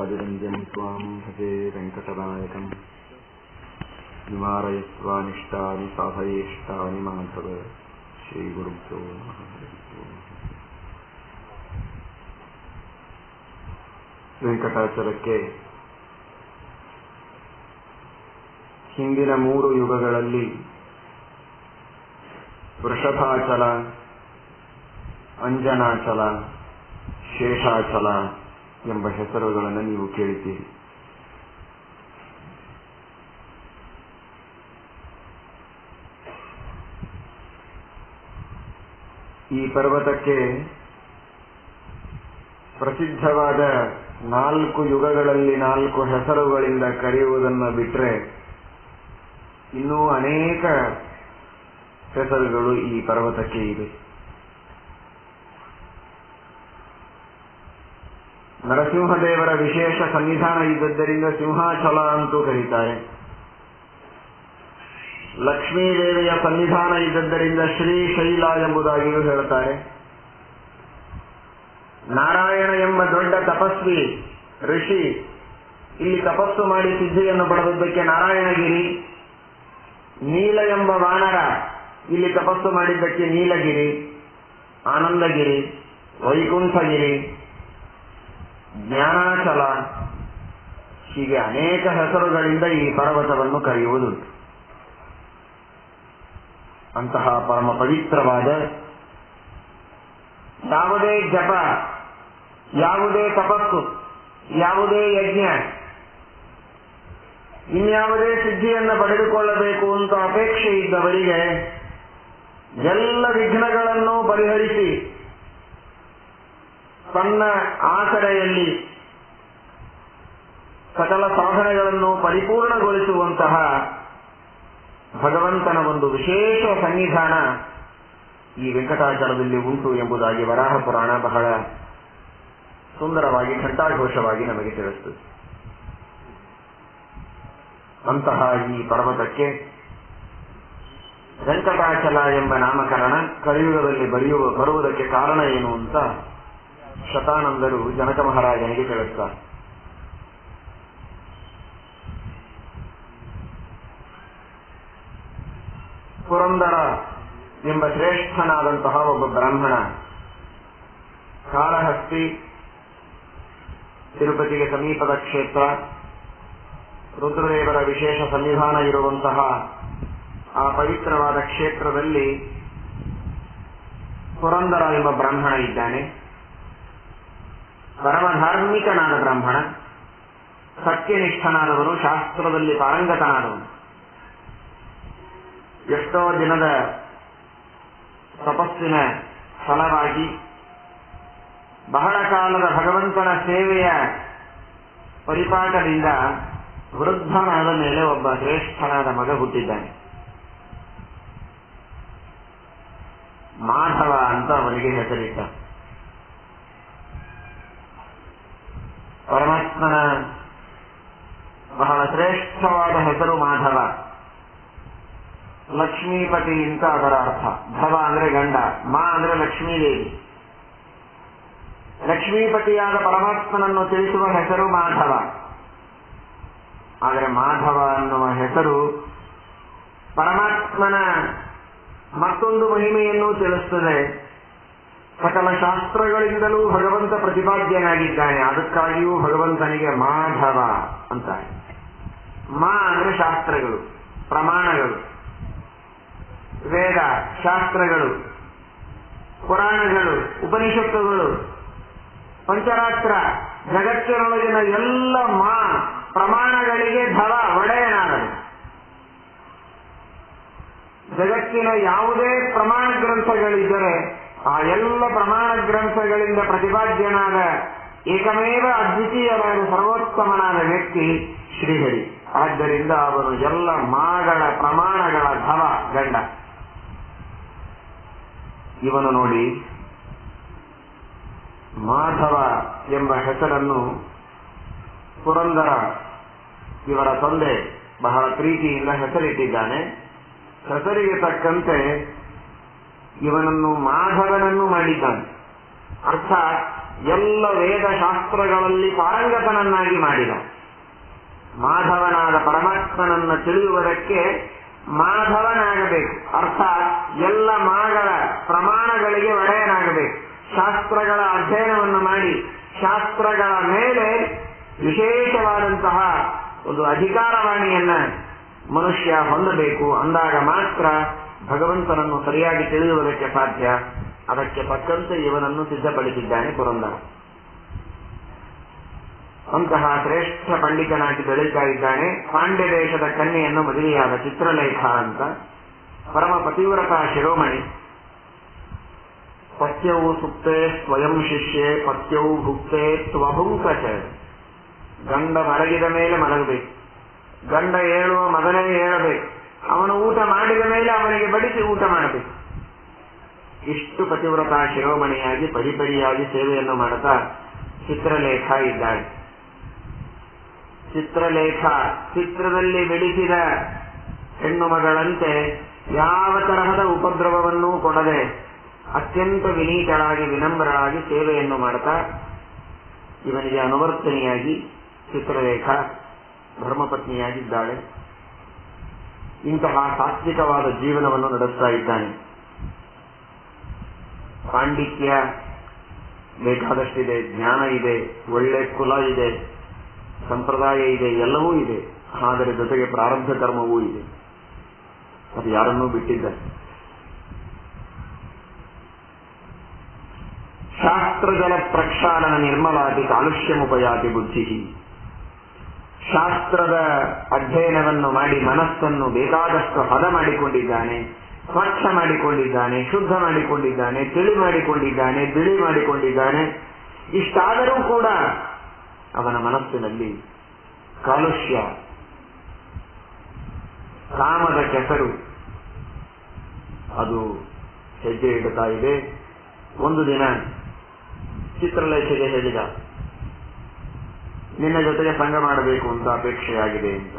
ವೇಂಕಟಾದಿರಂಜಂ ತ್ವಾಂ ಭಜೆ ವೆಂಕಟನಾಯಕಂ ನಿವಾರಯಸ್ವಾನಿಷ್ಟಾನಿ ಸಾಧಯೇಷ್ಟಾನಿ ಮಾಧವ. ಶ್ರೀ ಗುರುಭ್ಯೋ ನಮಃ. ವೆಂಕಟಾಚಲಕ್ಕೆ ಹಿಂದಿನ 3 ಯುಗಗಳಲ್ಲಿ ವೃಷಭಾಚಲ, ಅಂಜನಾಚಲ, ಶೇಷಾಚಲ ಎಂಬ ಹೆಸರುಗಳನ್ನು ನೀವು ಕೇಳಿದ್ದೀರಿ. ಈ ಪರ್ವತಕ್ಕೆ ಪ್ರಸಿದ್ಧವಾದ 4 ಯುಗಗಳಲ್ಲಿ 4 ಹೆಸರುಗಳಿಂದ ಕರೆಯುವುದನ್ನು ಬಿಟ್ಟರೆ ಇನ್ನೂ ಅನೇಕ ಹೆಸರುಗಳು ಈ ಪರ್ವತಕ್ಕೆ ಇವೆ. ನರಸಿಂಹದೇವರ ವಿಶೇಷ ಸನ್ನಿಧಾನ ಇದ್ದದ್ದರಿಂದ ಸಿಂಹಾಚಲ ಅಂತೂ ಕರೀತಾರೆ. ಲಕ್ಷ್ಮೀದೇವಿಯ ಸನ್ನಿಧಾನ ಇದ್ದದ್ದರಿಂದ ಶ್ರೀಶೈಲ ಎಂಬುದಾಗಿಯೂ ಹೇಳುತ್ತಾರೆ. ನಾರಾಯಣ ಎಂಬ ದೊಡ್ಡ ತಪಸ್ವಿ ಋಷಿ ಇಲ್ಲಿ ತಪಸ್ಸು ಮಾಡಿ ಸಿದ್ಧಿಯನ್ನು ಪಡೆದದ್ದಕ್ಕೆ ನಾರಾಯಣಗಿರಿ, ನೀಲ ಎಂಬ ವಾನರ ಇಲ್ಲಿ ತಪಸ್ಸು ಮಾಡಿದ್ದಕ್ಕೆ ನೀಲಗಿರಿ, ಆನಂದಗಿರಿ, ವೈಕುಂಠಗಿರಿ, ಜ್ಞಾನಾಚಲ, ಹೀಗೆ ಅನೇಕ ಹೆಸರುಗಳಿಂದ ಈ ಪರ್ವತವನ್ನು ಕರೆಯುವುದುಂಟು. ಅಂತಹ ಪರಮ ಪವಿತ್ರವಾದ ಯಾವುದೇ ಜಪ, ಯಾವುದೇ ತಪಸ್ಸು, ಯಾವುದೇ ಯಜ್ಞ, ಇನ್ಯಾವುದೇ ಸಿದ್ಧಿಯನ್ನು ಪಡೆದುಕೊಳ್ಳಬೇಕು ಅಂತ ಅಪೇಕ್ಷೆ ಇದ್ದವರಿಗೆ ಎಲ್ಲ ವಿಘ್ನಗಳನ್ನು ಪರಿಹರಿಸಿ ತನ್ನ ಆಸರೆಯಲ್ಲಿ ಸಕಲ ಸಾಧನೆಗಳನ್ನು ಪರಿಪೂರ್ಣಗೊಳಿಸುವಂತಹ ಭಗವಂತನ ಒಂದು ವಿಶೇಷ ಸನ್ನಿಧಾನ ಈ ವೆಂಕಟಾಚಲದಲ್ಲಿ ಉಂಟು ಎಂಬುದಾಗಿ ವರಾಹ ಪುರಾಣ ಬಹಳ ಸುಂದರವಾಗಿ ಘಂಟಾಘೋಷವಾಗಿ ನಮಗೆ ತಿಳಿಸುತ್ತದೆ. ಅಂತಹ ಈ ಪರ್ವತಕ್ಕೆ ವೆಂಕಟಾಚಲ ಎಂಬ ನಾಮಕರಣ ಕಲಿಯುಗದಲ್ಲಿ ಬರುವುದಕ್ಕೆ ಕಾರಣ ಏನು ಅಂತ ಶತಾನಂದರು ಜನಕ ಮಹಾರಾಜನಿಗೆ ತಿಳಿಸುತ್ತಾರೆ. ಪುರಂದರ ಎಂಬ ಶ್ರೇಷ್ಠನಾದಂತಹ ಒಬ್ಬ ಬ್ರಾಹ್ಮಣ ಕಾಳಹಸ್ತಿ, ತಿರುಪತಿಗೆ ಸಮೀಪದ ಕ್ಷೇತ್ರ, ರುದ್ರದೇವರ ವಿಶೇಷ ಸನ್ನಿಧಾನ ಇರುವಂತಹ ಆ ಪವಿತ್ರವಾದ ಕ್ಷೇತ್ರದಲ್ಲಿ ಪುರಂದರ ಎಂಬ ಬ್ರಾಹ್ಮಣ ಇದ್ದಾನೆ. ಪರಮಧಾರ್ಮಿಕನಾದ ಬ್ರಾಹ್ಮಣ, ಸತ್ಯನಿಷ್ಠನಾದವನು, ಶಾಸ್ತ್ರದಲ್ಲಿ ಪಾರಂಗತನಾದವನು. ಎಷ್ಟೋ ದಿನದ ತಪಸ್ಸಿನ ಫಲವಾಗಿ ಬಹಳ ಕಾಲದ ಭಗವಂತನ ಸೇವೆಯ ಪರಿಪಾಠದಿಂದ ವೃದ್ಧನಾದ ಮೇಲೆ ಒಬ್ಬ ಶ್ರೇಷ್ಠನಾದ ಮಗ ಹುಟ್ಟಿದ್ದಾನೆ. ಮಾಧವ ಅಂತ ಅವನಿಗೆ ಹೆಸರಿಟ್ಟ. ಪರಮಾತ್ಮನ ಬಹಳ ಶ್ರೇಷ್ಠವಾದ ಹೆಸರು ಮಾಧವ. ಲಕ್ಷ್ಮೀಪತಿ ಅಂತ ಅದರ ಅರ್ಥ. ಭವ ಅಂದ್ರೆ ಗಂಡ, ಮಾ ಅಂದ್ರೆ ಲಕ್ಷ್ಮೀದೇವಿ. ಲಕ್ಷ್ಮೀಪತಿಯಾದ ಪರಮಾತ್ಮನನ್ನು ತಿಳಿಸುವ ಹೆಸರು ಮಾಧವ. ಆದರೆ ಮಾಧವ ಅನ್ನುವ ಹೆಸರು ಪರಮಾತ್ಮನ ಮತ್ತೊಂದು ಮಹಿಮೆಯನ್ನು ತಿಳಿಸುತ್ತದೆ. ಸಕಲ ಶಾಸ್ತ್ರಗಳಿಂದಲೂ ಭಗವಂತ ಪ್ರತಿಪಾದ್ಯನಾಗಿದ್ದಾನೆ. ಅದಕ್ಕಾಗಿಯೂ ಭಗವಂತನಿಗೆ ಮಾಧವ ಅಂತಾರೆ. ಮಾ ಅಂದ್ರೆ ಶಾಸ್ತ್ರಗಳು, ಪ್ರಮಾಣಗಳು, ವೇದ ಶಾಸ್ತ್ರಗಳು, ಪುರಾಣಗಳು, ಉಪನಿಷತ್ತುಗಳು, ಪಂಚರಾತ್ರ, ಜಗತ್ತಿನೊಳಗಿನ ಎಲ್ಲ ಪ್ರಮಾಣಗಳಿಗೆ ಧವ ಒಡೆಯನಾದನು. ಜಗತ್ತಿನ ಯಾವುದೇ ಪ್ರಮಾಣ ಗ್ರಂಥಗಳಿದ್ದರೆ ಆ ಎಲ್ಲ ಪ್ರಮಾಣ ಗ್ರಂಥಗಳಿಂದ ಪ್ರತಿಪಾದ್ಯನಾದ ಏಕಮೇವ ಅದ್ವಿತೀಯವಾದ ಸರ್ವೋತ್ತಮನಾದ ವ್ಯಕ್ತಿ ಶ್ರೀಹರಿ. ಆದ್ದರಿಂದ ಅವನು ಎಲ್ಲ ಮಾಗಳ ಪ್ರಮಾಣಗಳ ಧವ ಗಂಡ. ಇವನು ನೋಡಿ, ಮಾಧವ ಎಂಬ ಹೆಸರನ್ನು ಪುರಂದರ ಇವರ ತಂದೆ ಬಹಳ ಪ್ರೀತಿಯಿಂದ ಹೆಸರಿಟ್ಟಿದ್ದಾನೆ. ಹೆಸರಿಗೆ ತಕ್ಕಂತೆ ಇವನನ್ನು ಮಾಧವನನ್ನು ಮಾಡಿದ್ದಾನೆ. ಅರ್ಥಾತ್ ಎಲ್ಲ ವೇದಶಾಸ್ತ್ರಗಳಲ್ಲಿ ಪಾರಂಗತನನ್ನಾಗಿ ಮಾಡಿದ. ಮಾಧವನಾದ ಪರಮಾತ್ಮನನ್ನು ತಿಳಿಯುವುದಕ್ಕೆ ಮಾಧವನಾಗಬೇಕು, ಅರ್ಥಾತ್ ಎಲ್ಲ ಮಾಗಳ ಪ್ರಮಾಣಗಳಿಗೆ ಒಡೆಯನಾಗಬೇಕು. ಶಾಸ್ತ್ರಗಳ ಅಧ್ಯಯನವನ್ನು ಮಾಡಿ ಶಾಸ್ತ್ರಗಳ ಮೇಲೆ ವಿಶೇಷವಾದಂತಹ ಒಂದು ಅಧಿಕಾರವಾಣಿಯನ್ನ ಮನುಷ್ಯ ಹೊಂದಬೇಕು. ಅಂದಾಗ ಮಾತ್ರ ಭಗವಂತನನ್ನು ಸರಿಯಾಗಿ ತಿಳಿಯುವುದಕ್ಕೆ ಸಾಧ್ಯ. ಅದಕ್ಕೆ ತಕ್ಕಂತೆ ಇವನನ್ನು ಸಿದ್ಧಪಡಿಸಿದ್ದಾನೆ ಪುರಂದರ. ಅಂತಹ ಶ್ರೇಷ್ಠ ಪಂಡಿತನಾಗಿ ಬೆಳೀತಾ ಇದ್ದಾನೆ. ಪಾಂಡ್ಯ ದೇಶದ ಕನ್ಯೆಯನ್ನು ಮದುವೆಯಾದ ಚಿತ್ರಲೇಖ ಅಂತ, ಪರಮ ಪತಿವ್ರತ ಶಿರೋಮಣಿ. ಪತ್ಯವು ಸುಪ್ತೆ ಸ್ವಯಂ ಶಿಷ್ಯೆ ಪತ್ಯವು ಭುಕ್ತೆ ತ್ವಭುಂಕಚ. ಗಂಡ ಮಲಗಿದ ಮೇಲೆ ಮಲಗಬೇಕು, ಗಂಡ ಏಳುವ ಮೊದಲೇ ಏಳಬೇಕು, ಅವನು ಊಟ ಮಾಡಿದ ಮೇಲೆ ಅವನಿಗೆ ಬಡಿಸಿ ಊಟ ಮಾಡಬೇಕು. ಇಷ್ಟು ಪತಿವ್ರತ ಶಿರೋಮಣಿಯಾಗಿ ಪರಿಪರಿಯಾಗಿ ಸೇವೆಯನ್ನು ಮಾಡುತ್ತಾ ಚಿತ್ರಲೇಖ ಇದ್ದಾಳೆ. ಚಿತ್ರಲೇಖ ಚಿತ್ರದಲ್ಲಿ ಬಿಡಿಸಿದ ಹೆಣ್ಣು ಮಗಳಂತೆ ಯಾವ ತರಹದ ಉಪದ್ರವವನ್ನೂ ಕೊಡದೆ ಅತ್ಯಂತ ವಿನೀತಳಾಗಿ ವಿನಮ್ರಳಾಗಿ ಸೇವೆಯನ್ನು ಮಾಡುತ್ತಾ ಇವನಿಗೆ ಅನುವರ್ತನೆಯಾಗಿ ಚಿತ್ರಲೇಖ ಧರ್ಮಪತ್ನಿಯಾಗಿದ್ದಾಳೆ. ಇಂತಹ ಸಾತ್ವಿಕವಾದ ಜೀವನವನ್ನು ನಡೆಸ್ತಾ ಇದ್ದಾನೆ. ಪಾಂಡಿತ್ಯ ಬೇಕಾದಷ್ಟಿದೆ, ಜ್ಞಾನ ಇದೆ, ಒಳ್ಳೆ ಕುಲ ಇದೆ, ಸಂಪ್ರದಾಯ ಇದೆ, ಎಲ್ಲವೂ ಇದೆ. ಆದರೆ ಜೊತೆಗೆ ಪ್ರಾರಬ್ಧ ಕರ್ಮವೂ ಇದೆ. ಅದು ಯಾರನ್ನೂ ಬಿಟ್ಟಿದ್ದ. ಶಾಸ್ತ್ರಜಲ ಪ್ರಕ್ಷಾಳನ ನಿರ್ಮಲಾತಿ ಕಾಲುಷ್ಯಮುಪಯಾತಿ ಬುದ್ಧಿ. ಶಾಸ್ತ್ರದ ಅಧ್ಯಯನವನ್ನು ಮಾಡಿ ಮನಸ್ಸನ್ನು ಬೇಕಾದಷ್ಟು ಹದ ಮಾಡಿಕೊಂಡಿದ್ದಾನೆ, ಸ್ವಚ್ಛ ಮಾಡಿಕೊಂಡಿದ್ದಾನೆ, ಶುದ್ಧ ಮಾಡಿಕೊಂಡಿದ್ದಾನೆ, ತಿಳಿ ಮಾಡಿಕೊಂಡಿದ್ದಾನೆ, ಬಿಳಿ ಮಾಡಿಕೊಂಡಿದ್ದಾನೆ. ಇಷ್ಟಾದರೂ ಕೂಡ ಅವನ ಮನಸ್ಸಿನಲ್ಲಿ ಕಾಲುಷ್ಯ, ಕಾಮದ ಕೆಸರು ಅದು ಹೆಜ್ಜೆ ಇಡುತ್ತಾ ಇದೆ. ಒಂದು ದಿನ ಚಿತ್ರಲೇಖೆಗೆ ಹೇಳಿದ, ನಿನ್ನ ಜೊತೆಗೆ ಸಂಘ ಮಾಡಬೇಕು ಅಂತ ಅಪೇಕ್ಷೆಯಾಗಿದೆ ಅಂತ.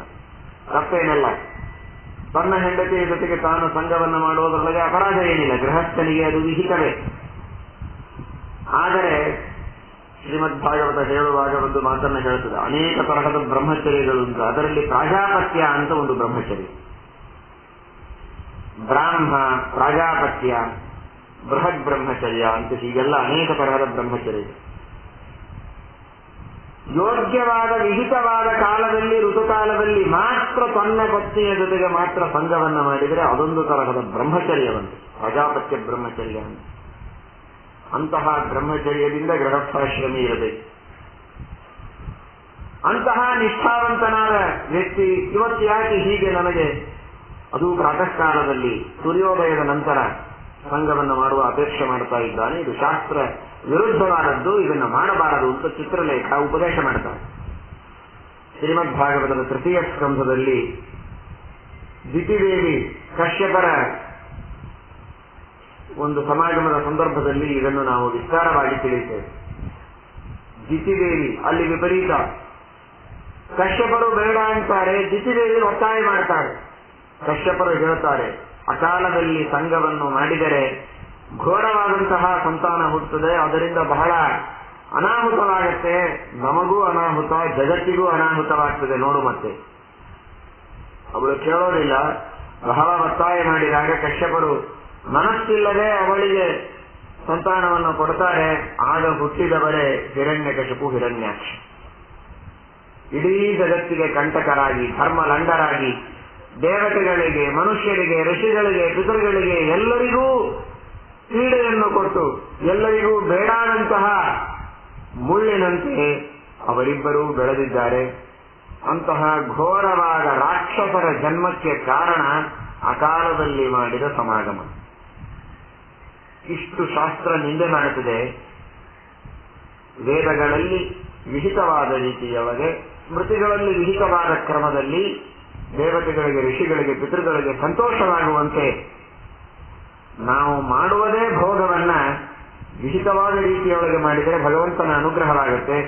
ತಪ್ಪೇನಲ್ಲ, ತನ್ನ ಹೆಂಡತಿಯ ಜೊತೆಗೆ ತಾನು ಸಂಘವನ್ನು ಮಾಡುವುದರೊಳಗೆ ಅಪರಾಧ ಏನಿಲ್ಲ, ಗೃಹಸ್ಥನಿಗೆ ಅದು ವಿಹಿತವೇ. ಆದರೆ ಶ್ರೀಮದ್ ಭಾಗವತ ಹೇಳುವಾಗ ಒಂದು ಮಾತನ್ನು ಹೇಳುತ್ತದೆ, ಅನೇಕ ತರಹದ ಬ್ರಹ್ಮಚರ್ಯಗಳು ಅಂತ. ಅದರಲ್ಲಿ ಪ್ರಾಜಾಪತ್ಯ ಅಂತ ಒಂದು ಬ್ರಹ್ಮಚರ್ಯ, ಬ್ರಾಹ್ಮ, ಪ್ರಾಜಾಪತ್ಯ, ಬೃಹದ್ ಬ್ರಹ್ಮಚರ್ಯ ಅಂತ ಹೀಗೆಲ್ಲ ಅನೇಕ ತರಹದ ಬ್ರಹ್ಮಚರ್ಯ. ಯೋಗ್ಯವಾದ ವಿಹಿತವಾದ ಕಾಲದಲ್ಲಿ ಋತುಕಾಲದಲ್ಲಿ ಮಾತ್ರ ತನ್ನ ಪತ್ನಿಯ ಜೊತೆಗೆ ಮಾತ್ರ ಸಂಘವನ್ನು ಮಾಡಿದರೆ ಅದೊಂದು ತರಹದ ಬ್ರಹ್ಮಚರ್ಯವಂತೆ, ಪ್ರಜಾಪತ್ಯ ಬ್ರಹ್ಮಚರ್ಯ ಅಂತ. ಅಂತಹ ಬ್ರಹ್ಮಚರ್ಯದಿಂದ ಗೃಹಸ್ಥಾಶ್ರಮಿ ಇರಬೇಕು. ಅಂತಹ ನಿಷ್ಠಾವಂತನಾದ ವ್ಯಕ್ತಿ ಇವತ್ತು ಯಾಕೆ ಹೀಗೆ ನನಗೆ ಅದು ಪ್ರಾತಃ ಕಾಲದಲ್ಲಿ ಸೂರ್ಯೋದಯದ ನಂತರ ಸಂಘವನ್ನು ಮಾಡುವ ಅಪೇಕ್ಷೆ ಮಾಡ್ತಾ ಇದ್ದಾನೆ, ಇದು ಶಾಸ್ತ್ರ ವಿರುದ್ಧವಾದದ್ದು, ಇದನ್ನು ಮಾಡಬಾರದು ಅಂತ ಚಿತ್ರಲೇಖ ಉಪದೇಶ ಮಾಡ್ತಾರೆ. ಶ್ರೀಮದ್ ಭಾಗವತದ ತೃತೀಯ ಸ್ಕಂಧದಲ್ಲಿ ದಿತಿದೇವಿ ಕಶ್ಯಪರ ಒಂದು ಸಮಾಗಮದ ಸಂದರ್ಭದಲ್ಲಿ ಇದನ್ನು ನಾವು ವಿಸ್ತಾರವಾಗಿ ತಿಳಿಯುತ್ತೇವೆ. ದಿತಿದೇವಿ ಅಲ್ಲಿ ವಿಪರೀತ, ಕಶ್ಯಪರು ಬೇಡ ಅಂತಾರೆ, ದಿತಿದೇವಿ ಒತ್ತಾಯ ಮಾಡ್ತಾರೆ. ಕಶ್ಯಪರು ಹೇಳ್ತಾರೆ, ಅಕಾಲದಲ್ಲಿ ಸಂಘವನ್ನು ಮಾಡಿದರೆ ಘೋರವಾದಂತಹ ಸಂತಾನ ಹುಟ್ಟುತ್ತದೆ, ಅದರಿಂದ ಬಹಳ ಅನಾಹುತವಾಗತ್ತೆ, ನಮಗೂ ಅನಾಹುತ, ಜಗತ್ತಿಗೂ ಅನಾಹುತವಾಗ್ತದೆ ನೋಡು. ಮತ್ತೆ ಅವಳು ಕೇಳೋದಿಲ್ಲ. ಬಹಳ ಒತ್ತಾಯ ಮಾಡಿದಾಗ ಕಶ್ಯಪರು ಮನಸ್ಸಿಲ್ಲದೆ ಅವಳಿಗೆ ಸಂತಾನವನ್ನು ಕೊಡ್ತಾರೆ. ಆಗ ಹುಟ್ಟಿದವರೇ ಹಿರಣ್ಯಕಶಿಪು, ಹಿರಣ್ಯಾಕ್ಷ. ಇಡೀ ಜಗತ್ತಿಗೆ ಕಂಟಕರಾಗಿ, ಧರ್ಮಲಂಡರಾಗಿ, ದೇವತೆಗಳಿಗೆ, ಮನುಷ್ಯರಿಗೆ, ಋಷಿಗಳಿಗೆ, ಪಿತೃಗಳಿಗೆ ಎಲ್ಲರಿಗೂ ಪೀಡೆಯನ್ನು ಕೊಟ್ಟು ಎಲ್ಲರಿಗೂ ಬೇಡಾದಂತಹ ಮುಳ್ಳಿನಂತೆ ಅವರಿಬ್ಬರೂ ಬೆಳೆದಿದ್ದಾರೆ. ಅಂತಹ ಘೋರವಾದ ರಾಕ್ಷಸರ ಜನ್ಮಕ್ಕೆ ಕಾರಣ ಅಕಾಲದಲ್ಲಿ ಮಾಡಿದ ಸಮಾಗಮ. ಇಷ್ಟು ಶಾಸ್ತ್ರ ನಿಂದೆ ಮಾಡುತ್ತದೆ. ವೇದಗಳಲ್ಲಿ ವಿಹಿತವಾದ ರೀತಿಯೊಳಗೆ, ಸ್ಮೃತಿಗಳಲ್ಲಿ ವಿಹಿತವಾದ ಕ್ರಮದಲ್ಲಿ ದೇವತೆಗಳಿಗೆ, ಋಷಿಗಳಿಗೆ, ಪಿತೃಗಳಿಗೆ ಸಂತೋಷವಾಗುವಂತೆ ನಾವು ಮಾಡುವುದೇ ಭೋಗವನ್ನ ವಿಹಿತವಾದ ರೀತಿಯೊಳಗೆ ಮಾಡಿದರೆ ಭಗವಂತನ ಅನುಗ್ರಹವಾಗುತ್ತೆ.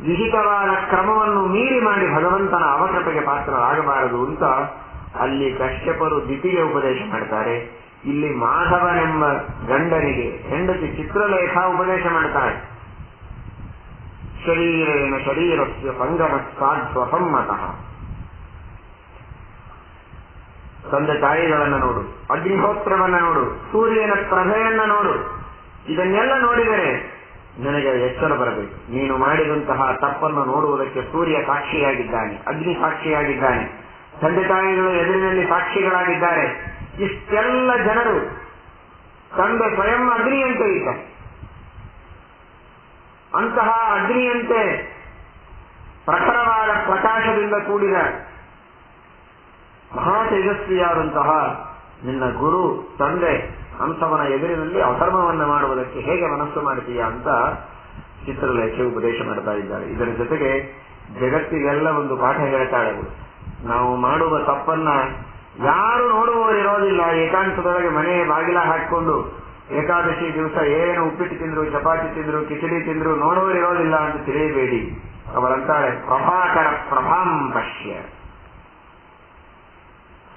ವಿಹಿತವಾದ ಕ್ರಮವನ್ನು ಮೀರಿ ಮಾಡಿ ಭಗವಂತನ ಅವಕೃಪೆಗೆ ಪಾತ್ರರಾಗಬಾರದು ಅಂತ ಅಲ್ಲಿ ಕಶ್ಯಪರು ದಿತಿಗೆ ಉಪದೇಶ ಮಾಡ್ತಾರೆ. ಇಲ್ಲಿ ಮಾಧವನೆಂಬ ಗಂಡನಿಗೆ ಹೆಂಡತಿ ಚಿತ್ರಲೇಖ ಉಪದೇಶ ಮಾಡ್ತಾರೆ. ಶರೀರೇಣ ಶರೀರಸ್ಯ ಸಂಗಮಸ್ಸಾಧ್ವಸಮ್ಮತಃ. ತಂದೆ ತಾಯಿಗಳನ್ನ ನೋಡು, ಅಗ್ನಿಹೋತ್ರವನ್ನ ನೋಡು, ಸೂರ್ಯನ ಪ್ರಭೆಯನ್ನ ನೋಡು. ಇದನ್ನೆಲ್ಲ ನೋಡಿದರೆ ನನಗೆ ಎಚ್ಚರ ಬರಬೇಕು. ನೀನು ಮಾಡಿದಂತಹ ತಪ್ಪನ್ನು ನೋಡುವುದಕ್ಕೆ ಸೂರ್ಯ ಸಾಕ್ಷಿಯಾಗಿದ್ದಾನೆ, ಅಗ್ನಿ ಸಾಕ್ಷಿಯಾಗಿದ್ದಾನೆ, ತಂದೆ ತಾಯಿಗಳು ಎದುರಿನಲ್ಲಿ ಸಾಕ್ಷಿಗಳಾಗಿದ್ದಾರೆ. ಇಷ್ಟೆಲ್ಲ ಜನರು ತಂದೆ ಸ್ವಯಂ ಅಗ್ನಿಯಂತೆ ಇದ್ದ. ಅಂತಹ ಅಗ್ನಿಯಂತೆ ಪ್ರಖರವಾದ ಪ್ರಕಾಶದಿಂದ ಕೂಡಿದ ಮಹಾ ತೇಜಸ್ವಿಯಾದಂತಹ ನಿನ್ನ ಗುರು ತಂದೆ ಅಂಥವನ ಎದುರಿನಲ್ಲಿ ಅಧರ್ಮವನ್ನ ಮಾಡುವುದಕ್ಕೆ ಹೇಗೆ ಮನಸ್ಸು ಮಾಡ್ತೀಯ ಅಂತ ಚಿತ್ರಲೇಖೆ ಉಪದೇಶ ಮಾಡ್ತಾ ಇದ್ದಾರೆ. ಇದರ ಜೊತೆಗೆ ಜಗತ್ತಿಗೆಲ್ಲ ಒಂದು ಪಾಠ ಹೇಳ್ತಾಳೆ. ನಾವು ಮಾಡುವ ತಪ್ಪನ್ನ ಯಾರು ನೋಡುವವರಿರೋದಿಲ್ಲ. ಏಕಾಂತದೊಳಗೆ ಮನೆ ಬಾಗಿಲ ಹಾಕಿಕೊಂಡು ಏಕಾದಶಿ ದಿವಸ ಏನು ಉಪ್ಪಿಟ್ಟು ತಿಂದ್ರು, ಚಪಾತಿ ತಿಂದ್ರು, ಕಿಚಡಿ ತಿಂದ್ರು ನೋಡುವವರಿರೋದಿಲ್ಲ ಅಂತ ತಿಳಿಯಬೇಡಿ. ಅವರಂತಾಳೆ ಪ್ರಭಾಕರ ಪ್ರಭಾಂ ಪಶ್ಯ.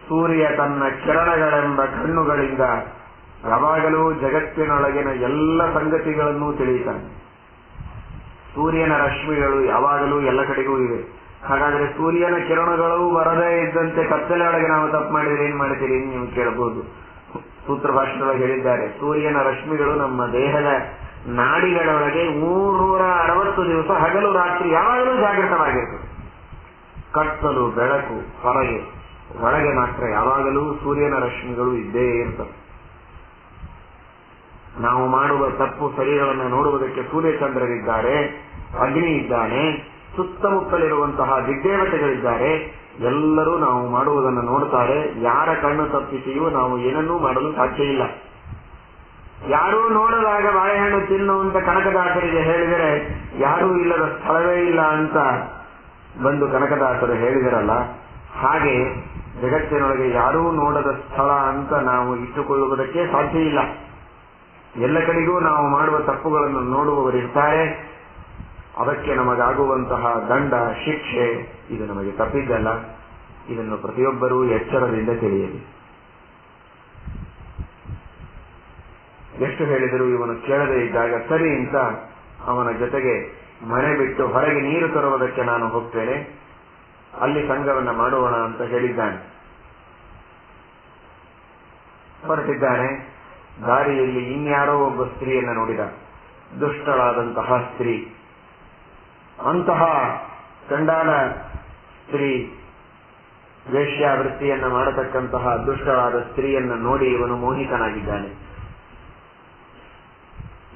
ಸೂರ್ಯ ತನ್ನ ಕಿರಣಗಳೆಂಬ ಕಣ್ಣುಗಳಿಂದ ಯಾವಾಗಲೂ ಜಗತ್ತಿನೊಳಗಿನ ಎಲ್ಲ ಸಂಗತಿಗಳನ್ನೂ ತಿಳಿಯುತ್ತಾನೆ. ಸೂರ್ಯನ ರಶ್ಮಿಗಳು ಯಾವಾಗಲೂ ಎಲ್ಲ ಕಡೆಗೂ ಇವೆ. ಹಾಗಾದ್ರೆ ಸೂರ್ಯನ ಕಿರಣಗಳು ಬರದೇ ಇದ್ದಂತೆ ಕತ್ತಲೆಯೊಳಗೆ ನಾವು ತಪ್ಪು ಮಾಡಿದ್ರೆ ಏನ್ ಮಾಡ್ತೀರಿ ನೀವು ಕೇಳಬಹುದು. ಸೂತ್ರ ಭಾಷೆಯೊಳಗೆ ಹೇಳಿದ್ದಾರೆ, ಸೂರ್ಯನ ರಶ್ಮಿಗಳು ನಮ್ಮ ದೇಹದ ನಾಡಿಗಳೊಳಗೆ 360 ದಿವಸ ಹಗಲು ರಾತ್ರಿ ಯಾವಾಗಲೂ ಜಾಗೃತವಾಗಿರ್ತದೆ. ಕತ್ತಲು ಬೆಳಕು ಹೊರಗೆ, ಒಳಗೆ ಮಾತ್ರ ಯಾವಾಗಲೂ ಸೂರ್ಯನ ರಶ್ಮಿಗಳು ಇದ್ದೇ ಇರ್ತವೆ. ನಾವು ಮಾಡುವ ತಪ್ಪು ಸರಿಗಳನ್ನು ನೋಡುವುದಕ್ಕೆ ಸೂರ್ಯಚಂದ್ರರಿದ್ದಾರೆ, ಅಗ್ನಿ ಇದ್ದಾನೆ, ಸುತ್ತಮುತ್ತಲಿರುವಂತಹ ದಿಗ್ದೇವತೆಗಳಿದ್ದಾರೆ. ಎಲ್ಲರೂ ನಾವು ಮಾಡುವುದನ್ನು ನೋಡ್ತಾರೆ. ಯಾರ ಕಣ್ಣು ತಪ್ಪಿಸಿಯೂ ನಾವು ಏನನ್ನೂ ಮಾಡಲು ಸಾಧ್ಯ ಇಲ್ಲ. ಯಾರೂ ನೋಡಿದಾಗ ಬಾಳೆಹಣ್ಣು ತಿನ್ನುವಂತ ಕನಕದಾಸರಿಗೆ ಹೇಳಿದರೆ ಯಾರೂ ಇಲ್ಲದ ಸ್ಥಳವೇ ಇಲ್ಲ ಅಂತ ಬಂದು ಕನಕದಾಸರು ಹೇಳಿದರಲ್ಲ, ಹಾಗೆ ಜಗತ್ತಿನೊಳಗೆ ಯಾರೂ ನೋಡದ ಸ್ಥಳ ಅಂತ ನಾವು ಇಟ್ಟುಕೊಳ್ಳುವುದಕ್ಕೆ ಸಾಧ್ಯ ಇಲ್ಲ. ಎಲ್ಲ ಕಡೆಗೂ ನಾವು ಮಾಡುವ ತಪ್ಪುಗಳನ್ನು ನೋಡುವವರಿರ್ತಾರೆ. ಅದಕ್ಕೆ ನಮಗಾಗುವಂತಹ ದಂಡ, ಶಿಕ್ಷೆ ಇದು ನಮಗೆ ತಪ್ಪಿದ್ದಲ್ಲ. ಇದನ್ನು ಪ್ರತಿಯೊಬ್ಬರೂ ಎಚ್ಚರದಿಂದ ತಿಳಿಯಲಿ. ಎಷ್ಟು ಹೇಳಿದರೂ ಇವನು ಕೇಳದೇ ಇದ್ದಾಗ ಸರಿ ಅಂತ ಅವನ ಜೊತೆಗೆ ಮನೆ ಬಿಟ್ಟು ಹೊರಗೆ ನೀರು ತರುವುದಕ್ಕೆ ನಾನು ಹೋಗ್ತೇನೆ, ಅಲ್ಲಿ ಸಂಘವನ್ನ ಮಾಡೋಣ ಅಂತ ಹೇಳಿದ್ದಾನೆ. ಹೊರಟಿದ್ದಾನೆ. ದಾರಿಯಲ್ಲಿ ಇನ್ಯಾರೋ ಒಬ್ಬ ಸ್ತ್ರೀಯನ್ನ ನೋಡಿದ, ದುಷ್ಟಳಾದಂತಹ ಸ್ತ್ರೀ. ಅಂತಹ ಚಂಡಾಲ ಸ್ತ್ರೀ, ವೇಶ್ಯಾವೃತ್ತಿಯನ್ನ ಮಾಡತಕ್ಕಂತಹ ದುಷ್ಟಳಾದ ಸ್ತ್ರೀಯನ್ನ ನೋಡಿ ಇವನು ಮೋಹಿತನಾಗಿದ್ದಾನೆ.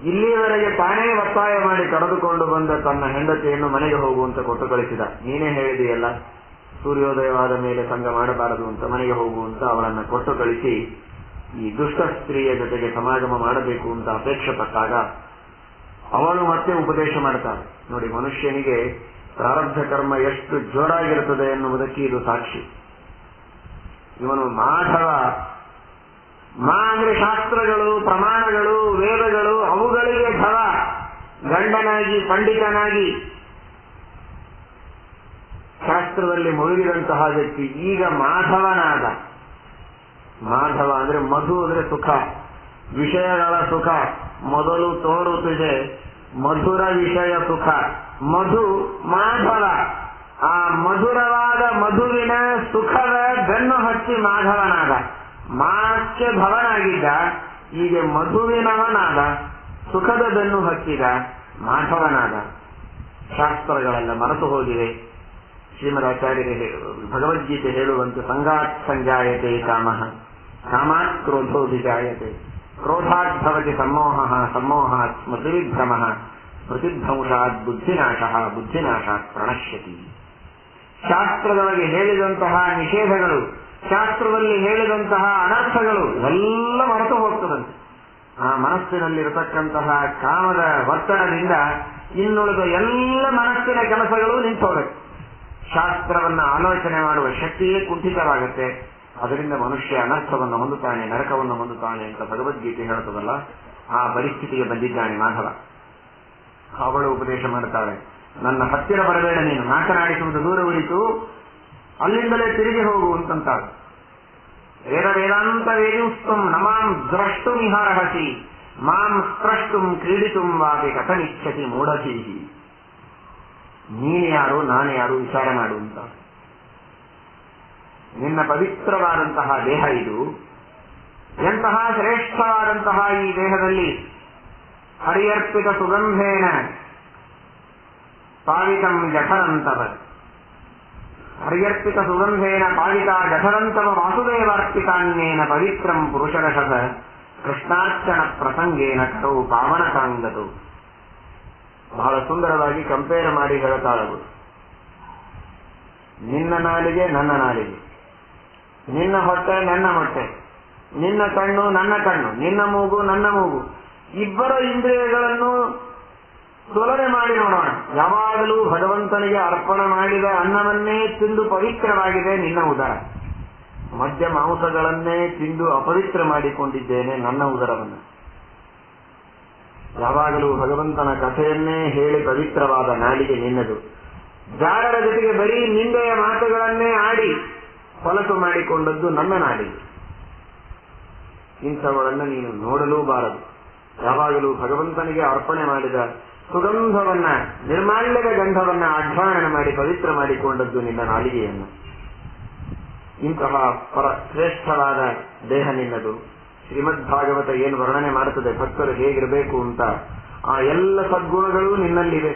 ಇಲ್ಲಿಯವರೆಗೆ ತಾನೇ ಒತ್ತಾಯ ಮಾಡಿ ಕರೆದುಕೊಂಡು ಬಂದ ತನ್ನ ಹೆಂಡತಿಯನ್ನು ಮನೆಗೆ ಹೋಗುವಂತ ಕೊಟ್ಟು ಕಳಿಸಿದ. ನೀನೇ ಹೇಳಿದೆಯಲ್ಲ ಸೂರ್ಯೋದಯವಾದ ಮೇಲೆ ಸಂಘ ಮಾಡಬಾರದು ಅಂತ, ಮನೆಗೆ ಹೋಗುವಂತ ಅವಳನ್ನ ಕೊಟ್ಟು ಕಳಿಸಿ ಈ ದುಷ್ಟ ಸ್ತ್ರೀಯ ಜೊತೆಗೆ ಸಮಾಗಮ ಮಾಡಬೇಕು ಅಂತ ಅಪೇಕ್ಷೆ ಪಟ್ಟಾಗ ಅವಳು ಮತ್ತೆ ಉಪದೇಶ ಮಾಡ್ತಾಳೆ. ನೋಡಿ, ಮನುಷ್ಯನಿಗೆ ಪ್ರಾರಬ್ಧ ಕರ್ಮ ಎಷ್ಟು ಜೋರಾಗಿರುತ್ತದೆ ಎನ್ನುವುದಕ್ಕೆ ಇದು ಸಾಕ್ಷಿ. ಇವನು ಮಾಧವ, ಅಂದ್ರೆ ಶಾಸ್ತ್ರಗಳು, ಪ್ರಮಾಣಗಳು, ವೇದಗಳು ಅವುಗಳಿಗೆ ಧವ, ಗಂಡನಾಗಿ ಪಂಡಿತನಾಗಿ ಶಾಸ್ತ್ರದಲ್ಲಿ ಮುಳುಗಿದಂತಹ ವ್ಯಕ್ತಿ ಈಗ ಮಾಧವನಾದ. ಮಾಧವ ಅಂದ್ರೆ ಮಧು ಅಂದ್ರೆ ಸುಖ, ವಿಷಯಗಳ ಸುಖ ಮೊದಲು ತೋರುತ್ತಿದೆ, ಮಧುರ ವಿಷಯ ಸುಖ. ಮಧು ಮಾಧವ, ಆ ಮಧುರವಾದ ಮಧುವಿನ ಸುಖದ ಬೆನ್ನು ಹಚ್ಚಿ ಮಾಧವನಾದ. ಮಾಸ್ಯ ಭವನಾಗಿದ್ದ, ಈಗ ಮಧುವಿನವನಾದ, ಸುಖದ ಬೆನ್ನು ಹಚ್ಚಿದ ಮಾಧವನಾದ. ಶಾಸ್ತ್ರಗಳೆಲ್ಲ ಮರೆತು ಹೋಗಿವೆ. ಶ್ರೀಮದಾಚಾರ್ಯರಿಗೆ ಭಗವದ್ಗೀತೆ ಹೇಳುವಂತೆ ಸಂಗಾತ್ ಸಂಜಾಯತೆ ಕಾಮಃ, ಕಾಮಾತ್ ಕ್ರೋಧೋಭಿಜಾಯತೆ, ಕ್ರೋಧಾದ್ಭವತಿ ಸಮ್ಮೋಹಃ, ಸಮ್ಮೋಹಾತ್ ಸ್ಮೃತಿವಿಭ್ರಮಃ, ಸ್ಮೃತಿಭ್ರಂಶಾತ್ ಬುದ್ಧಿನಾಶಃ, ಬುದ್ಧಿನಾಶಾತ್ ಪ್ರಣಶ್ಯತಿ. ಶಾಸ್ತ್ರದೊಳಗೆ ಹೇಳಿದಂತಹ ನಿಷೇಧಗಳು, ಶಾಸ್ತ್ರದಲ್ಲಿ ಹೇಳಿದಂತಹ ಅನರ್ಥಗಳು ಎಲ್ಲ ಮರೆತು ಹೋಗ್ತದಂತೆ. ಆ ಮನಸ್ಸಿನಲ್ಲಿರತಕ್ಕಂತಹ ಕಾಮದ ಒತ್ತಡದಿಂದ ಇನ್ನುಳಿದ ಎಲ್ಲ ಮನಸ್ಸಿನ ಕೆಲಸಗಳು ನಿಂತು ಹೋಗುತ್ತೆ. ಶಾಸ್ತ್ರವನ್ನ ಆಲೋಚನೆ ಮಾಡುವ ಶಕ್ತಿಯೇ ಕುಂಠಿತವಾಗುತ್ತೆ. ಅದರಿಂದ ಮನುಷ್ಯ ಅನರ್ಥವನ್ನು ಹೊಂದುತ್ತಾನೆ, ನರಕವನ್ನು ಹೊಂದುತ್ತಾನೆ ಅಂತ ಭಗವದ್ಗೀತೆ ಹೇಳುತ್ತದಲ್ಲ, ಆ ಪರಿಸ್ಥಿತಿಗೆ ಬಂದಿದ್ದಾನೆ ಮಾಧವ. ಅವಳು ಉಪದೇಶ ಮಾಡ್ತಾಳೆ, ನನ್ನ ಹತ್ತಿರ ಬರಬೇಡ ನೀನು, ಮಾತನಾಡಿಸುವುದು ದೂರ ಉಳಿತು, ಅಲ್ಲಿಂದಲೇ ತಿರುಗಿ ಹೋಗು ಅಂತಂತಾಳೆ. ವೇದ ವೇದಾಂತ ವೇದಿಸ್ತಂ ನಮಾಂ ದ್ರಷ್ಟುಂ ಇಹಾರ್ಹಸಿ, ಮಾಂ ಸ್ರಷ್ಟುಂ ಕ್ರೀಡಿತುಂ ವಾಪಿ ಕಥಮಿಚ್ಛತಿ ಮೂಢಧೀಹಿ. ನೀನು ಯಾರು, ನಾನು ಯಾರು ವಿಚಾರ ಮಾಡು ಅಂತ. ನಿನ್ನ ಪವಿತ್ರವಾದಂತಹ ದೇಹ ಇದು. ಎಂತಹ ಶ್ರೇಷ್ಠವಾದಂತಹ ಈ ದೇಹದಲ್ಲಿ ಹರಿಯರ್ಪಿತ ಸುಗಂಧೇನ ಪಾವಿತಂ ಜಠರಂತವ, ಹರಿಯರ್ಪಿತ ಸುಗಂಧೇನ ಪಾವಿತ ಜಠರಂತವ ವಾಸುದೇವಾರ್ಪಿತಾನ್ಯೇನ ಪವಿತ್ರಂ ಪುರುಷರಷದ ಕೃಷ್ಣಾರ್ಚನ ಪ್ರಸಂಗೇನ ಕರವು ಪಾವನಕಾಂಗತು. ಬಹಳ ಸುಂದರವಾಗಿ ಕಂಪೇರ್ ಮಾಡಿ ಹೇಳ್ತಾಳದು. ನಿನ್ನ ನಾಲಿಗೆ ನನ್ನ ನಾಲಿಗೆ, ನಿನ್ನ ಹೊಟ್ಟೆ ನನ್ನ ಹೊಟ್ಟೆ, ನಿನ್ನ ಕಣ್ಣು ನನ್ನ ಕಣ್ಣು, ನಿನ್ನ ಮೂಗು ನನ್ನ ಮೂಗು, ಇಬ್ಬರ ಇಂದ್ರಿಯಗಳನ್ನು ತುಲನೆ ಮಾಡಿ ನೋಡೋಣ. ಯಾವಾಗಲೂ ಭಗವಂತನಿಗೆ ಅರ್ಪಣೆ ಮಾಡಿದ ಅನ್ನವನ್ನೇ ತಿಂದು ಪವಿತ್ರವಾಗಿದೆ ನಿನ್ನ ಉದರ. ಮದ್ಯ ಮಾಂಸಗಳನ್ನೇ ತಿಂದು ಅಪವಿತ್ರ ಮಾಡಿಕೊಂಡಿದ್ದೇನೆ ನನ್ನ ಉದರವನ್ನು. ಯಾವಾಗಲೂ ಭಗವಂತನ ಕಥೆಯನ್ನೇ ಹೇಳಿ ಪವಿತ್ರವಾದ ನಾಲಿಗೆ ನಿನ್ನದು. ಜಾರರ ಜೊತೆಗೆ ಬರೀ ನಿಂದೆಯ ಮಾತುಗಳನ್ನೇ ಆಡಿ ಹೊಲಸು ಮಾಡಿಕೊಂಡದ್ದು ನನ್ನ ನಾಲಿಗೆ. ಇಂಥವಳನ್ನು ನೀನು ನೋಡಲೂಬಾರದು. ಯಾವಾಗಲೂ ಭಗವಂತನಿಗೆ ಅರ್ಪಣೆ ಮಾಡಿದ ಸುಗಂಧವನ್ನ, ನಿರ್ಮಾಲ್ಯದ ಗಂಧವನ್ನ ಆಘ್ರಾಣನ ಮಾಡಿ ಪವಿತ್ರ ಮಾಡಿಕೊಂಡದ್ದು ನಿನ್ನ ನಾಲಿಗೆಯನ್ನು. ಇಂತಹ ಶ್ರೇಷ್ಠವಾದ ದೇಹ ನಿನ್ನದು. ಶ್ರೀಮದ್ ಭಾಗವತ ಏನು ವರ್ಣನೆ ಮಾಡುತ್ತದೆ ಭಕ್ತರು ಹೇಗಿರಬೇಕು ಅಂತ, ಆ ಎಲ್ಲ ಸದ್ಗುಣಗಳು ನಿನ್ನಲ್ಲಿವೆ.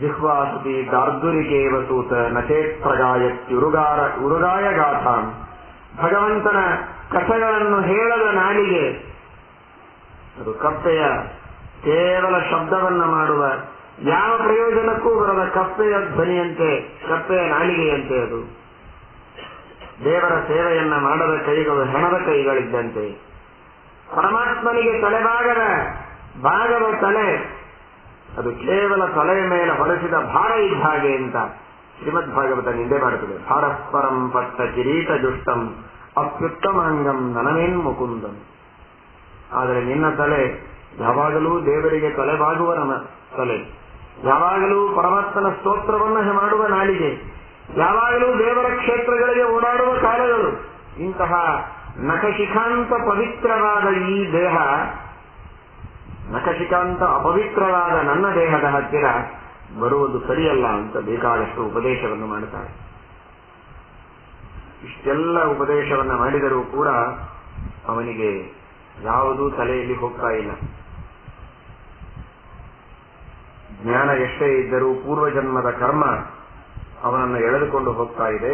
ಜಿಹ್ವಾಸುತಿ ದಾರ್ದುರಿಕೇವ ಸೂತ ನಚೇತ್ಪ್ರಗಾಯುರುಗಾಯ ಗಾಥಾಂ. ಭಗವಂತನ ಕಥೆಗಳನ್ನು ಹೇಳದ ನಾಲಿಗೆ ಅದು ಕಪ್ಪೆಯ ಕೇವಲ ಶಬ್ದವನ್ನ ಮಾಡುವ, ಯಾವ ಪ್ರಯೋಜನಕ್ಕೂ ಬರದ ಕಪ್ಪೆಯ ಧ್ವನಿಯಂತೆ, ಕಪ್ಪೆಯ ನಾಲಿಗೆಯಂತೆ ಅದು. ದೇವರ ಸೇವೆಯನ್ನ ಮಾಡದ ಕೈಗಳು ಹೆಣದ ಕೈಗಳಿದ್ದಂತೆ. ಪರಮಾತ್ಮನಿಗೆ ಭಾಗದ ತಲೆ ಅದು ಕೇವಲ ತಲೆಯ ಮೇಲೆ ಹೊರಸಿದ ಭಾರ ಇದ್ದ ಹಾಗೆ ಅಂತ ಶ್ರೀಮದ್ ಭಾಗವತ ನಿಂದೆ ಮಾಡುತ್ತದೆ. ಭಾರಸ್ಪರಂ ಪಟ್ಟ ಕಿರೀಟ ದುಷ್ಟಂ ಅತ್ಯುತ್ತಮಾಂಗಂ ನನಮೇನ್ ಮುಕುಂದಂ. ಆದರೆ ನಿನ್ನ ತಲೆ ಯಾವಾಗಲೂ ದೇವರಿಗೆ ತಲೆಬಾಗುವ ತಲೆ, ಯಾವಾಗಲೂ ಪರಮಾತ್ಮನ ಸ್ತೋತ್ರವನ್ನು ಮಾಡುವ ನಾಲಿಗೆ, ಯಾವಾಗಲೂ ದೇವರ ಕ್ಷೇತ್ರಗಳಿಗೆ ಓಡಾಡುವ ಕಾಲಗಳು. ಇಂತಹ ನಖಶಿಖಾಂತ ಪವಿತ್ರವಾದ ಈ ದೇಹ, ನಖಶಿಖಾಂತ ಅಪವಿತ್ರವಾದ ನನ್ನ ದೇಹದ ಹತ್ತಿರ ಬರುವುದು ಸರಿಯಲ್ಲ ಅಂತ ಬೇಕಾದಷ್ಟು ಉಪದೇಶವನ್ನು ಮಾಡುತ್ತಾರೆ. ಇಷ್ಟೆಲ್ಲ ಉಪದೇಶವನ್ನ ಮಾಡಿದರೂ ಕೂಡ ಅವನಿಗೆ ಯಾವುದೂ ತಲೆಯಲ್ಲಿ ಹೋಗ್ತಾ ಇಲ್ಲ. ಜ್ಞಾನ ಎಷ್ಟೇ ಇದ್ದರೂ ಪೂರ್ವಜನ್ಮದ ಕರ್ಮ ಅವನನ್ನು ಎಳೆದುಕೊಂಡು ಹೋಗ್ತಾ ಇದೆ.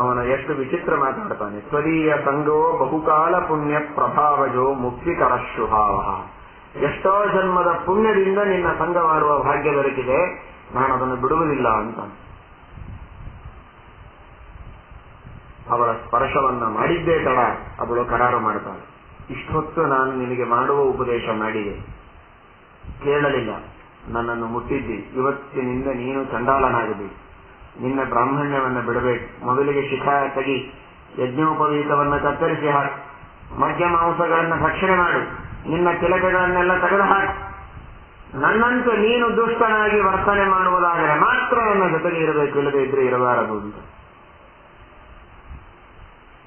ಅವನ ಎಷ್ಟು ವಿಚಿತ್ರ ಮಾತಾಡ್ತಾನೆ. ಸ್ವದೀಯ ಸಂಗೋ ಬಹುಕಾಲ ಪುಣ್ಯ ಪ್ರಭಾವಜೋ ಮುಕ್ತಿಕರ ಶುಭಾವ. ಎಷ್ಟೋ ಜನ್ಮದ ಪುಣ್ಯದಿಂದ ನಿನ್ನ ಸಂಗ ಮಾಡುವ ಭಾಗ್ಯ ದೊರಕಿದೆ, ನಾನು ಅದನ್ನು ಬಿಡುವುದಿಲ್ಲ ಅಂತ. ಅವಳ ಸ್ಪರ್ಶವನ್ನ ಮಾಡಿದ್ದೇ ತಡ ಅವಳು ಕರಾರು ಮಾಡ್ತಾಳೆ. ಇಷ್ಟೊತ್ತು ನಾನು ನಿನಗೆ ಮಾಡುವ ಉಪದೇಶ ಮಾಡಿದೆ, ಕೇಳಲಿಲ್ಲ, ನನ್ನನ್ನು ಮುಟ್ಟಿದ್ದಿ, ಇವತ್ತಿನಿಂದ ನೀನು ಚಂಡಾಲನಾಗಬೇಕು, ನಿನ್ನ ಬ್ರಾಹ್ಮಣ್ಯವನ್ನು ಬಿಡಬೇಕು, ಮೊದಲಿಗೆ ಶಿಖಾ ತೆಗಿ, ಯಜ್ಞೋಪವೀತವನ್ನು ಕತ್ತರಿಸಿ ಹಾಕು, ಮದ್ಯ ಮಾಂಸಗಳನ್ನು ಭಕ್ಷಣೆ ಮಾಡು, ನಿನ್ನ ತಿಲಕಗಳನ್ನೆಲ್ಲ ತೆಗೆದು ಹಾಕು, ನನ್ನಂತೆ ನೀನು ದುಷ್ಟನಾಗಿ ವರ್ತನೆ ಮಾಡುವುದಾದರೆ ಮಾತ್ರ ನನ್ನ ಜೊತೆಗೆ ಇರಬೇಕು, ಇಲ್ಲದೆ ಇದ್ರೆ ಇರಬಾರದು ಅಂತ.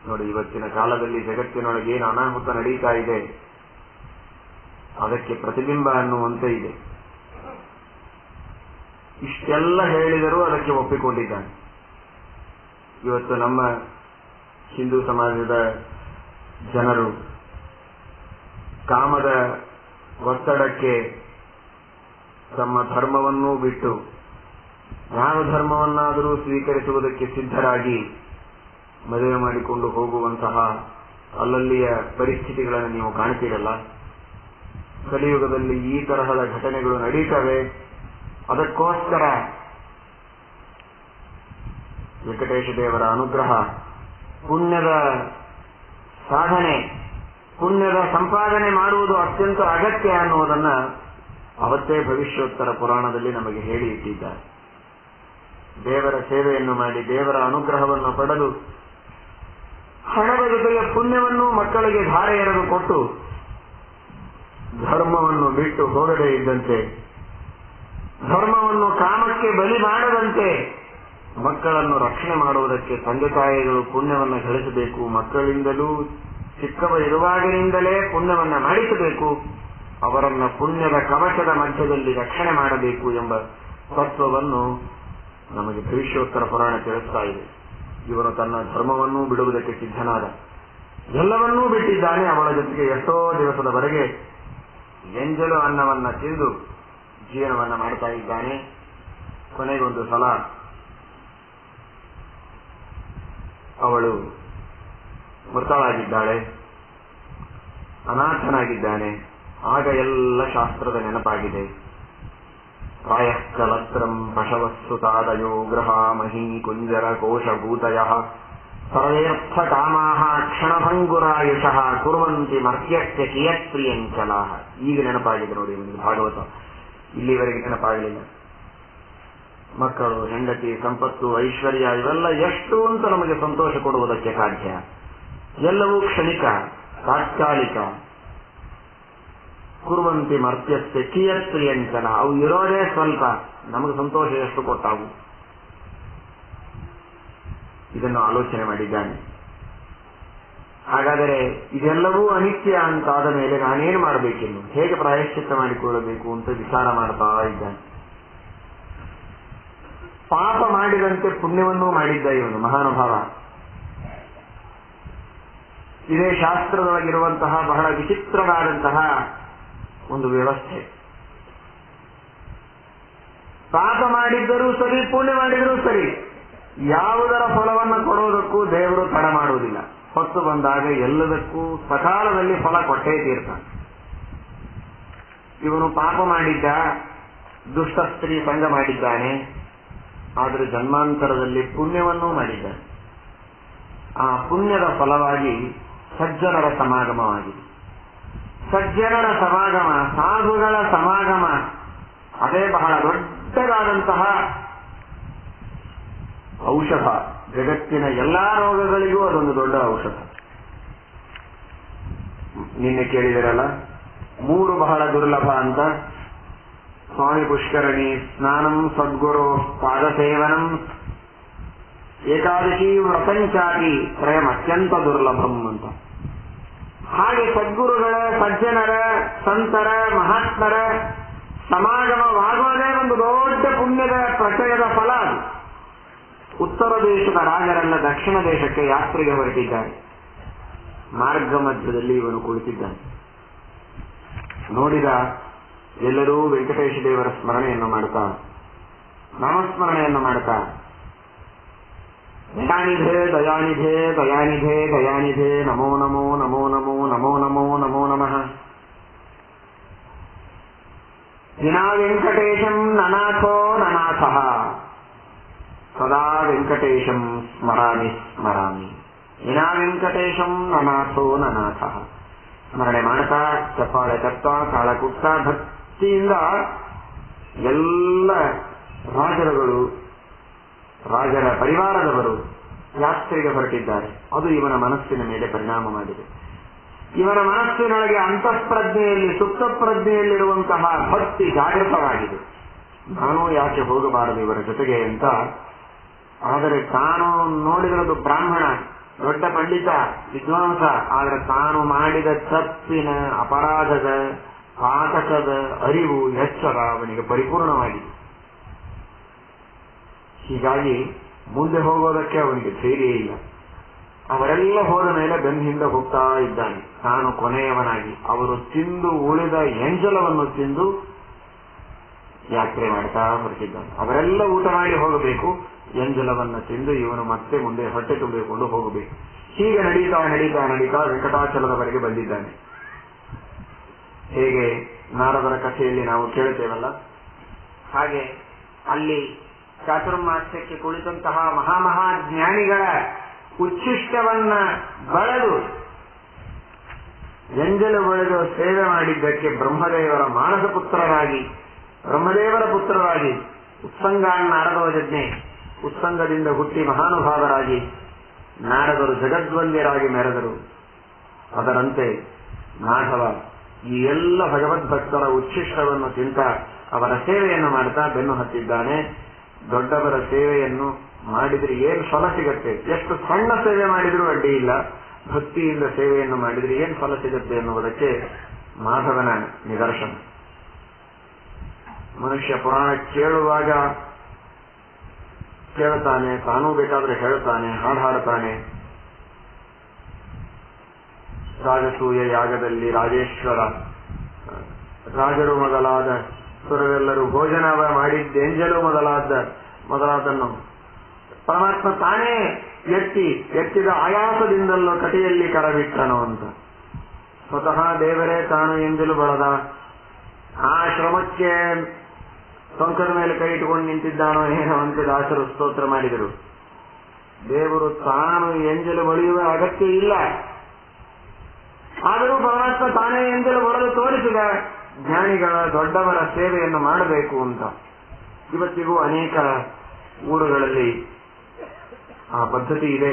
ನೋಡಿ, ಇವತ್ತಿನ ಕಾಲದಲ್ಲಿ ಜಗತ್ತಿನೊಳಗೆ ಏನು ಅನಾಹುತ ನಡೀತಾ ಇದೆ ಅದಕ್ಕೆ ಪ್ರತಿಬಿಂಬ ಅನ್ನುವಂತೆ ಇದೆ. ಇಷ್ಟೆಲ್ಲ ಹೇಳಿದರೂ ಅದಕ್ಕೆ ಒಪ್ಪಿಕೊಂಡಿದ್ದಾನೆ. ಇವತ್ತು ನಮ್ಮ ಹಿಂದೂ ಸಮಾಜದ ಜನರು ಕಾಮದ ಒತ್ತಡಕ್ಕೆ ತಮ್ಮ ಧರ್ಮವನ್ನೂ ಬಿಟ್ಟು ಯಾವ ಧರ್ಮವನ್ನಾದರೂ ಸ್ವೀಕರಿಸುವುದಕ್ಕೆ ಸಿದ್ಧರಾಗಿ ಮದುವೆ ಮಾಡಿಕೊಂಡು ಹೋಗುವಂತಹ ಅಲ್ಲಲ್ಲಿಯ ಪರಿಸ್ಥಿತಿಗಳನ್ನು ನೀವು ಕಾಣ್ತೀರಲ್ಲ. ಕಲಿಯುಗದಲ್ಲಿ ಈ ತರಹದ ಘಟನೆಗಳು ನಡೀತವೆ. ಅದಕ್ಕೋಸ್ಕರ ವೆಂಕಟೇಶ ದೇವರ ಅನುಗ್ರಹ, ಪುಣ್ಯದ ಸಾಧನೆ, ಪುಣ್ಯದ ಸಂಪಾದನೆ ಮಾಡುವುದು ಅತ್ಯಂತ ಅಗತ್ಯ ಅನ್ನುವುದನ್ನ ಅವತ್ತೇ ಭವಿಷ್ಯೋತ್ತರ ಪುರಾಣದಲ್ಲಿ ನಮಗೆ ಹೇಳಿ ಇಟ್ಟಿದ್ದಾರೆ. ದೇವರ ಸೇವೆಯನ್ನು ಮಾಡಿ ದೇವರ ಅನುಗ್ರಹವನ್ನು ಪಡೆದು ಹಣದ ಜೊತೆಗೆ ಪುಣ್ಯವನ್ನು ಮಕ್ಕಳಿಗೆ ಧಾರೆ ಎರೆದು ಕೊಟ್ಟು ಧರ್ಮವನ್ನು ಬಿಟ್ಟು ಹೋಗದೇ ಇದ್ದಂತೆ, ಧರ್ಮವನ್ನು ಕಾಮಕ್ಕೆ ಬಲಿ ಮಾಡದಂತೆ ಮಕ್ಕಳನ್ನು ರಕ್ಷಣೆ ಮಾಡುವುದಕ್ಕೆ ತಂದೆ ತಾಯಿಗಳು ಪುಣ್ಯವನ್ನು ಗಳಿಸಬೇಕು. ಮಕ್ಕಳಿಂದಲೂ ಚಿಕ್ಕವ ಇರುವಾಗಿನಿಂದಲೇ ಪುಣ್ಯವನ್ನ ಮಾಡಿಸಬೇಕು. ಅವರನ್ನ ಪುಣ್ಯದ ಕವಚದ ಮಧ್ಯದಲ್ಲಿ ರಕ್ಷಣೆ ಮಾಡಬೇಕು ಎಂಬ ತತ್ವವನ್ನು ನಮಗೆ ಭವಿಷ್ಯೋತ್ತರ ಪುರಾಣ ತಿಳಿಸ್ತಾ ಇದೆ. ಇವನು ತನ್ನ ಧರ್ಮವನ್ನೂ ಬಿಡುವುದಕ್ಕೆ ಸಿದ್ಧನಾದ, ಎಲ್ಲವನ್ನೂ ಬಿಟ್ಟಿದ್ದಾನೆ. ಅವಳ ಜೊತೆಗೆ ಎಷ್ಟೋ ದಿವಸದವರೆಗೆ ಎಂಜಲು ಅನ್ನವನ್ನ ತಿಂದು ಜೀವನವನ್ನ ಮಾಡ್ತಾ ಇದ್ದಾನೆ. ಕೊನೆಗೊಂದು ಸಲ ಅವಳು ಮೃತಳಾಗಿದ್ದಾಳೆ, ಅನಾಥನಾಗಿದ್ದಾನೆ. ಆಗ ಎಲ್ಲ ಶಾಸ್ತ್ರದ ನೆನಪಾಗಿದೆ. ಪ್ರಾಯಃ ಕಲತ್ರಂ ಪಶವಸ್ಸುತಾದಯೋ ಗ್ರಹ ಮಹೀ ಕುಂಜರ ಕೋಶಭೂತಯ ಸರ್ವೇರ್ಥ ಕಾಮಾಹ ಕ್ಷಣಭಂಗುರಾಯುಷಃ ಕುರ್ವಂತಿ ಮರ್ತ್ಯಸ್ಯ ಕಿಯತ್ ಪ್ರಿಯಂಚಲಾಹ. ಈಗ ನೆನಪಾಗಿದೆ ನೋಡಿ ನಿಮಗೆ ಭಾಗವತ. ಇಲ್ಲಿವರೆಗೆ ನೆನಪಾಗಲಿಲ್ಲ. ಮಕ್ಕಳು, ಹೆಂಡತಿ, ಸಂಪತ್ತು, ಐಶ್ವರ್ಯ ಇವೆಲ್ಲ ಎಷ್ಟು ಅಂತ ನಮಗೆ ಸಂತೋಷ ಕೊಡುವುದಕ್ಕೆ ಸಾಧ್ಯ? ಎಲ್ಲವೂ ಕ್ಷಣಿಕ, ತಾತ್ಕಾಲಿಕ. ಕುರ್ವಂತಿ ಮರ್ತ್ಯಸ್ಯ ಕಿಯತ್ ಪ್ರಿಯಂಚನ. ಅವು ಇರೋದೇ ಸ್ವಲ್ಪ, ನಮಗೆ ಸಂತೋಷ ಎಷ್ಟು ಕೊಟ್ಟಾವು? ಇದನ್ನು ಆಲೋಚನೆ ಮಾಡಿದ್ದಾನೆ. ಹಾಗಾದರೆ ಇದೆಲ್ಲವೂ ಅನಿತ್ಯ ಅಂತಾದ ಮೇಲೆ ನಾನೇನು ಮಾಡಬೇಕೆನ್ನು, ಹೇಗೆ ಪ್ರಾಯಶ್ಚಿತ್ತ ಮಾಡಿಕೊಳ್ಳಬೇಕು ಅಂತ ವಿಚಾರ ಮಾಡ್ತಾ ಇದ್ದಾನೆ. ಪಾಪ ಮಾಡಿದಂತೆ ಪುಣ್ಯವನ್ನೂ ಮಾಡಿದ್ದ ಇವನು ಮಹಾನುಭಾವ. ಇದೇ ಶಾಸ್ತ್ರದೊಳಗಿರುವಂತಹ ಬಹಳ ವಿಚಿತ್ರವಾದಂತಹ ಒಂದು ವ್ಯವಸ್ಥೆ. ಪಾಪ ಮಾಡಿದ್ದರೂ ಸರಿ, ಪುಣ್ಯ ಮಾಡಿದರೂ ಸರಿ, ಯಾವುದರ ಫಲವನ್ನು ಕೊಡುವುದಕ್ಕೂ ದೇವರು ತಡ ಮಾಡುವುದಿಲ್ಲ. ಹೊತ್ತು ಬಂದಾಗ ಎಲ್ಲದಕ್ಕೂ ಸಕಾಲದಲ್ಲಿ ಫಲ ಕೊಟ್ಟೇ ತೀರ್ತಾನೆ. ಇವನು ಪಾಪ ಮಾಡಿದ್ದ, ದುಷ್ಟ ಸ್ತ್ರೀ ಸಂಗ ಮಾಡಿದ್ದಾನೆ, ಆದರೆ ಜನ್ಮಾಂತರದಲ್ಲಿ ಪುಣ್ಯವನ್ನೂ ಮಾಡಿದ್ದಾನೆ. ಆ ಪುಣ್ಯದ ಫಲವಾಗಿ ಸಜ್ಜನರ ಸಮಾಗಮವಾಗಿದೆ. ಸಜ್ಜನರ ಸಮಾಗಮ, ಸಾಧುಗಳ ಸಮಾಗಮ, ಅದೇ ಬಹಳ ದೊಡ್ಡದಾದಂತಹ ಔಷಧ. ಜಗತ್ತಿನ ಎಲ್ಲಾ ರೋಗಗಳಿಗೂ ಅದೊಂದು ದೊಡ್ಡ ಔಷಧ. ನಿನ್ನೆ ಕೇಳಿದಿರಲ್ಲ, 3 ಬಹಳ ದುರ್ಲಭ ಅಂತ. ಸ್ವಾಮಿ ಪುಷ್ಕರಣಿ ಸ್ನಾನಂ, ಸದ್ಗುರು ಪಾದಸೇವನಂ, ಏಕಾದಶಿ ವ್ರತಂಚಾತಿ ತ್ರಯಂ ಅತ್ಯಂತ ದುರ್ಲಭಂ ಅಂತ. ಹಾಗೆ ಸದ್ಗುರುಗಳ, ಸಜ್ಜನರ, ಸಂತರ, ಮಹಾತ್ಮರ ಸಮಾಗಮವಾಗುವುದೇ ಒಂದು ದೊಡ್ಡ ಪುಣ್ಯದ ಪ್ರಚಯದ ಫಲ ಅದು. ಉತ್ತರ ದೇಶದ ರಾಜರೆಲ್ಲ ದಕ್ಷಿಣ ದೇಶಕ್ಕೆ ಯಾತ್ರೆಗೆ ಹೊರಟಿದ್ದಾರೆ. ಮಾರ್ಗ ಮಧ್ಯದಲ್ಲಿ ಇವನು ಕುಳಿತಿದ್ದಾನೆ. ನೋಡಿದ ಎಲ್ಲರೂ ವೆಂಕಟೇಶ ದೇವರ ಸ್ಮರಣೆಯನ್ನು ಮಾಡುತ್ತಾ, ನಾಮಸ್ಮರಣೆಯನ್ನು ಮಾಡುತ್ತಾ, ದಯಾನಿಧೇ ದಯಾನಿಧೇ ದಯಾನಿಧೇ ದಯಾನಿಧೇ ನಮೋ ನಮೋ ನಮೋ ನಮೋ ನಮೋ ನಮೋ ನಮೋ ನಮಃ. ವಿನಾ ವೆಂಕಟೇಶಂ ನನಾಥೋ ನನಾಥಃ ಸದಾ ವೆಂಕಟೇಶಂ ಸ್ಮರಾಮಿ ಸ್ಮರಾಮಿ. ವಿನಾ ವೆಂಕಟೇಶಂ ನನಾಥೋ ನನಾಥಃ. ಸ್ಮರಣೆ ಮಾಡ್ತಾ, ಚಪ್ಪಾಳೆ ತಟ್ತಾ, ತಾಳ ಕುಟ್ಟ, ಭಕ್ತಿಯಿಂದ ಎಲ್ಲ ರಾಜರುಗಳು, ರಾಜರ ಪರಿವಾರದವರು ಯಾತ್ರೆಗೆ ಹೊರಟಿದ್ದಾರೆ. ಅದು ಇವನ ಮನಸ್ಸಿನ ಮೇಲೆ ಪರಿಣಾಮ ಮಾಡಿದೆ. ಇವನ ಮನಸ್ಸಿನೊಳಗೆ ಅಂತಃಪ್ರಜ್ಞೆಯಲ್ಲಿ, ಸುಪ್ತ ಪ್ರಜ್ಞೆಯಲ್ಲಿರುವಂತಹ ಭಕ್ತಿ ಜಾಗೃತವಾಗಿದೆ. ನಾನು ಯಾಕೆ ಹೋಗಬಾರದು ಇವರ ಜೊತೆಗೆ ಅಂತ. ಆದರೆ ತಾನು ನೋಡಿದರದು ಬ್ರಾಹ್ಮಣ, ದೊಡ್ಡ ಪಂಡಿತ, ವಿದ್ವಾಂಸ. ಆದರೆ ತಾನು ಮಾಡಿದ ತಪ್ಪಿನ, ಅಪರಾಧದ, ಪಾತಕದ ಅರಿವು, ಎಚ್ಚರ ಅವನಿಗೆ ಪರಿಪೂರ್ಣವಾಗಿದೆ. ಹೀಗಾಗಿ ಮುಂದೆ ಹೋಗೋದಕ್ಕೆ ಅವನಿಗೆ ಧೈರ್ಯ ಇಲ್ಲ. ಅವರೆಲ್ಲ ಹೋದ ಮೇಲೆ ಬೆನ್ನಿಂದ ಹೋಗ್ತಾ ಇದ್ದಾನೆ. ತಾನು ಕೊನೆಯವನಾಗಿ ಅವರು ತಿಂದು ಉಳಿದ ಎಂಜಲವನ್ನು ತಿಂದು ಯಾತ್ರೆ ಮಾಡ್ತಾ ಹೊರಟಿದ್ದಾನೆ. ಅವರೆಲ್ಲ ಊಟ ಮಾಡಿ ಹೋಗಬೇಕು, ಎಂಜಲವನ್ನು ತಿಂದು ಇವನು ಮತ್ತೆ ಮುಂದೆ ಹೊಟ್ಟೆ ತುಂಬಿಕೊಂಡು ಹೋಗಬೇಕು. ಹೀಗೆ ನಡೀತಾ ನಡೀತಾ ನಡೀತಾ ವೆಂಕಟಾಚಲದವರೆಗೆ ಬಂದಿದ್ದಾನೆ. ಹೇಗೆ ನಾರದರ ಕಥೆಯಲ್ಲಿ ನಾವು ಕೇಳುತ್ತೇವಲ್ಲ, ಹಾಗೆ ಅಲ್ಲಿ ಚಾತುರ್ಮಾಸ್ಯಕ್ಕೆ ಕುಳಿತಂತಹ ಮಹಾಮಹಾಜ್ಞಾನಿಗಳ ಉಚ್ಛಿಷ್ಟವನ್ನ ಬಳದು ಎಂಜಲು ಬೆಳೆದು ಸೇವೆ ಮಾಡಿದ್ದಕ್ಕೆ ಬ್ರಹ್ಮದೇವರ ಮಾನಸ ಪುತ್ರರಾಗಿ, ಬ್ರಹ್ಮದೇವರ ಪುತ್ರರಾಗಿ ಉತ್ಸಂಗಾನ್ ನಾರದೋಜಜ್ಞೆ, ಉತ್ಸಂಗದಿಂದ ಹುಟ್ಟಿ ಮಹಾನುಭಾವರಾಗಿ ನಾರದರು ಜಗದ್ವಂದ್ಯರಾಗಿ ಮೆರೆದರು. ಅದರಂತೆ ಮಾಧವ ಈ ಎಲ್ಲ ಭಗವದ್ಭಕ್ತರ ಉಚ್ಛಿಷ್ಟವನ್ನು ತಿಂತ ಅವರ ಸೇವೆಯನ್ನು ಮಾಡ್ತಾ ಬೆನ್ನು ಹತ್ತಿದ್ದಾನೆ. ದೊಡ್ಡವರ ಸೇವೆಯನ್ನು ಮಾಡಿದ್ರೆ ಏನು ಫಲ ಸಿಗತ್ತೆ? ಎಷ್ಟು ಸಣ್ಣ ಸೇವೆ ಮಾಡಿದ್ರೂ ಅಡ್ಡಿ ಇಲ್ಲ, ಭಕ್ತಿಯಿಂದ ಸೇವೆಯನ್ನು ಮಾಡಿದ್ರೆ ಏನು ಫಲ ಸಿಗತ್ತೆ ಎನ್ನುವುದಕ್ಕೆ ಮಾಧವನ ನಿದರ್ಶನ. ಮನುಷ್ಯ ಪುರಾಣ ಕೇಳುವಾಗ ಕೇಳ್ತಾನೆ, ತಾನೂ ಬೇಕಾದ್ರೆ ಹೇಳ್ತಾನೆ, ಹಾಡ್ತಾನೆ. ರಾಜಸೂಯ ಯಾಗದಲ್ಲಿ ರಾಜೇಶ್ವರ ರಾಜರು ಮೊದಲಾದ ಸುರರೆಲ್ಲರೂ ಭೋಜನ ಮಾಡಿದ್ದೆಂಜಲು ಮೊದಲಾದನ್ನು ಪರಮಾತ್ಮ ತಾನೇ ಎತ್ತಿದ ಆಯಾಸದಿಂದಲೂ ಕಟಿಯಲ್ಲಿ ಕರಬಿಟ್ಟನು ಅಂತ. ಸ್ವತಃ ದೇವರೇ ತಾನು ಎಂಜಲು ಬಳದ. ಆ ಶ್ರಮಕ್ಕೆ ಸಂಕದ ಮೇಲೆ ಕೈ ಇಟ್ಟುಕೊಂಡು ನಿಂತಿದ್ದಾನೋ ಏನೋ ಅಂತ ದಾಸರು ಸ್ತೋತ್ರ ಮಾಡಿದರು. ದೇವರು ತಾನು ಎಂಜಲು ಬಳಿಯುವ ಅಗತ್ಯ ಇಲ್ಲ. ಆದರೂ ಪರಮಾತ್ಮ ತಾನೇ ಎಂಜಲು ಬಳೆದು ತೋರಿಸಿದ ಜ್ಞಾನಿಗಳ ದೊಡ್ಡವರ ಸೇವೆಯನ್ನು ಮಾಡಬೇಕು ಅಂತ. ಇವತ್ತಿಗೂ ಅನೇಕ ಊರುಗಳಲ್ಲಿ ಆ ಪದ್ಧತಿ ಇದೆ.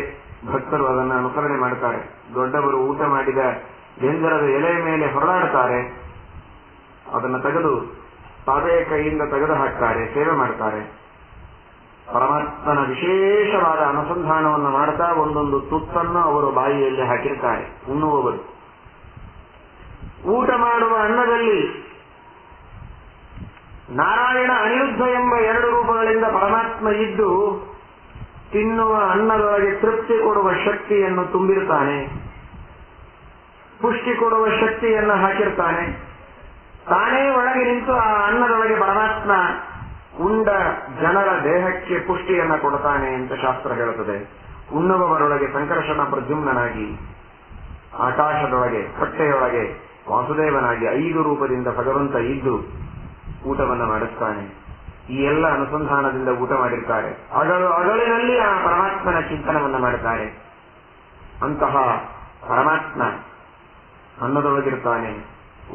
ಭಕ್ತರು ಅದನ್ನು ಅನುಸರಣೆ ಮಾಡ್ತಾರೆ. ದೊಡ್ಡವರು ಊಟ ಮಾಡಿದ ಎಂಜಲದ ಎಲೆಯ ಮೇಲೆ ಹೊರಳಾಡ್ತಾರೆ. ಅದನ್ನು ತೆಗೆದು ತಾವೇ ಕೈಯಿಂದ ತೆಗೆದು ಹಾಕ್ತಾರೆ, ಸೇವೆ ಮಾಡ್ತಾರೆ. ಪರಮಾತ್ಮನ ವಿಶೇಷವಾದ ಅನುಸಂಧಾನವನ್ನು ಮಾಡ್ತಾ ಒಂದೊಂದು ತುತ್ತನ್ನು ಅವರು ಬಾಯಿಯಲ್ಲಿ ಹಾಕಿರ್ತಾರೆ ಉಣ್ಣುವವರು. ಊಟ ಮಾಡುವ ಅನ್ನದಲ್ಲಿ ನಾರಾಯಣ ಅನಿರುದ್ಧ ಎಂಬ 2 ರೂಪಗಳಿಂದ ಪರಮಾತ್ಮ ಇದ್ದು ತಿನ್ನುವ ಅನ್ನದೊಳಗೆ ತೃಪ್ತಿ ಕೊಡುವ ಶಕ್ತಿಯನ್ನು ತುಂಬಿರ್ತಾನೆ, ಪುಷ್ಟಿ ಕೊಡುವ ಶಕ್ತಿಯನ್ನು ಹಾಕಿರ್ತಾನೆ. ತಾನೇ ಒಳಗೆ ನಿಂತು ಆ ಅನ್ನದೊಳಗೆ ಪರಮಾತ್ಮ ಉಂಡ ಜನರ ದೇಹಕ್ಕೆ ಪುಷ್ಟಿಯನ್ನು ಕೊಡ್ತಾನೆ ಅಂತ ಶಾಸ್ತ್ರ ಹೇಳುತ್ತದೆ. ಉಣ್ಣುವವರೊಳಗೆ ಸಂಕರ್ಷಣ ಪ್ರದ್ಯುಮ್ನಾಗಿ, ಆಕಾಶದೊಳಗೆ ಹೊಟ್ಟೆಯೊಳಗೆ ವಾಸುದೇವನಾಗಿ 5 ರೂಪದಿಂದ ಭಗವಂತ ಇದ್ದು ಊಟವನ್ನು ಮಾಡಿಸ್ತಾನೆ. ಈ ಎಲ್ಲ ಅನುಸಂಧಾನದಿಂದ ಊಟ ಮಾಡಿರ್ತಾರೆ. ಅಗಳಿನಲ್ಲಿ ಆ ಪರಮಾತ್ಮನ ಚಿಂತನವನ್ನು ಮಾಡ್ತಾರೆ. ಅಂತಹ ಪರಮಾತ್ಮ ಅನ್ನದೊಳಗಿರ್ತಾನೆ,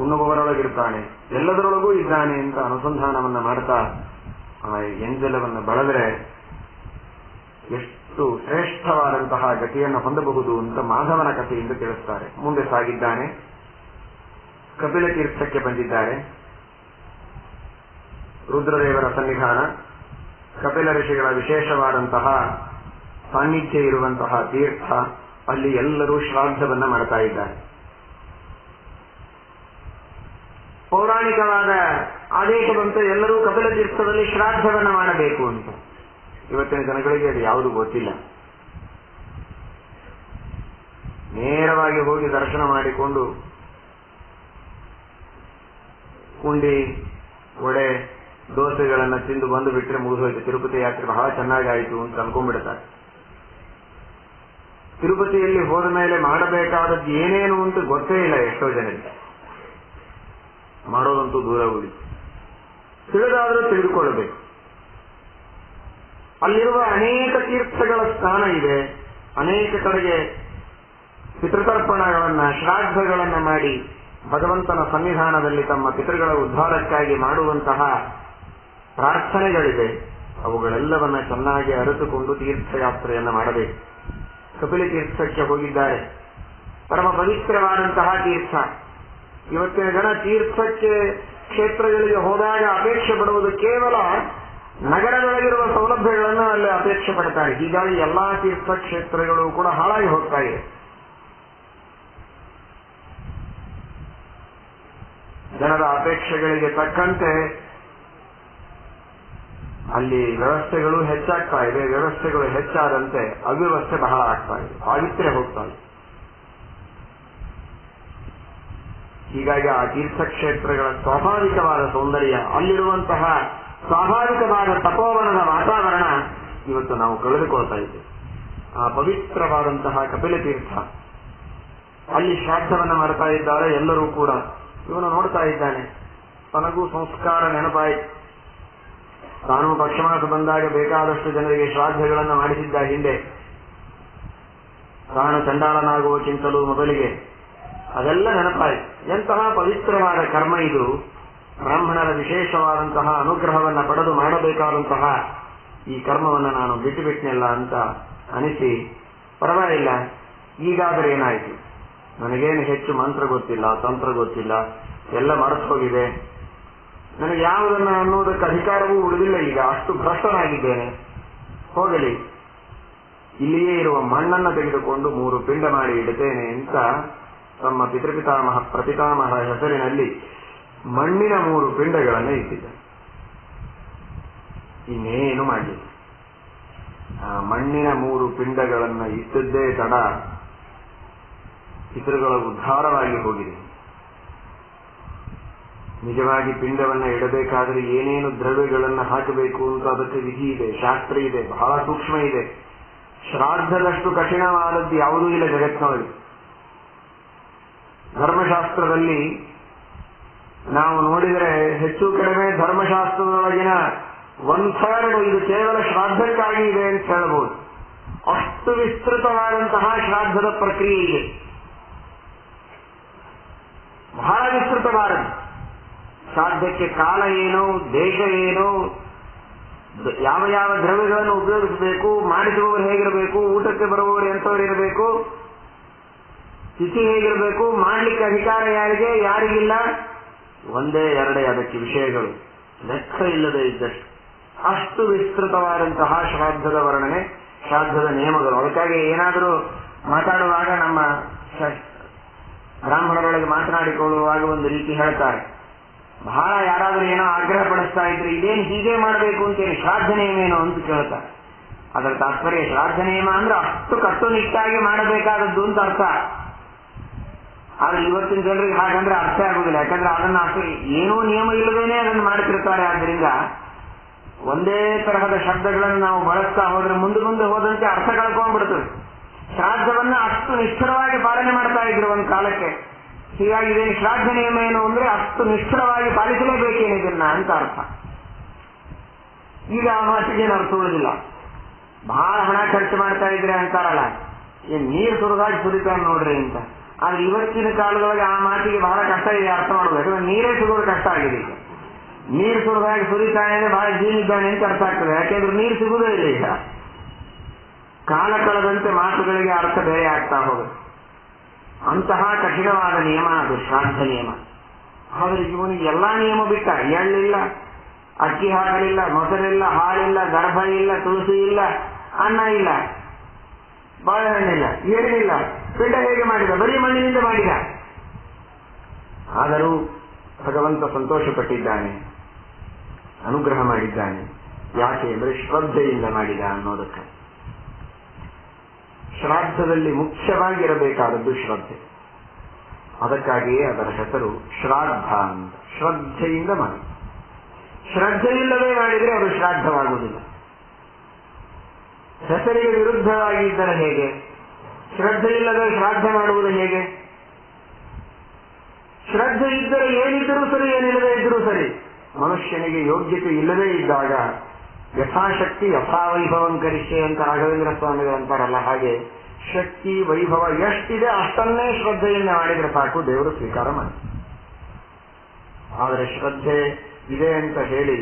ಉಣ್ಣುವವರೊಳಗಿರ್ತಾನೆ, ಎಲ್ಲದರೊಳಗೂ ಇದ್ದಾನೆ ಅಂತ ಅನುಸಂಧಾನವನ್ನು ಮಾಡ್ತಾ ಆ ಎಂಜಲವನ್ನು ಬಳದರೆ ಎಷ್ಟು ಶ್ರೇಷ್ಠವಾದಂತಹ ಗತಿಯನ್ನು ಹೊಂದಬಹುದು ಅಂತ ಮಾಧವನ ಕಥೆಯಿಂದ ತಿಳಿಸ್ತಾರೆ. ಮುಂದೆ ಸಾಗಿದ್ದಾನೆ. ಕಪಿಲ ತೀರ್ಥಕ್ಕೆ ಬಂದಿದ್ದಾರೆ. ರುದ್ರದೇವರ ಸನ್ನಿಧಾನ, ಕಪಿಲ ಋಷಿಗಳ ವಿಶೇಷವಾದಂತಹ ಸಾನ್ನಿಧ್ಯ ಇರುವಂತಹ ತೀರ್ಥ. ಅಲ್ಲಿ ಎಲ್ಲರೂ ಶ್ರಾದ್ದವನ್ನ ಮಾಡ್ತಾ ಇದ್ದಾರೆ. ಪೌರಾಣಿಕವಾದ ಆದೇಶವಂತೂ ಎಲ್ಲರೂ ಕಪಿಲ ತೀರ್ಥದಲ್ಲಿ ಶ್ರಾದ್ದವನ್ನ ಮಾಡಬೇಕು ಅಂತ. ಇವತ್ತಿನ ಜನಗಳಿಗೆ ಅದು ಯಾವುದು ಗೊತ್ತಿಲ್ಲ. ನೇರವಾಗಿ ಹೋಗಿ ದರ್ಶನ ಮಾಡಿಕೊಂಡು ಉಂಡಿ ಒಡೆ ದೋಸೆಗಳನ್ನು ತಿಂದು ಬಂದು ಬಿಟ್ಟರೆ ಮುಗಿದೋಯ್ತು. ತಿರುಪತಿ ಯಾತ್ರೆ ಬಹಳ ಚೆನ್ನಾಗಾಯಿತು ಅಂತ ಅನ್ಕೊಂಡ್ಬಿಡ್ತಾರೆ. ತಿರುಪತಿಯಲ್ಲಿ ಹೋದ ಮೇಲೆ ಮಾಡಬೇಕಾದದ್ದು ಏನೇನು ಅಂತ ಗೊತ್ತೇ ಇಲ್ಲ ಎಷ್ಟೋ ಜನರಿಗೆ. ಮಾಡೋದಂತೂ ದೂರ ಉಳಿ. ತಿಳಿದಾದರೂ ತಿಳಿದುಕೊಳ್ಳಬೇಕು. ಅಲ್ಲಿರುವ ಅನೇಕ ತೀರ್ಥಗಳ ಸ್ಥಾನ ಇದೆ. ಅನೇಕ ಕಡೆಗೆ ಪಿತೃತರ್ಪಣಗಳನ್ನ, ಶ್ರಾದ್ದಗಳನ್ನ ಮಾಡಿ ಭಗವಂತನ ಸನ್ನಿಧಾನದಲ್ಲಿ ತಮ್ಮ ಪಿತೃಗಳ ಉದ್ಧಾರಕ್ಕಾಗಿ ಮಾಡುವಂತಹ ಪ್ರಾರ್ಥನೆಗಳಿವೆ. ಅವುಗಳೆಲ್ಲವನ್ನ ಚೆನ್ನಾಗಿ ಅರಿತುಕೊಂಡು ತೀರ್ಥಯಾತ್ರೆಯನ್ನು ಮಾಡಬೇಕು. ಕಪಿಲ ತೀರ್ಥಕ್ಕೆ ಹೋಗಿದ್ದಾರೆ. ಪರಮ ಪವಿತ್ರವಾದಂತಹ ತೀರ್ಥ. ಇವತ್ತಿನ ಜನ ತೀರ್ಥಕ್ಕೆ, ಕ್ಷೇತ್ರಗಳಿಗೆ ಹೋದಾಗ ಅಪೇಕ್ಷೆ ಪಡುವುದು ಕೇವಲ ನಗರದೊಳಗಿರುವ ಸೌಲಭ್ಯಗಳನ್ನು ಅಲ್ಲಿ ಅಪೇಕ್ಷೆ ಪಡ್ತಾರೆ. ಹೀಗಾಗಿ ಎಲ್ಲಾ ತೀರ್ಥ ಕ್ಷೇತ್ರಗಳು ಕೂಡ ಹಾಳಾಗಿ ಹೋಗ್ತಾ ಇದೆ. ಜನರ ಅಪೇಕ್ಷೆಗಳಿಗೆ ತಕ್ಕಂತೆ ಅಲ್ಲಿ ವ್ಯವಸ್ಥೆಗಳು ಹೆಚ್ಚಾಗ್ತಾ ಇದೆ. ವ್ಯವಸ್ಥೆಗಳು ಹೆಚ್ಚಾದಂತೆ ಅವ್ಯವಸ್ಥೆ ಬಹಳ ಆಗ್ತಾ ಇದೆ. ಪಾವಿತ್ರ್ಯ ಹೋಗ್ತಾ ಇದೆ. ಹೀಗಾಗಿ ಆ ತೀರ್ಥಕ್ಷೇತ್ರಗಳ ಸ್ವಾಭಾವಿಕವಾದ ಸೌಂದರ್ಯ, ಅಲ್ಲಿರುವಂತಹ ಸ್ವಾಭಾವಿಕವಾದ ತಪೋವನದ ವಾತಾವರಣ ಇವತ್ತು ನಾವು ಕಳೆದುಕೊಳ್ತಾ ಇದ್ದೇವೆ. ಆ ಪವಿತ್ರವಾದಂತಹ ಕಪಿಲ ತೀರ್ಥ, ಅಲ್ಲಿ ಶ್ರಾದ್ದವನ್ನು ಮಾಡ್ತಾ ಇದ್ದಾರೆ. ಎಲ್ಲರೂ ಕೂಡ ಇವನು ನೋಡ್ತಾ ಇದ್ದಾನೆ. ತನಗೂ ಸಂಸ್ಕಾರ ನೆನಪಾಯಿತು. ತಾನು ಪಕ್ಷಮಾಸ ಬಂದಾಗ ಬೇಕಾದಷ್ಟು ಜನರಿಗೆ ಶ್ರಾದ್ದಗಳನ್ನು ಮಾಡಿಸಿದ್ದ ಹಿಂದೆ. ತಾನು ಚಂಡಾಳನಾಗುವಕ್ಕಿಂತಲೂ ಮೊದಲಿಗೆ ಅದೆಲ್ಲ ನೆನಪಾಯಿತು. ಎಂತಹ ಪವಿತ್ರವಾದ ಕರ್ಮ ಇದು. ಬ್ರಾಹ್ಮಣರ ವಿಶೇಷವಾದಂತಹ ಅನುಗ್ರಹವನ್ನು ಪಡೆದು ಮಾಡಬೇಕಾದಂತಹ ಈ ಕರ್ಮವನ್ನು ನಾನು ಬಿಟ್ಟುಬಿಟ್ನೆಲ್ಲ ಅಂತ ಅನಿಸಿ, ಪರವಾಗಿಲ್ಲ, ಈಗಾದರೆ ಏನಾಯಿತು, ನನಗೇನು ಹೆಚ್ಚು ಮಂತ್ರ ಗೊತ್ತಿಲ್ಲ, ತಂತ್ರ ಗೊತ್ತಿಲ್ಲ, ಎಲ್ಲ ಮರೆತು ಹೋಗಿದೆ, ನನಗೆ ಯಾವುದನ್ನು ಅನ್ನೋದಕ್ಕೆ ಅಧಿಕಾರವೂ ಉಳಿದಿಲ್ಲ, ಈಗ ಅಷ್ಟು ಭ್ರಷ್ಟನಾಗಿದ್ದೇನೆ, ಹೋಗಲಿ, ಇಲ್ಲಿಯೇ ಇರುವ ಮಣ್ಣನ್ನು ತೆಗೆದುಕೊಂಡು 3 ಪಿಂಡ ಮಾಡಿ ಇಡುತ್ತೇನೆ ಅಂತ ತಮ್ಮ ಪಿತೃಪಿತಾಮಹ ಪ್ರಪಿತಾಮಹ ಹೆಸರಿನಲ್ಲಿ ಮಣ್ಣಿನ 3 ಪಿಂಡಗಳನ್ನು ಇಟ್ಟಿದ್ದ. ಇನ್ನೇನು ಮಾಡಲಿಲ್ಲ. ಆ ಮಣ್ಣಿನ 3 ಪಿಂಡಗಳನ್ನು ಇಟ್ಟದ್ದೇ ತಡ ಪಿತೃಗಳ ಉದ್ಧಾರವಾಗಿ ಹೋಗಿದೆ. ನಿಜವಾಗಿ ಪಿಂಡವನ್ನು ಇಡಬೇಕಾದರೆ ಏನೇನು ದ್ರವ್ಯಗಳನ್ನು ಹಾಕಬೇಕು ಅಂತ ಅದಕ್ಕೆ ವಿಧಿ ಇದೆ, ಶಾಸ್ತ್ರ ಇದೆ, ಬಹಳ ಸೂಕ್ಷ್ಮ ಇದೆ. ಶ್ರಾದ್ದದಷ್ಟು ಕಠಿಣವಾದದ್ದು ಯಾವುದೂ ಇಲ್ಲ ಜಗತ್ತಿನೊಳಗೆ. ಧರ್ಮಶಾಸ್ತ್ರದಲ್ಲಿ ನಾವು ನೋಡಿದರೆ ಹೆಚ್ಚು ಕಡಿಮೆ ಧರ್ಮಶಾಸ್ತ್ರದೊಳಗಿನ 1/3 ಇದು ಕೇವಲ ಶ್ರಾದ್ದಕ್ಕಾಗಿ ಇದೆ ಅಂತ ಹೇಳಬಹುದು. ಅಷ್ಟು ವಿಸ್ತೃತವಾದಂತಹ ಶ್ರಾದ್ದದ ಪ್ರಕ್ರಿಯೆ ಇದೆ, ಬಹಳ ವಿಸ್ತೃತವಾದದ್ದು. ಶ್ರಾದ್ದಕ್ಕೆ ಕಾಲ ಏನು, ದೇಶ ಏನು, ಯಾವ ಯಾವ ದ್ರವ್ಯಗಳನ್ನು ಉಪಯೋಗಿಸಬೇಕು, ಮಾಡಿಸುವವರು ಹೇಗಿರಬೇಕು, ಊಟಕ್ಕೆ ಬರುವವರು ಎಂಥವರು ಇರಬೇಕು, ತಿಥಿ ಹೇಗಿರಬೇಕು, ಮಾಡಲಿಕ್ಕೆ ಅಧಿಕಾರ ಯಾರಿಗೆ ಯಾರಿಗಿಲ್ಲ, ಒಂದೇ ಎರಡೇ ಅದಕ್ಕೆ ವಿಷಯಗಳು, ಲೆಕ್ಕ ಇಲ್ಲದೆ ಇದ್ದಷ್ಟು. ಅಷ್ಟು ವಿಸ್ತೃತವಾದಂತಹ ಶ್ರಾದ್ದದ ವರ್ಣನೆ, ಶ್ರಾದ್ದದ ನಿಯಮಗಳು. ಅದಕ್ಕಾಗಿ ಏನಾದರೂ ಮಾತಾಡುವಾಗ ನಮ್ಮ ಬ್ರಾಹ್ಮಣರೊಳಗೆ ಮಾತನಾಡಿಕೊಳ್ಳುವಾಗ ಒಂದು ರೀತಿ ಹೇಳ್ತಾರೆ, ಬಹಳ ಯಾರಾದರೂ ಏನೋ ಆಗ್ರಹ ಪಡಿಸ್ತಾ ಇದ್ರೆ ಇದೇನು ಹೀಗೆ ಮಾಡಬೇಕು ಅಂತೇಳಿ ಶ್ರಾದ್ದ ನಿಯಮ ಏನು ಅಂತ ಕೇಳ್ತಾರೆ. ಅದರ ತಾತ್ಪರ್ಯ ಶ್ರಾದ್ದ ನಿಯಮ ಅಂದ್ರೆ ಅಷ್ಟು ಕಟ್ಟುನಿಟ್ಟಾಗಿ ಮಾಡಬೇಕಾದದ್ದು ಅಂತ ಅರ್ಥ. ಆದ್ರೆ ಇವತ್ತಿನ ಜನರಿಗೆ ಹಾಗಂದ್ರೆ ಅರ್ಥ ಆಗುದಿಲ್ಲ. ಯಾಕಂದ್ರೆ ಅದನ್ನ ಅಷ್ಟು ಏನೂ ನಿಯಮ ಇಲ್ಲದೇನೆ ಅದನ್ನು ಮಾಡ್ತಿರ್ತಾರೆ. ಆದ್ರಿಂದ ಒಂದೇ ತರಹದ ಶಬ್ದಗಳನ್ನು ನಾವು ಬಳಸ್ತಾ ಹೋದ್ರೆ ಮುಂದೆ ಹೋದಂತೆ ಅರ್ಥ ಕಳ್ಕೊಂಡ್ಬಿಡ್ತದೆ. ಶ್ರಾದ್ದವನ್ನ ಅಷ್ಟು ನಿಷ್ಠುರವಾಗಿ ಪಾಲನೆ ಮಾಡ್ತಾ ಇದ್ರು ಒಂದು ಕಾಲಕ್ಕೆ. ಹೀಗಾಗಿ ಇದೇನು ಶ್ರಾದ್ದ ನಿಯಮ ಏನು ಅಂದ್ರೆ ಅಷ್ಟು ನಿಷ್ಠುರವಾಗಿ ಪಾಲಿಸಲೇಬೇಕೇನಿದನ್ನ ಅಂತ ಅರ್ಥ. ಈಗ ಆ ಮಾತಿಗೆ ಅರ್ಥ ಉಳಿದಿಲ್ಲ. ಬಹಳ ಹಣ ಖರ್ಚು ಮಾಡ್ತಾ ಇದ್ರೆ ಅಂತಾರಲ್ಲ, ಏನ್ ನೀರು ಸುರಿದಾಗಿ ಸುರಿತಾನೆ ನೋಡ್ರಿ ಅಂತ. ಆದ್ರೆ ಇವತ್ತಿನ ಕಾಲದೊಳಗೆ ಆ ಮಾತಿಗೆ ಬಹಳ ಕಷ್ಟ ಇದೆ ಅರ್ಥ ಮಾಡಬೇಕು. ನೀರೇ ಸುರಿಯೋದು ಕಷ್ಟ ಆಗಿದೆ. ಈಗ ನೀರು ಸುರಿದಾಗಿ ಸುರಿತಾನೆ ಅಂದ್ರೆ ಬಹಳ ಜೀವಿದ್ದಾನೆ ಅಂತ ಅರ್ಥ ಆಗ್ತದೆ. ಯಾಕೆಂದ್ರೆ ನೀರು ಸಿಗುವುದೇ ಇಲ್ಲ. ಈಗ ಕಾಲ ಕಳೆದಂತೆ ಮಾತುಗಳಿಗೆ ಅರ್ಥ ಬೇರೆ ಆಗ್ತಾ ಹೋಗುತ್ತೆ. ಅಂತಹ ಕಠಿಣವಾದ ನಿಯಮ ಅದು ಶ್ರಾದ್ದ ನಿಯಮ. ಆದ್ರೆ ಇವನಿಗೆ ಎಲ್ಲಾ ನಿಯಮ ಬಿಟ್ಟ. ಎಳ್ಳಿಲ್ಲ, ಅಕ್ಕಿ ಹಾಕಲಿಲ್ಲ, ಮೊಸರಿಲ್ಲ, ಹಾಲಿಲ್ಲ, ಗರ್ಭ ಇಲ್ಲ, ತುಳಸಿ ಇಲ್ಲ, ಅನ್ನ ಇಲ್ಲ, ಬಾಳೆಹಣ್ಣಿಲ್ಲ, ಏನಿಲ್ಲ. ಪಿಂಡ ಹೇಗೆ ಮಾಡಿದ? ಬರೀ ಮಣ್ಣಿನಿಂದ ಮಾಡಿದ. ಆದರೂ ಭಗವಂತ ಸಂತೋಷಪಟ್ಟಿದ್ದಾನೆ, ಅನುಗ್ರಹ ಮಾಡಿದ್ದಾನೆ. ಯಾಕೆ ಅಂದ್ರೆ ಶ್ರದ್ಧೆಯಿಂದ ಮಾಡಿದ ಅನ್ನೋದಕ್ಕೆ. ಶ್ರಾದ್ದದಲ್ಲಿ ಮುಖ್ಯವಾಗಿರಬೇಕಾದದ್ದು ಶ್ರದ್ಧೆ. ಅದಕ್ಕಾಗಿಯೇ ಅದರ ಹೆಸರು ಶ್ರಾದ್ದ ಅಂತ. ಶ್ರದ್ಧೆಯಿಂದ ಮಾಡಿ. ಶ್ರದ್ಧೆಯಿಲ್ಲದೆ ಮಾಡಿದರೆ ಅದು ಶ್ರಾದ್ದವಾಗುವುದಿಲ್ಲ. ಹೆಸರಿಗೆ ವಿರುದ್ಧವಾಗಿ ಇದ್ದರೆ ಹೇಗೆ? ಶ್ರದ್ಧೆಯಿಲ್ಲದೆ ಶ್ರಾದ್ದ ಮಾಡುವುದು ಹೇಗೆ? ಶ್ರದ್ಧೆ ಇದ್ದರೆ ಏನಿದ್ದರೂ ಸರಿ, ಏನಿಲ್ಲದೆ ಇದ್ದರೂ ಸರಿ. ಮನುಷ್ಯನಿಗೆ ಯೋಗ್ಯತೆ ಇಲ್ಲದೇ ಇದ್ದಾಗ ಯಥಾಶಕ್ತಿ ಯಥಾವೈಭವಂ ಕರಿಷ್ಯೆ ಅಂತ ರಾಘವೇಂದ್ರ ಸ್ವಾಮಿಗಳು ಅಂತಾರಲ್ಲ, ಹಾಗೆ ಶಕ್ತಿ ವೈಭವ ಎಷ್ಟಿದೆ ಅಷ್ಟನ್ನೇ ಶ್ರದ್ಧೆಯಿಂದ ಮಾಡಿದರೆ ಸಾಕು, ದೇವರು ಸ್ವೀಕಾರ ಮಾಡಿ. ಆದರೆ ಶ್ರದ್ಧೆ ಇದೆ ಅಂತ ಹೇಳಿ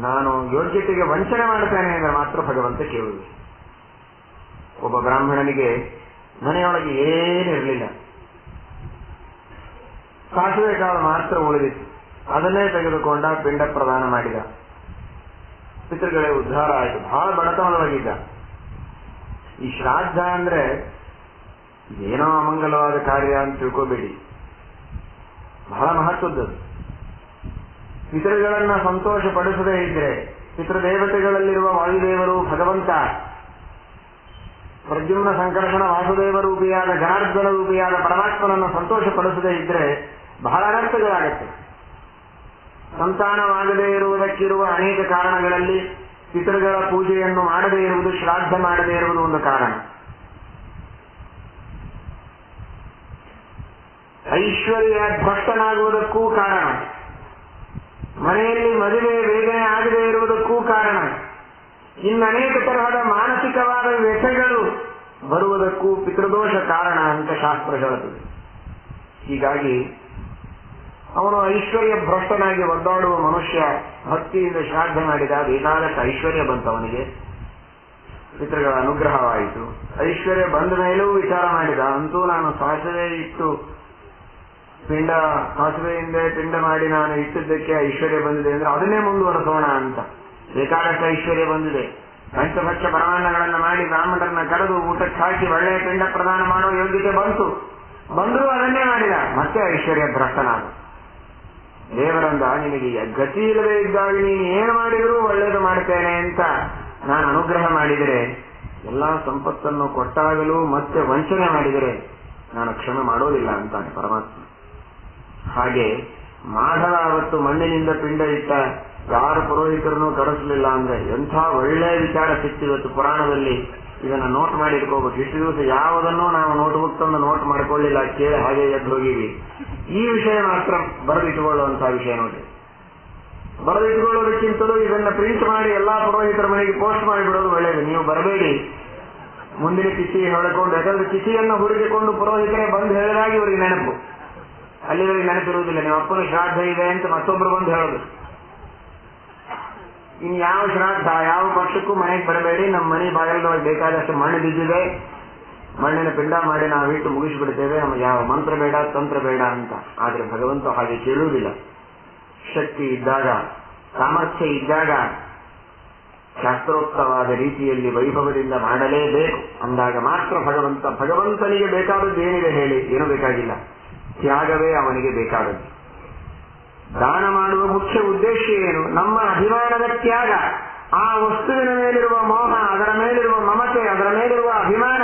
ನಾನು ಯೋಗ್ಯತೆಗೆ ವಂಚನೆ ಮಾಡ್ತೇನೆ ಅಂದ್ರೆ ಮಾತ್ರ ಭಗವಂತ ಕೇಳುವುದು. ಒಬ್ಬ ಬ್ರಾಹ್ಮಣನಿಗೆ ಮನೆಯೊಳಗೆ ಏನಿರಲಿಲ್ಲ, ಸಾಸಿವೆ ಕಾಳು ಮಾತ್ರ ಉಳಿದಿತ್ತು. ಅದನ್ನೇ ತೆಗೆದುಕೊಂಡ ಪಿಂಡ ಪ್ರದಾನ ಮಾಡಿದ. ಪಿತೃಗಳೇ ಉದ್ಧಾರ ಆಯಿತು. ಬಹಳ ಬಡತನದೊಳಗಿದ್ದ. ಈ ಶ್ರಾದ್ದ ಅಂದ್ರೆ ಏನೋ ಅಮಂಗಲವಾದ ಕಾರ್ಯ ಅಂತ ತಿಳ್ಕೋಬೇಡಿ, ಬಹಳ ಮಹತ್ವದ್ದದು. ಪಿತೃಗಳನ್ನ ಸಂತೋಷ ಪಡಿಸದೇ ಇದ್ರೆ, ಪಿತೃದೇವತೆಗಳಲ್ಲಿರುವ ವಾಯುದೇವರು ಭಗವಂತ, ಪ್ರದ್ಯುಮ್ನ ಸಂಕರ್ಷಣ ವಾಸುದೇವ ರೂಪಿಯಾದ ಜನಾರ್ದನ ರೂಪಿಯಾದ ಪರಮಾತ್ಮನನ್ನು ಸಂತೋಷ ಪಡಿಸದೇ ಇದ್ರೆ ಬಹಳ ಅನರ್ಥಗಳಾಗತ್ತೆ. ಸಂತಾನವಾಗದೇ ಇರುವುದಕ್ಕಿರುವ ಅನೇಕ ಕಾರಣಗಳಲ್ಲಿ ಪಿತೃಗಳ ಪೂಜೆಯನ್ನು ಮಾಡದೇ ಇರುವುದು, ಶ್ರಾದ್ದ ಮಾಡದೇ ಇರುವುದು ಒಂದು ಕಾರಣ. ಐಶ್ವರ್ಯ ಭ್ರಷ್ಟನಾಗುವುದಕ್ಕೂ ಕಾರಣ, ಮನೆಯಲ್ಲಿ ಮದುವೆ ಬೇಗನೆ ಆಗದೇ ಇರುವುದಕ್ಕೂ ಕಾರಣ, ಇನ್ನನೇಕ ತರಹದ ಮಾನಸಿಕವಾದ ವ್ಯಥೆಗಳು ಬರುವುದಕ್ಕೂ ಪಿತೃದೋಷ ಕಾರಣ ಅಂತ ಶಾಸ್ತ್ರ ಹೇಳುತ್ತದೆ. ಹೀಗಾಗಿ ಅವನು ಐಶ್ವರ್ಯ ಭ್ರಷ್ಟನಾಗಿ ಒದ್ದಾಡುವ ಮನುಷ್ಯ ಭಕ್ತಿಯಿಂದ ಶ್ರಾದ್ದ ಮಾಡಿದ. ಬೇಕಾದಷ್ಟು ಐಶ್ವರ್ಯ ಬಂತು ಅವನಿಗೆ, ಪಿತೃಗಳ ಅನುಗ್ರಹವಾಯಿತು. ಐಶ್ವರ್ಯ ಬಂದ ಮೇಲೂ ವಿಚಾರ ಮಾಡಿದ, ಅಂತೂ ನಾನು ಸಾಸಿವೆ ಇಟ್ಟು ಸಾಸಿವೆಯಿಂದ ಪಿಂಡ ಮಾಡಿ ನಾನು ಇಟ್ಟಿದ್ದಕ್ಕೆ ಐಶ್ವರ್ಯ ಬಂದಿದೆ ಅಂದ್ರೆ ಅದನ್ನೇ ಮುಂದುವರೆಸೋಣ ಅಂತ. ಬೇಕಾದಷ್ಟು ಐಶ್ವರ್ಯ ಬಂದಿದೆ. ಪಂಚಭಕ್ಷ ಪರಮಾನ್ನಗಳನ್ನು ಮಾಡಿ ಬ್ರಾಹ್ಮಣರನ್ನ ಕರೆದು ಊಟಕ್ಕೆ ಹಾಕಿ ಒಳ್ಳೆಯ ಪಿಂಡ ಪ್ರದಾನ ಮಾಡೋ ಯೋಗ್ಯತೆ ಬಂತು. ಬಂದರೂ ಅದನ್ನೇ ಮಾಡಿದ, ಮತ್ತೆ ಐಶ್ವರ್ಯ ಭ್ರಷ್ಟನಾದ. ದೇವರಂದ, ನಿನಗೆ ಗತಿ ಇಲ್ಲದೆ ಇದ್ದಾಗ ನೀನು ಏನು ಮಾಡಿದರೂ ಒಳ್ಳೇದು ಮಾಡ್ತೇನೆ ಅಂತ ನಾನು ಅನುಗ್ರಹ ಮಾಡಿದರೆ, ಎಲ್ಲಾ ಸಂಪತ್ತನ್ನು ಕೊಟ್ಟಾಗಲೂ ಮತ್ತೆ ವಂಚನೆ ಮಾಡಿದರೆ ನಾನು ಕ್ಷಮೆ ಮಾಡೋದಿಲ್ಲ ಅಂತಾನೆ ಪರಮಾತ್ಮ. ಹಾಗೆ ಮಾಧವ ಅವತ್ತು ಮಣ್ಣಿನಿಂದ ಪಿಂಡ ಇಟ್ಟ, ಯಾರು ಪುರೋಹಿತರನ್ನು ಕರೆಸಲಿಲ್ಲ ಅಂದ್ರೆ ಎಂಥ ಒಳ್ಳೆಯ ವಿಚಾರ ಸಿಕ್ತಿವತ್ತು ಪುರಾಣದಲ್ಲಿ. ಇದನ್ನ ನೋಟ್ ಮಾಡಿ ಇಟ್ಕೋಬೇಕು. ಇಷ್ಟು ದಿವಸ ಯಾವುದನ್ನು ನಾವು ನೋಟ್ಬುಕ್ ತಂದು ನೋಟ್ ಮಾಡ್ಕೊಳ್ಳಿಲ್ಲ, ಕೇಳಿ ಹಾಗೆ ಎದ್ದು ಹೋಗಿವಿ. ಈ ವಿಷಯ ಮಾತ್ರ ಬರೆದಿಟ್ಟುಕೊಳ್ಳುವಂತಹ ವಿಷಯ ನೋಡಿ. ಬರೆದಿಟ್ಟುಕೊಳ್ಳೋದಕ್ಕಿಂತಲೂ ಇದನ್ನ ಪ್ರಿಂಟ್ ಮಾಡಿ ಎಲ್ಲಾ ಪುರೋಹಿತರ ಮನೆಗೆ ಪೋಸ್ಟ್ ಮಾಡಿಬಿಡೋದು ಒಳ್ಳೆಯದು. ನೀವು ಬರಬೇಡಿ ಮುಂದಿನ ತಿಥಿ ಹೇಳಿಕೊಂಡು, ಯಾಕಂದ್ರೆ ತಿಥಿಯನ್ನು ಹುಡುಕಿಕೊಂಡು ಪುರೋಹಿತರೇ ಬಂದು ಹೇಳಿದಾಗ ಇವರಿಗೆ ನೆನಪು, ಅಲ್ಲಿವರೆಗೆ ನೆನಪಿರುವುದಿಲ್ಲ. ನಿಮ್ಮ ಅಪ್ಪನ ಶ್ರಾದ್ದ ಇದೆ ಅಂತ ಮತ್ತೊಬ್ರು ಬಂದು ಹೇಳೋದು. ಇನ್ ಯಾವ ಶ್ರಾದ್ದ ಯಾವ ಪಕ್ಷಕ್ಕೂ ಮನೆಗೆ ಬರಬೇಡಿ, ನಮ್ಮ ಮನೆ ಬಾಗಿಲದೊಳಗೆ ಬೇಕಾದಷ್ಟು ಮಣ್ಣು ಬಿದ್ದಿದೆ, ಮಣ್ಣಿನ ಪಿಂಡ ಮಾಡಿ ನಾವಿಟ್ಟು ಮುಗಿಸಿಬಿಡ್ತೇವೆ, ನಮಗೆ ಯಾವ ಮಂತ್ರ ಬೇಡ ತಂತ್ರ ಬೇಡ ಅಂತ. ಆದ್ರೆ ಭಗವಂತ ಹಾಗೆ ಕೇಳುವುದಿಲ್ಲ. ಶಕ್ತಿ ಇದ್ದಾಗ, ಸಾಮರ್ಥ್ಯ ಇದ್ದಾಗ ಶಾಸ್ತ್ರೋಕ್ತವಾದ ರೀತಿಯಲ್ಲಿ ವೈಭವದಿಂದ ಮಾಡಲೇಬೇಕು ಅಂದಾಗ ಮಾತ್ರ ಭಗವಂತನಿಗೆ ಬೇಕಾದದ್ದು ಏನಿದೆ ಹೇಳಿ? ಏನೂ ಬೇಕಾಗಿಲ್ಲ. ತ್ಯಾಗವೇ ಅವನಿಗೆ ಬೇಕಾದದ್ದು. ದಾನ ಮಾಡುವ ಮುಖ್ಯ ಉದ್ದೇಶ ಏನು? ನಮ್ಮ ಅಭಿಮಾನದ ತ್ಯಾಗ. ಆ ವಸ್ತುವಿನ ಮೇಲಿರುವ ಮೋಹ, ಅದರ ಮೇಲಿರುವ ಮಮತೆ, ಅದರ ಮೇಲಿರುವ ಅಭಿಮಾನ,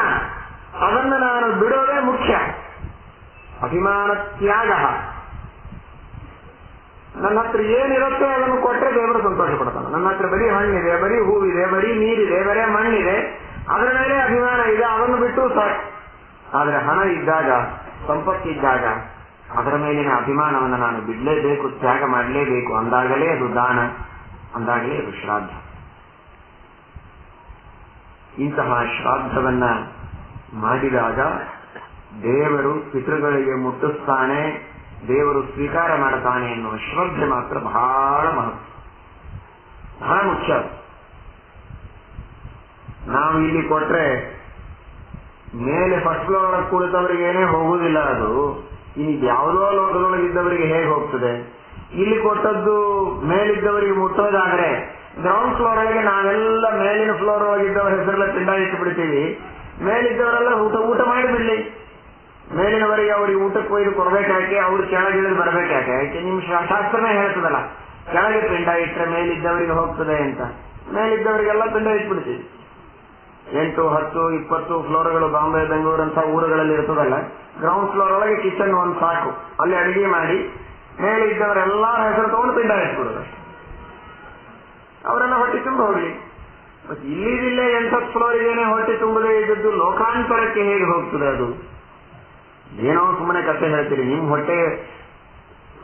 ಅದನ್ನು ನಾನು ಬಿಡೋದೇ ಮುಖ್ಯ. ಅಭಿಮಾನ ತ್ಯಾಗ. ನನ್ನ ಹತ್ರ ಏನಿರುತ್ತೆ ಅದನ್ನು ಕೊಟ್ಟರೆ ದೇವರು ಸಂತೋಷ ಪಡ್ತಾನೆ. ನನ್ನ ಹತ್ರ ಬರೀ ಹಣ್ಣಿದೆ, ಬರೀ ಹೂವಿದೆ, ಬರೀ ನೀರಿದೆ, ಬರೀ ಮಣ್ಣಿದೆ, ಅದರ ಮೇಲೆ ಅಭಿಮಾನ ಇದೆ, ಅದನ್ನು ಬಿಟ್ಟು ಸಾಕು. ಆದ್ರೆ ಹಣ ಇದ್ದಾಗ, ಸಂಪತ್ತಿದ್ದಾಗ ಅದರ ಮೇಲಿನ ಅಭಿಮಾನವನ್ನು ನಾನು ಬಿಡಲೇಬೇಕು, ತ್ಯಾಗ ಮಾಡಲೇಬೇಕು. ಅಂದಾಗಲೇ ಅದು ದಾನ, ಅಂದಾಗಲೇ ಅದು ಶ್ರಾದ್ದ. ಇಂತಹ ಶ್ರಾದ್ದವನ್ನ ಮಾಡಿದಾಗ ದೇವರು ಪಿತೃಗಳಿಗೆ ಮುಟ್ಟಿಸ್ತಾನೆ, ದೇವರು ಸ್ವೀಕಾರ ಮಾಡ್ತಾನೆ ಎನ್ನುವ ಶ್ರದ್ಧೆ ಮಾತ್ರ ಬಹಳ ಬಹಳ ಮುಖ್ಯ. ನಾವು ಇಲ್ಲಿ ಕೊಟ್ರೆ ಮೇಲೆ ಫಸ್ಟ್ ಫ್ಲೋರ್ ಒಳಗೆ ಕುಳಿತವರಿಗೆ ಏನೇ ಹೋಗುವುದಿಲ್ಲ, ಅದು ಇನ್ನು ಯಾವುದೋ ಲೋಕದೊಳಗಿದ್ದವರಿಗೆ ಹೇಗೆ ಹೋಗ್ತದೆ? ಇಲ್ಲಿ ಕೊಟ್ಟದ್ದು ಮೇಲಿದ್ದವರಿಗೆ ಮುಟ್ಟೋದಾದ್ರೆ ಗ್ರೌಂಡ್ ಫ್ಲೋರ್ ಒಳಗೆ ನಾವೆಲ್ಲ ಮೇಲಿನ ಫ್ಲೋರ್ ಒಳಗಿದ್ದವರ ಹೆಸರೆಲ್ಲ ಪಿಂಡ ಇಟ್ಟು ಬಿಡ್ತೀವಿ, ಮೇಲಿದ್ದವರೆಲ್ಲ ಊಟ ಮಾಡಿಬಿಡ್ಲಿ. ಮೇಲಿನವರಿಗೆ ಅವರಿಗೆ ಊಟಕ್ಕೆ ಒಯ್ದು ಕೊಡ್ಬೇಕಾಕೆ, ಅವ್ರು ಕೆಳಗಿಳಿದು ಬರ್ಬೇಕಾಕೆ? ಯಾಕೆ ನಿಮ್ಮ ಶಾಸ್ತ್ರನೇ ಹೇಳ್ತದಲ್ಲ, ಕೆಳಗೆ ಪಿಂಡ ಇಟ್ಟರೆ ಮೇಲಿದ್ದವರಿಗೆ ಹೋಗ್ತದೆ ಅಂತ. ಮೇಲಿದ್ದವರಿಗೆಲ್ಲ ಪಿಂಡ ಇಟ್ಬಿಡ್ತೀವಿ. 8, 10, 20 ಫ್ಲೋರ್ಗಳು ಬಾಂಬೆ, ಬೆಂಗಳೂರು ಅಂತ ಊರುಗಳಲ್ಲಿ ಇರ್ತದಲ್ಲ, ಗ್ರೌಂಡ್ ಫ್ಲೋರ್ ಒಳಗೆ ಕಿಚನ್ ಒಂದು ಸಾಕು, ಅಲ್ಲಿ ಅಡಿಗೆ ಮಾಡಿ ಮೇಲೆ ಇದ್ದವರೆಲ್ಲರ ಹೆಸರು ತಗೊಂಡು ಪಿಂಡ ಇಟ್ಬಿಡೋದು ಅಷ್ಟೇ. ಅವರೆಲ್ಲ ಹೊಟ್ಟೆ ತುಂಬ ಹೋಗ್ಲಿ. ಮತ್ತೆ ಇಲ್ಲಿದಿಲ್ಲೇ 8 ಫ್ಲೋರಿಗೇನೆ ಹೊಟ್ಟೆ ತುಂಬದೇ ಇದ್ದದ್ದು ಲೋಕಾಂತರಕ್ಕೆ ಹೇಗೆ ಹೋಗ್ತದೆ? ಅದು ಏನೋ ಸುಮ್ಮನೆ ಕಥೆ ಹೇಳ್ತೀರಿ. ನಿಮ್ಮ ಹೊಟ್ಟೆ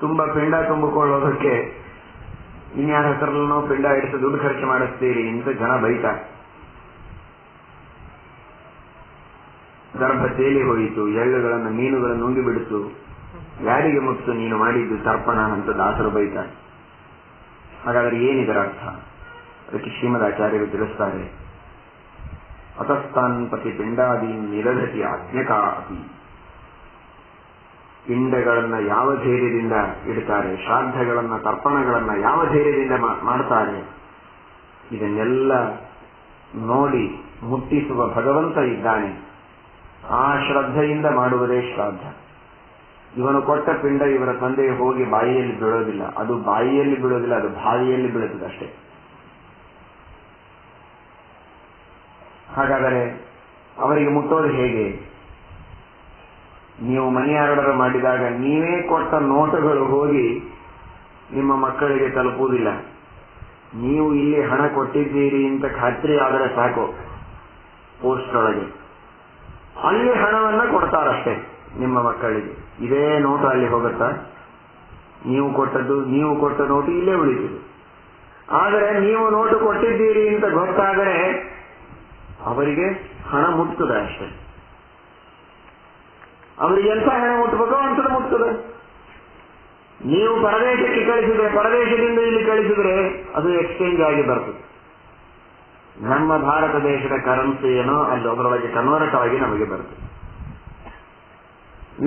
ತುಂಬಾ ಪಿಂಡ ತುಂಬಿಕೊಳ್ಳೋದಕ್ಕೆ ಇನ್ಯಾರ ಹೆಸರಲ್ಲೂ ಪಿಂಡ ಇಡಿಸಿ ದುಡ್ಡು ಖರ್ಚು ಮಾಡಿಸ್ತೀರಿ ಅಂತ ಜನ ಬೈತಾರೆ. ಗರ್ಭ ತೇಲಿ ಹೋಯಿತು, ಎಳ್ಳುಗಳನ್ನು ಮೀನುಗಳನ್ನು ನುಂಗಿ ಬಿಡಿತು, ಯಾರಿಗೆ ಮುಟ್ಟು ನೀನು ಮಾಡಿದ್ದು ತರ್ಪಣ ಅಂತ ದಾಸರು ಬೈತಾರೆ. ಹಾಗಾದ್ರೆ ಏನಿದರ ಅರ್ಥ? ಅದಕ್ಕೆ ಶ್ರೀಮದ್ ಆಚಾರ್ಯರು ತಿಳಿಸ್ತಾರೆ, ಅತಸ್ತಾನ್ ಪತಿ ಪಿಂಡಾದಿ ನಿರಧತಿ ಅಜ್ಞಕ ಅತಿ. ಪಿಂಡಗಳನ್ನ ಯಾವ ಧೈರ್ಯದಿಂದ ಇಡ್ತಾರೆ, ಶ್ರಾದ್ದಗಳನ್ನ ತರ್ಪಣಗಳನ್ನ ಯಾವ ಧೈರ್ಯದಿಂದ ಮಾಡ್ತಾರೆ, ಇದನ್ನೆಲ್ಲ ನೋಡಿ ಮುಟ್ಟಿಸುವ ಭಗವಂತ ಇದ್ದಾನೆ. ಆ ಶ್ರದ್ಧೆಯಿಂದ ಮಾಡುವುದೇ ಶ್ರಾದ್ದ. ಇವನು ಕೊಟ್ಟ ಪಿಂಡ ಇವರ ತಂದೆ ಹೋಗಿ ಬಾಯಿಯಲ್ಲಿ ಬೀಳೋದಿಲ್ಲ, ಅದು ಬಾಯಿಯಲ್ಲಿ ಬೀಳೋದಿಲ್ಲ, ಅದು ಬಾವಿಯಲ್ಲಿ ಬೀಳುತ್ತದೆ ಅಷ್ಟೇ. ಹಾಗಾದರೆ ಅವರಿಗೆ ಮುಟ್ಟೋದು ಹೇಗೆ? ನೀವು ಮನಿ ಆರ್ಡರ್ ಮಾಡಿದಾಗ ನೀವೇ ಕೊಟ್ಟ ನೋಟುಗಳು ಹೋಗಿ ನಿಮ್ಮ ಮಕ್ಕಳಿಗೆ ತಲುಪುವುದಿಲ್ಲ. ನೀವು ಇಲ್ಲಿ ಹಣ ಕೊಟ್ಟಿದ್ದೀರಿ ಅಂತ ಖಾತ್ರಿ ಆದರೆ ಸಾಕು, ಪೋಸ್ಟ್ ಒಳಗೆ ಅಲ್ಲಿ ಹಣವನ್ನ ಕೊಡ್ತಾರಷ್ಟೇ ನಿಮ್ಮ ಮಕ್ಕಳಿಗೆ. ಇದೇ ನೋಟು ಅಲ್ಲಿ ಹೋಗುತ್ತಾ? ನೀವು ಕೊಟ್ಟ ನೋಟು ಇಲ್ಲೇ ಉಳಿದಿದೆ. ಆದರೆ ನೀವು ನೋಟು ಕೊಟ್ಟಿದ್ದೀರಿ ಅಂತ ಗೊತ್ತಾದರೆ ಅವರಿಗೆ ಹಣ ಮುಟ್ತದೆ ಅಷ್ಟೇ. ಅವರಿಗೆ ಎಂಥ ಹಣ ಮುಟ್ಟಬೇಕೋ ಅಂಥದ್ದು ಮುಟ್ತದೆ. ನೀವು ಪರದೇಶಕ್ಕೆ ಕಳಿಸಿದ್ರೆ, ಪರದೇಶದಿಂದ ಇಲ್ಲಿ ಕಳಿಸಿದ್ರೆ ಅದು ಎಕ್ಸ್ಚೇಂಜ್ ಆಗಿ ಬರ್ತದೆ. ನಮ್ಮ ಭಾರತ ದೇಶದ ಕರೆನ್ಸಿ ಏನೋ ಅಲ್ಲಿ ಅದರೊಳಗೆ ಕನ್ವರ್ಟ್ ಆಗಿ ನಮಗೆ ಬರ್ತದೆ.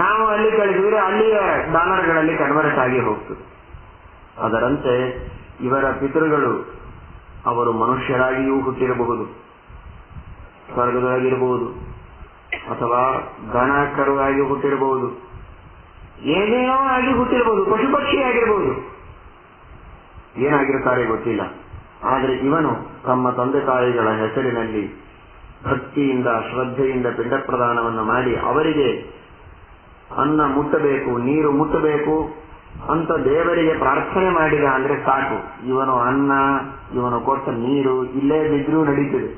ನಾವು ಅಲ್ಲಿ ಕಳಿಸಿದ್ರೆ ಅಲ್ಲಿಯ ಡಾಲರ್ಗಳಲ್ಲಿ ಕನ್ವರ್ಟ್ ಆಗಿ ಹೋಗ್ತದೆ. ಅದರಂತೆ ಇವರ ಪಿತೃಗಳು ಅವರು ಮನುಷ್ಯರಾಗಿಯೂ ಹುಟ್ಟಿರಬಹುದು, ಸ್ವರ್ಗದೊಳಗಿರಬಹುದು, ಅಥವಾ ದನ ಕರುವಾಗಿ ಹುಟ್ಟಿರಬಹುದು, ಏನೇನೋ ಆಗಿ ಹುಟ್ಟಿರಬಹುದು, ಪಶು ಪಕ್ಷಿ ಆಗಿರಬಹುದು, ಏನಾಗಿರ್ತಾರೆ ಗೊತ್ತಿಲ್ಲ. ಆದರೆ ಇವನು ತಮ್ಮ ತಂದೆ ತಾಯಿಗಳ ಹೆಸರಿನಲ್ಲಿ ಭಕ್ತಿಯಿಂದ ಶ್ರದ್ಧೆಯಿಂದ ಪಿಂಡ ಪ್ರದಾನವನ್ನು ಮಾಡಿ ಅವರಿಗೆ ಅನ್ನ ಮುಟ್ಟಬೇಕು, ನೀರು ಮುಟ್ಟಬೇಕು ಅಂತ ದೇವರಿಗೆ ಪ್ರಾರ್ಥನೆ ಮಾಡಿದ ಅಂದ್ರೆ ಸಾಕು. ಇವನು ಅನ್ನ, ಇವನು ಕೊಟ್ಟ ನೀರು ಇಲ್ಲೇ ಬಿದ್ರೂ ನಡೀತದೆ.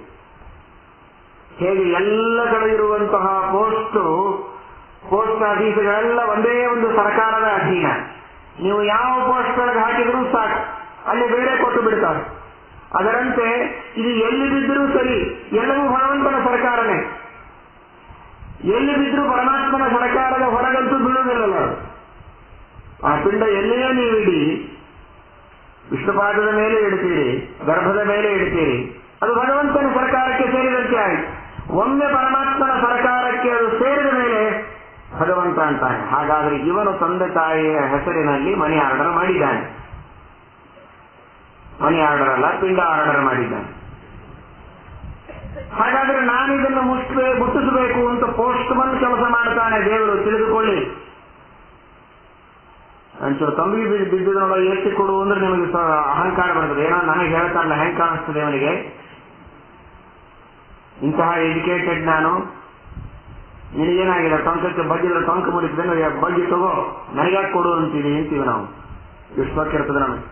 ಹೇಗೆ ಎಲ್ಲ ಕಡೆ ಇರುವಂತಹ ಪೋಸ್ಟ್ ಆಫೀಸ್ಗಳೆಲ್ಲ ಒಂದೇ ಒಂದು ಸರ್ಕಾರದ ಅಧೀನ. ನೀವು ಯಾವ ಪೋಸ್ಟ್ ಒಳಗೆ ಹಾಕಿದ್ರೂ ಸಾಕು, ಅಲ್ಲಿ ಬೇರೆ ಕೊಟ್ಟು ಬಿಡ್ತಾರೆ. ಅದರಂತೆ ಇದು ಎಲ್ಲಿ ಬಿದ್ದರೂ ಸರಿ, ಎಲ್ಲವೂ ಭಗವಂತನ ಸರ್ಕಾರನೇ. ಎಲ್ಲಿ ಬಿದ್ದರೂ ಪರಮಾತ್ಮನ ಸರ್ಕಾರದ ಹೊರಗಂತೂ ಬೀಳುವುದಿಲ್ಲಲ್ಲ. ಆ ಪಿಂಡ ಎಲ್ಲಿಯೇ ನೀವಿಡಿ, ವಿಷ್ಣುಪಾದದ ಮೇಲೆ ಇಡ್ತೀರಿ, ಗರ್ಭದ ಮೇಲೆ ಇಡ್ತೀರಿ, ಅದು ಭಗವಂತನ ಸರ್ಕಾರಕ್ಕೆ ಸೇರಿದಂತೆ ಆಯಿತು. ಒಮ್ಮೆ ಪರಮಾತ್ಮನ ಸರ್ಕಾರಕ್ಕೆ ಅದು ಸೇರಿದ ಮೇಲೆ ಭಗವಂತ ಅಂತಾನೆ. ಹಾಗಾದ್ರೆ ಇವನು ತಂದೆ ತಾಯಿಯ ಹೆಸರಿನಲ್ಲಿ ಮನಿ ಆರ್ಡರ್ ಮಾಡಿದ್ದಾನೆ. ಮನಿ ಆರ್ಡರ್ ಅಲ್ಲ, ಪಿಂಡ ಆರ್ಡರ್ ಮಾಡಿದ್ದಾನೆ. ಹಾಗಾದ್ರೆ ನಾನು ಇದನ್ನು ಮುಟ್ಟಿಸಬೇಕು ಅಂತ ಪೋಸ್ಟ್ ಮನ್ ಕೆಲಸ ಮಾಡ್ತಾನೆ. ದೇವರು ತಿಳಿದುಕೊಳ್ಳಿ, ಒಂಚೂರು ತಂಬಿ ಬಿದ್ದಿದ್ರೊಳಗೆ ಎತ್ತಿ ಕೊಡು ಅಂದ್ರೆ ನಿಮಗೆ ಅಹಂಕಾರ ಬರ್ತದೆ. ಏನೋ ನನಗೆ ಹೇಳ್ತಾರಲ್ಲ, ಹೆಂಗ್ ಕಾಣಿಸ್ತದೆ ಅವನಿಗೆ, ಇಂತಹ ಎಜುಕೇಟೆಡ್ ನಾನು, ನಿನಗೇನಾಗಿದೆ ಟೊಂಕಕ್ಕೆ ಬಗ್ಗಿದ್ರೆ ಟೊಂಕ ಮುಡಿಸಿದ್ರೆ ಬಗ್ಗಿ ತಗೋ, ನನಗ್ಯಾಕೆ ಕೊಡು ಅಂತೀವಿ ನಾವು. ವಿಶ್ವಕ್ಕಿರ್ತದೆ ನಮಗೆ.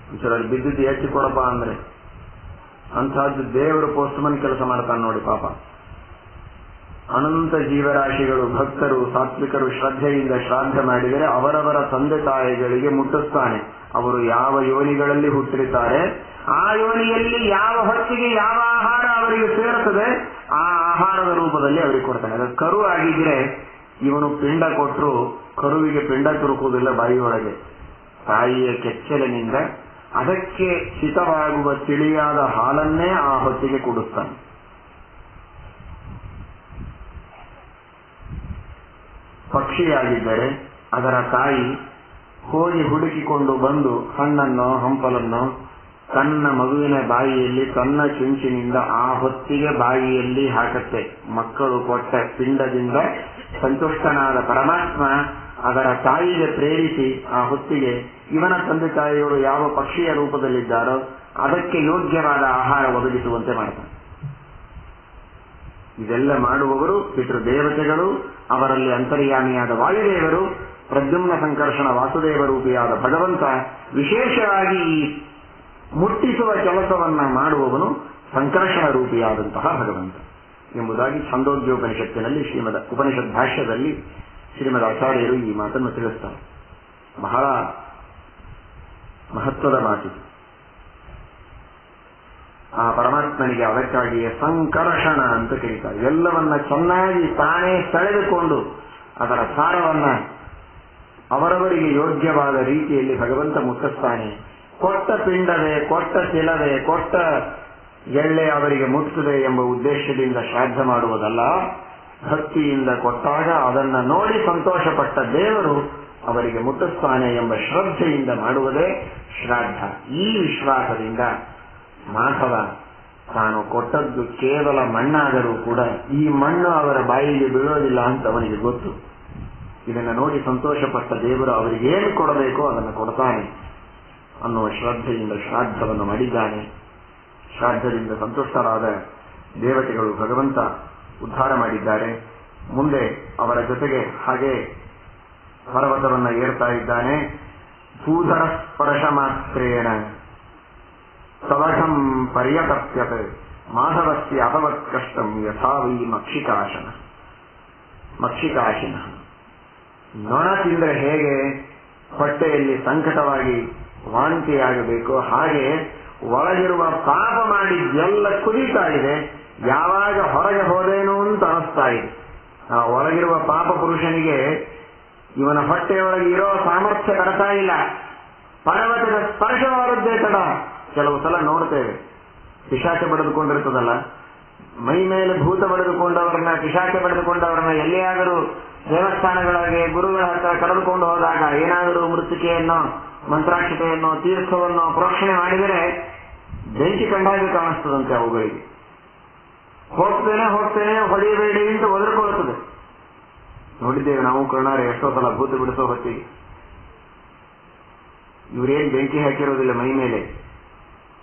ಒಂಚೂರಲ್ಲಿ ಬಿದ್ದಿದ್ದು ಎತ್ತಿ ಕೊಡಪ್ಪ ಅಂದ್ರೆ ಅಂತಹದ್ದು ದೇವರು ಪೋಸ್ಟ್ಮನ್ ಕೆಲಸ ಮಾಡ್ತಾನೆ ನೋಡಿ ಪಾಪ. ಅನಂತ ಜೀವರಾಶಿಗಳು, ಭಕ್ತರು, ಸಾತ್ವಿಕರು ಶ್ರದ್ಧೆಯಿಂದ ಶ್ರಾದ್ದ ಮಾಡಿದರೆ ಅವರವರ ತಂದೆ ತಾಯಿಗಳಿಗೆ ಮುಟ್ಟಿಸ್ತಾನೆ. ಅವರು ಯಾವ ಯೋನಿಗಳಲ್ಲಿ ಹುಟ್ಟಿರುತ್ತಾರೆ, ಆ ಯೋನಿಯಲ್ಲಿ ಯಾವ ಹೊತ್ತಿಗೆ ಯಾವ ಆಹಾರ ಅವರಿಗೆ ಸೇರುತ್ತದೆ, ಆ ಆಹಾರದ ರೂಪದಲ್ಲಿ ಅವರಿಗೆ ಕೊಡ್ತಾನೆ. ಅದು ಕರು ಆಗಿದ್ರೆ ಇವನು ಪಿಂಡ ಕೊಟ್ಟರು ಕರುವಿಗೆ ಪಿಂಡ ತುರುಕುವುದಿಲ್ಲ ಬಾಯಿಯೊಳಗೆ. ತಾಯಿಯ ಕೆಚ್ಚಲಿನಿಂದ ಅದಕ್ಕೆ ಹಿತವಾಗುವ ತಿಳಿಯಾದ ಹಾಲನ್ನೇ ಆ ಹೊತ್ತಿಗೆ ಕುಡಿಸ್ತಾನೆ. ಪಕ್ಷಿಯಾಗಿದ್ದರೆ ಅದರ ತಾಯಿ ಹೋಗಿ ಹುಡುಕಿಕೊಂಡು ಬಂದು ಹಣ್ಣನ್ನು ಹಂಪಲನ್ನು ತನ್ನ ಮಗುವಿನ ಬಾಯಿಯಲ್ಲಿ ತನ್ನ ಚುಂಚಿನಿಂದ ಆ ಹೊತ್ತಿಗೆ ಬಾಯಿಯಲ್ಲಿ ಹಾಕತ್ತೆ. ಮಕ್ಕಳು ಕೊಟ್ಟ ಪಿಂಡದಿಂದ ಸಂತುಷ್ಟನಾದ ಪರಮಾತ್ಮ ಅದರ ತಾಯಿಗೆ ಪ್ರೇರಿಸಿ ಆ ಹೊತ್ತಿಗೆ ಇವನ ತಂದೆ ತಾಯಿಗಳು ಯಾವ ಪಕ್ಷಿಯ ರೂಪದಲ್ಲಿದ್ದಾರೋ ಅದಕ್ಕೆ ಯೋಗ್ಯವಾದ ಆಹಾರ ಒದಗಿಸುವಂತೆ ಮಾಡ್ತಾನೆ. ಇದೆಲ್ಲ ಮಾಡುವವರು ಪಿತೃದೇವತೆಗಳು, ಅವರಲ್ಲಿ ಅಂತರ್ಯಾಮಿಯಾದ ವಾಯುದೇವರು, ಪ್ರದ್ಯುಮ್ನ ಸಂಕರ್ಷಣ ವಾಸುದೇವ ರೂಪಿಯಾದ ಭಗವಂತ. ವಿಶೇಷವಾಗಿ ಈ ಮುಟ್ಟಿಸುವ ಕೆಲಸವನ್ನ ಮಾಡುವವನು ಸಂಕರ್ಷಣ ರೂಪಿಯಾದಂತಹ ಭಗವಂತ ಎಂಬುದಾಗಿ ಛಂದೋಗ್ಯೋಪನಿಷತ್ತಿನಲ್ಲಿ ಉಪನಿಷತ್ ಭಾಷ್ಯದಲ್ಲಿ ಶ್ರೀಮದ್ ಆಚಾರ್ಯರು ಈ ಮಾತನ್ನು ತಿಳಿಸ್ತಾರೆ. ಬಹಳ ಮಹತ್ವದ ಮಾತಿದೆ. ಆ ಪರಮಾತ್ಮನಿಗೆ ಅದಕ್ಕಾಗಿಯೇ ಸಂಕರ್ಷಣ ಅಂತ ಕರೀತಾರೆ. ಎಲ್ಲವನ್ನ ಚೆನ್ನಾಗಿ ತಾನೇ ಸೆಳೆದುಕೊಂಡು ಅದರ ಸಾರವನ್ನ ಅವರವರಿಗೆ ಯೋಗ್ಯವಾದ ರೀತಿಯಲ್ಲಿ ಭಗವಂತ ಮುಟ್ಟಿಸ್ತಾನೆ. ಕೊಟ್ಟ ಪಿಂಡವೇ, ಕೊಟ್ಟ ತಿಲವೇ, ಕೊಟ್ಟ ಎಳ್ಳೆ ಅವರಿಗೆ ಮುಟ್ಟುತ್ತದೆ ಎಂಬ ಉದ್ದೇಶದಿಂದ ಶ್ರಾದ್ದ ಮಾಡುವುದಲ್ಲ. ಭಕ್ತಿಯಿಂದ ಕೊಟ್ಟಾಗ ಅದನ್ನು ನೋಡಿ ಸಂತೋಷಪಟ್ಟ ದೇವರು ಅವರಿಗೆ ಮುಟ್ಟಿಸ್ತಾನೆ ಎಂಬ ಶ್ರದ್ಧೆಯಿಂದ ಮಾಡುವುದೇ ಶ್ರಾದ್ದ. ಈ ವಿಶ್ವಾಸದಿಂದ ಮಾಧವ ತಾನು ಕೊಟ್ಟದ್ದು ಕೇವಲ ಮಣ್ಣಾದರೂ ಕೂಡ ಈ ಮಣ್ಣು ಅವರ ಬಾಯಿಗೆ ಬೀಳೋದಿಲ್ಲ ಅಂತ ಅವನಿಗೆ ಗೊತ್ತು. ಇದನ್ನು ನೋಡಿ ಸಂತೋಷಪಟ್ಟ ದೇವರು ಅವರಿಗೇನು ಕೊಡಬೇಕೋ ಅದನ್ನು ಕೊಡ್ತಾನೆ ಅನ್ನುವ ಶ್ರದ್ಧೆಯಿಂದ ಶ್ರಾದ್ದವನ್ನು ಮಾಡಿದ್ದಾನೆ. ಶ್ರಾದ್ದದಿಂದ ಸಂತುಷ್ಟರಾದ ದೇವತೆಗಳು ಭಗವಂತ ಉದ್ಧಾರ ಮಾಡಿದ್ದಾರೆ. ಮುಂದೆ ಅವರ ಜೊತೆಗೆ ಹಾಗೆ ಪರ್ವತವನ್ನು ಏರ್ತಾ ಇದ್ದಾನೆ. ಭೂಧರ ಸ್ಪರ್ಶ ಮಾತ್ರೇಣ ಸವಘಂ ಪರ್ಯತಪ್ಯತೆ ಮಾಧವಸ್ಯ ಅಪವತ್ ಕಷ್ಟಂ ಯಥಾವೈ ಮಕ್ಷಿಕಾಶಿನ. ನೊಣ ತಿಂದರೆ ಹೇಗೆ ಹೊಟ್ಟೆಯಲ್ಲಿ ಸಂಕಟವಾಗಿ ವಾಂತಿಯಾಗಬೇಕು, ಹಾಗೆ ಒಳಗಿರುವ ಪಾಪ ಮಾಡಿದ್ದೆಲ್ಲ ಕುದೀತಾ ಇದೆ. ಯಾವಾಗ ಹೊರಗೆ ಹೋದೇನೋ ಅಂತ ಅನಿಸ್ತಾ ಇದೆ. ಆ ಒಳಗಿರುವ ಪಾಪ ಪುರುಷನಿಗೆ ಇವನ ಹೊಟ್ಟೆಯೊಳಗೆ ಇರೋ ಸಾಮರ್ಥ್ಯ ಬರ್ತಾ ಇಲ್ಲ. ಪರ್ವತದ ಸ್ಪರ್ಶವಾದದ್ದೇ ತಡ. ಕೆಲವು ಸಲ ನೋಡ್ತೇವೆ, ಪಿಶಾಚ ಬಡಿದುಕೊಂಡಿರ್ತದಲ್ಲ, ಮೈ ಮೇಲೆ ಭೂತ ಬಡಿದುಕೊಂಡವರನ್ನ, ಪಿಶಾಚ ಬಡಿದುಕೊಂಡವರನ್ನ ಎಲ್ಲಿಯಾದರೂ ದೇವಸ್ಥಾನಗಳಿಗೆ ಗುರುಗಳ ಹತ್ರ ಕರೆದುಕೊಂಡು ಹೋದಾಗ ಏನಾದರೂ ಮೃತ್ತಿಕೆಯನ್ನು, ಮಂತ್ರಾಕ್ಷತೆಯನ್ನು, ತೀರ್ಥವನ್ನು ಪ್ರೋಕ್ಷಣೆ ಮಾಡಿದರೆ ಬೆಂಕಿ ಕಂಡಾಗಿ ಕಾಣಿಸ್ತದಂತೆ ಅವುಗಳಿಗೆ. ಹೋಗ್ತೇನೆ ಹೊಡೆಯಬೇಡಿ ಅಂತ ಒದರ್ಕೊಳ್ತದೆ. ನೋಡಿದ್ದೇವೆ ನಾವು ಕರುಣಾರೆ ಎಷ್ಟೋ ಸಲ ಭೂತ ಬಿಡಿಸೋ ಹೊತ್ತಿಗೆ. ಇವರೇನು ಬೆಂಕಿ ಹಾಕಿರೋದಿಲ್ಲ ಮೈ ಮೇಲೆ,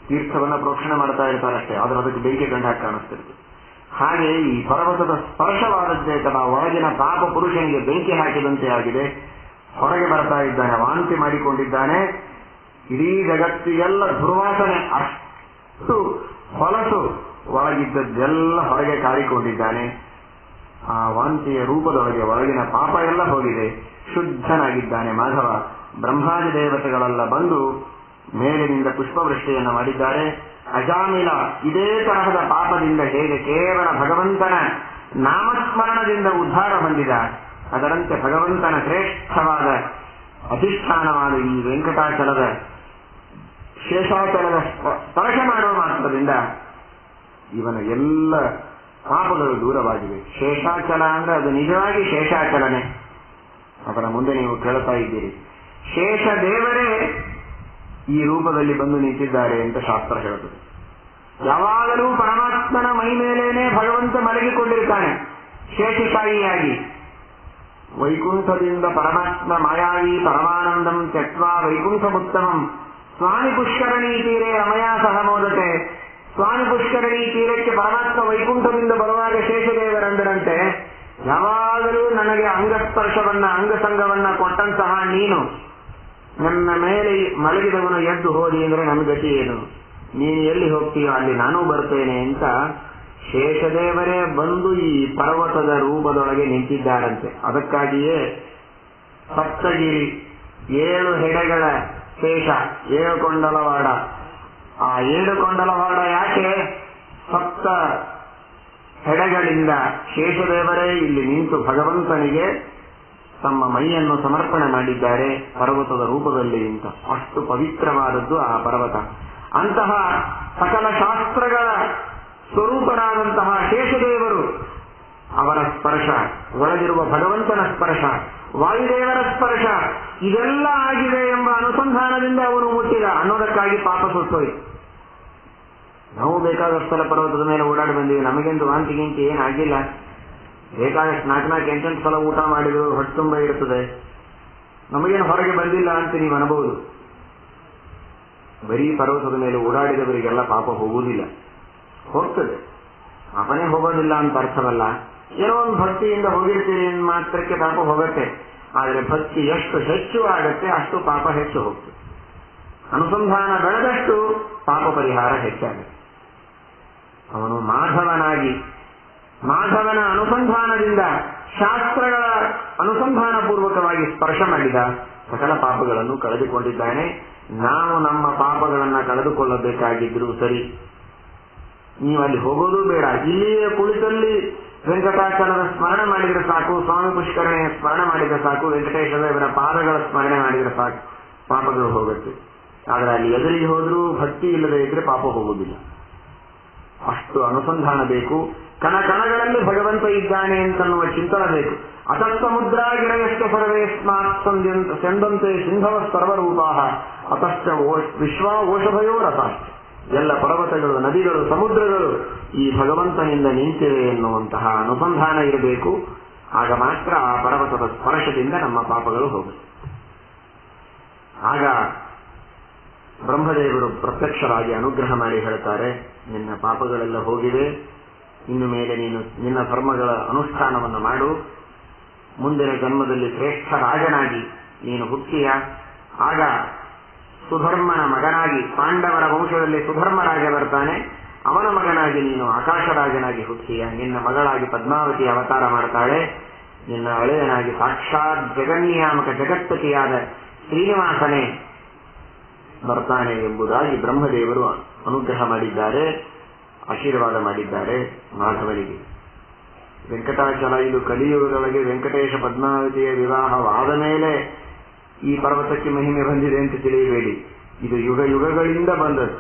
ತೀರ್ಥವನ್ನ ಪ್ರೋಕ್ಷಣೆ ಮಾಡ್ತಾ ಇರ್ತಾರಷ್ಟೇ, ಆದ್ರೆ ಅದಕ್ಕೆ ಬೆಂಕಿ ಗಂಡು ಹಾಕಿ ಕಾಣಿಸ್ತಿರ್ತದೆ. ಹಾಗೆ ಈ ಪರ್ವತದ ಸ್ಪರ್ಶವಾದದ್ದೇ ತನ್ನ ಒಳಗಿನ ಪಾಪ ಪುರುಷನಿಗೆ ಬೆಂಕಿ ಹಾಕಿದಂತೆ ಆಗಿದೆ. ಹೊರಗೆ ಬರ್ತಾ ಇದ್ದಾನೆ, ವಾಂತಿ ಮಾಡಿಕೊಂಡಿದ್ದಾನೆ. ಇಡೀ ಜಗತ್ತಿಗೆಲ್ಲ ದುರ್ವಾಸನೆ, ಅಷ್ಟು ಹೊಲಸು ಒಳಗಿದ್ದದ್ದೆಲ್ಲ ಹೊರಗೆ ಕಾರಿಕೊಂಡಿದ್ದಾನೆ. ಆ ವಾಂತಿಯ ರೂಪದೊಳಗೆ ಒಳಗಿನ ಪಾಪ ಎಲ್ಲ ಹೋಗಿದೆ, ಶುದ್ಧನಾಗಿದ್ದಾನೆ ಮಾಧವ. ಬ್ರಹ್ಮಾದಿ ದೇವತೆಗಳೆಲ್ಲ ಬಂದು ಮೇಲಿನಿಂದ ಪುಷ್ಪವೃಷ್ಟಿಯನ್ನು ಮಾಡಿದ್ದಾರೆ. ಅಜಾಮಿಲ ಇದೇ ತರಹದ ಪಾಪದಿಂದ ಹೇಗೆ ಕೇವಲ ಭಗವಂತನ ನಾಮಸ್ಮರಣದಿಂದ ಉದ್ಧಾರ ಹೊಂದಿದ, ಅದರಂತೆ ಭಗವಂತನ ಶ್ರೇಷ್ಠವಾದ ಅಧಿಷ್ಠಾನವಾದ ಈ ವೆಂಕಟಾಚಲದ ಶೇಷಾಚಲದ ಸ್ಪರ್ಶ ಮಾಡುವ ಮಾತ್ರದಿಂದ ಇವನ ಎಲ್ಲ ಪಾಪಗಳು ದೂರವಾಗಿವೆ. ಶೇಷಾಚಲ ಅಂದ್ರೆ ಅದು ನಿಜವಾಗಿ ಶೇಷಾಚಲನೆ. ಅದರ ಮುಂದೆ ನೀವು ಕೇಳ್ತಾ ಇದ್ದೀರಿ, ಶೇಷ ದೇವರೇ ಈ ರೂಪದಲ್ಲಿ ಬಂದು ನಿಂತಿದ್ದಾರೆ ಅಂತ ಶಾಸ್ತ್ರ ಹೇಳುತ್ತದೆ. ಯಾವಾಗಲೂ ಪರಮಾತ್ಮನ ಮೈ ಮೇಲೇನೆ ಭಗವಂತ ಮಲಗಿಕೊಂಡಿರ್ತಾನೆ ಶೇಷಶಾಹಿಯಾಗಿ. ವೈಕುಂಠದಿಂದ ಪರಮಾತ್ಮ ಮಾಯಾವಿ ಪರಮಾನಂದಂ ತ್ಯಕ್ವಾ ವೈಕುಂಠಮುತ್ತಮಂ ಸ್ವಾಮಿ ಪುಷ್ಕರಣಿ ತೀರೆ ರಮಯಾ ಸಹ ಮೋದತೆ. ಸ್ವಾಮಿ ಪುಷ್ಕರಣಿ ತೀರಕ್ಕೆ ಪರಮಾತ್ಮ ವೈಕುಂಠದಿಂದ ಬರುವಾಗ ಶೇಷದೇವರಂದರಂತೆ, ಯಾವಾಗಲೂ ನನಗೆ ಅಂಗಸ್ಪರ್ಶವನ್ನ ಅಂಗಸಂಗವನ್ನ ಕೊಟ್ಟಂತಹ ನೀನು ನನ್ನ ಮೇಲೆ ಮಲಗಿದವನು ಎದ್ದು ಹೋದಿ ಅಂದ್ರೆ ನನ್ನ ಗತಿ ಏನು? ನೀನು ಎಲ್ಲಿ ಹೋಗ್ತೀಯೋ ಅಲ್ಲಿ ನಾನೂ ಬರ್ತೇನೆ ಅಂತ ಶೇಷದೇವರೇ ಬಂದು ಈ ಪರ್ವತದ ರೂಪದೊಳಗೆ ನಿಂತಿದ್ದಾರಂತೆ. ಅದಕ್ಕಾಗಿಯೇ ಸಪ್ತಗಿರಿ 7 ಹೆಡೆಗಳ ಶೇಷ 7 ಕೊಂಡಲವಾಡ. ಆ 7 ಕೊಂಡಲವಾಡ ಯಾಕೆ? ಸಪ್ತ ಹೆಡೆಗಳಿಂದ ಶೇಷದೇವರೇ ಇಲ್ಲಿ ನಿಂತು ಭಗವಂತನಿಗೆ ತಮ್ಮ ಮೈಯನ್ನು ಸಮರ್ಪಣೆ ಮಾಡಿದ್ದಾರೆ ಪರ್ವತದ ರೂಪದಲ್ಲಿ ಅಂತ. ಅಷ್ಟು ಪವಿತ್ರವಾದದ್ದು ಆ ಪರ್ವತ. ಅಂತಹ ಸಕಲ ಶಾಸ್ತ್ರಗಳ ಸ್ವರೂಪರಾದಂತಹ ಶೇಷದೇವರು, ಅವರ ಸ್ಪರ್ಶ, ಒಳಗಿರುವ ಭಗವಂತನ ಸ್ಪರ್ಶ, ವಾಯುದೇವರ ಸ್ಪರ್ಶ, ಇದೆಲ್ಲ ಆಗಿದೆ ಎಂಬ ಅನುಸಂಧಾನದಿಂದ ಅವನು ಮುಟ್ಟಿದ ಅನ್ನೋದಕ್ಕಾಗಿ ಪಾಪ ಸುಟ್ಟೋಯ್ತು. ನಾವು ಬೇಕಾದಷ್ಟೆಲ್ಲ ಪರ್ವತದ ಮೇಲೆ ಓಡಾಡಿ ಬಂದೀವಿ, ನಮಗೆಂದು ವಾಂತಿ ಗಿಂತಿ ಏನಾಗಿಲ್ಲ. ಬೇಕಾದಷ್ಟು 4-8 ಸಲ ಊಟ ಮಾಡಿದ್ರು, ಹೊಟ್ಟೆ ತುಂಬ ಇರ್ತದೆ, ನಮಗೇನು ಹೊರಗೆ ಬಂದಿಲ್ಲ ಅಂತ ನೀವು ಅನ್ಬಹುದು. ಬರೀ ಪರ್ವತದ ಮೇಲೆ ಓಡಾಡಿದವರಿಗೆಲ್ಲ ಪಾಪ ಹೋಗುವುದಿಲ್ಲ, ಹೋಗ್ತದೆ. ಪಾಪನೇ ಹೋಗೋದಿಲ್ಲ ಅಂತ ಅರ್ಥವಲ್ಲ. ಏನೋ ಒಂದು ಭಕ್ತಿಯಿಂದ ಹೋಗಿರ್ತೀರಿ ಮಾತ್ರಕ್ಕೆ ಪಾಪ ಹೋಗತ್ತೆ. ಆದರೆ ಭಕ್ತಿ ಎಷ್ಟು ಹೆಚ್ಚು ಆಗತ್ತೆ ಅಷ್ಟು ಪಾಪ ಹೆಚ್ಚು ಹೋಗ್ತದೆ. ಅನುಸಂಧಾನ ಬೆಳೆದಷ್ಟು ಪಾಪ ಪರಿಹಾರ ಹೆಚ್ಚಾಗುತ್ತೆ. ಅವನು ಮಾಧವನ ಅನುಸಂಧಾನದಿಂದ ಶಾಸ್ತ್ರಗಳ ಅನುಸಂಧಾನ ಪೂರ್ವಕವಾಗಿ ಸ್ಪರ್ಶ ಮಾಡಿದ ಸಕಲ ಪಾಪಗಳನ್ನು ಕಳೆದುಕೊಂಡಿದ್ದಾನೆ. ನಾವು ನಮ್ಮ ಪಾಪಗಳನ್ನ ಕಳೆದುಕೊಳ್ಳಬೇಕಾಗಿದ್ರು ಸರಿ, ನೀವು ಅಲ್ಲಿ ಹೋಗೋದು ಬೇಡ, ಇಲ್ಲಿಯೇ ಕುಳಿತಲ್ಲಿ ವೆಂಕಟಾಚಲದ ಸ್ಮರಣೆ ಮಾಡಿದ್ರೆ ಸಾಕು, ಸ್ವಾಮಿ ಪುಷ್ಕರಣೆಯ ಸ್ಮರಣೆ ಮಾಡಿದ್ರೆ ಸಾಕು, ವೆಂಕಟೇಶ ದೇವರ ಪಾದಗಳ ಸ್ಮರಣೆ ಮಾಡಿದ್ರೆ ಸಾಕು, ಪಾಪಗಳು ಹೋಗುತ್ತೆ. ಆದರೆ ಅಲ್ಲಿ ಎದುರಿಗೆ ಹೋದ್ರೂ ಭಕ್ತಿ ಇಲ್ಲದೆ ಇದ್ರೆ ಪಾಪ ಹೋಗುವುದಿಲ್ಲ. ಅಷ್ಟು ಅನುಸಂಧಾನ ಬೇಕು. ಕಣಗಳಲ್ಲಿ ಭಗವಂತ ಇದ್ದಾನೆ ಅಂತನ್ನುವ ಚಿಂತನೆ ಬೇಕು. ಅತಸ್ತಮುದ್ರಾಗಿರಯಶ್ಚ ಸರ್ವೇಸ್ಮಾತ್ ಸಂದಂತೆ ಸಿಂಧವ ಸರ್ವರೂಪಾಹ ಅತಶ್ಚ ವಿಶ್ವ ಓಷಭಯೋ ರಥಾಶ್ಚ. ಎಲ್ಲ ಪರ್ವತಗಳು, ನದಿಗಳು, ಸಮುದ್ರಗಳು ಈ ಭಗವಂತನಿಂದ ನಿಂತಿವೆ ಎನ್ನುವಂತಹ ಅನುಸಂಧಾನ ಇರಬೇಕು. ಆಗ ಮಾತ್ರ ಆ ಪರ್ವತದ ಸ್ಪರ್ಶದಿಂದ ನಮ್ಮ ಪಾಪಗಳು ಹೋಗುತ್ತೆ. ಆಗ ಬ್ರಹ್ಮದೇವರು ಪ್ರತ್ಯಕ್ಷರಾಗಿ ಅನುಗ್ರಹ ಮಾಡಿ ಹೇಳ್ತಾರೆ, ನಿನ್ನ ಪಾಪಗಳೆಲ್ಲ ಹೋಗಿವೆ, ಇನ್ನು ಮೇಲೆ ನೀನು ನಿನ್ನ ಧರ್ಮಗಳ ಅನುಷ್ಠಾನವನ್ನು ಮಾಡು, ಮುಂದಿನ ಜನ್ಮದಲ್ಲಿ ಶ್ರೇಷ್ಠ ರಾಜನಾಗಿ ನೀನು ಹುಟ್ಟಿಯ. ಆಗ ಸುಧರ್ಮನ ಮಗನಾಗಿ, ಪಾಂಡವರ ವಂಶದಲ್ಲಿ ಸುಧರ್ಮ ರಾಜ ಬರ್ತಾನೆ, ಅವನ ಮಗನಾಗಿ ನೀನು ಆಕಾಶರಾಜನಾಗಿ ಹುಟ್ಟಿಯ. ನಿನ್ನ ಮಗಳಾಗಿ ಪದ್ಮಾವತಿ ಅವತಾರ ಮಾಡ್ತಾಳೆ, ನಿನ್ನ ಅಳೆಯನಾಗಿ ಸಾಕ್ಷಾತ್ ಜಗನ್ನಿಯಾಮಕ ಜಗತ್ಪತಿಯಾದ ಶ್ರೀನಿವಾಸನೇ ಬರ್ತಾನೆ ಎಂಬುದಾಗಿ ಬ್ರಹ್ಮದೇವರು ಅನುಗ್ರಹ ಮಾಡಿದ್ದಾರೆ, ಆಶೀರ್ವಾದ ಮಾಡಿದ್ದಾರೆ ಮಾಧವನಿಗೆ. ವೆಂಕಟಾಚಲ ಇದು ಕಲಿಯುಗದೊಳಗೆ ವೆಂಕಟೇಶ ಪದ್ಮಾವತಿಯ ವಿವಾಹವಾದ ಮೇಲೆ ಈ ಪರ್ವತಕ್ಕೆ ಮಹಿಮೆ ಬಂದಿದೆ ಅಂತ ತಿಳಿಯಬೇಡಿ. ಇದು ಯುಗ ಯುಗಗಳಿಂದ ಬಂದದ್ದು.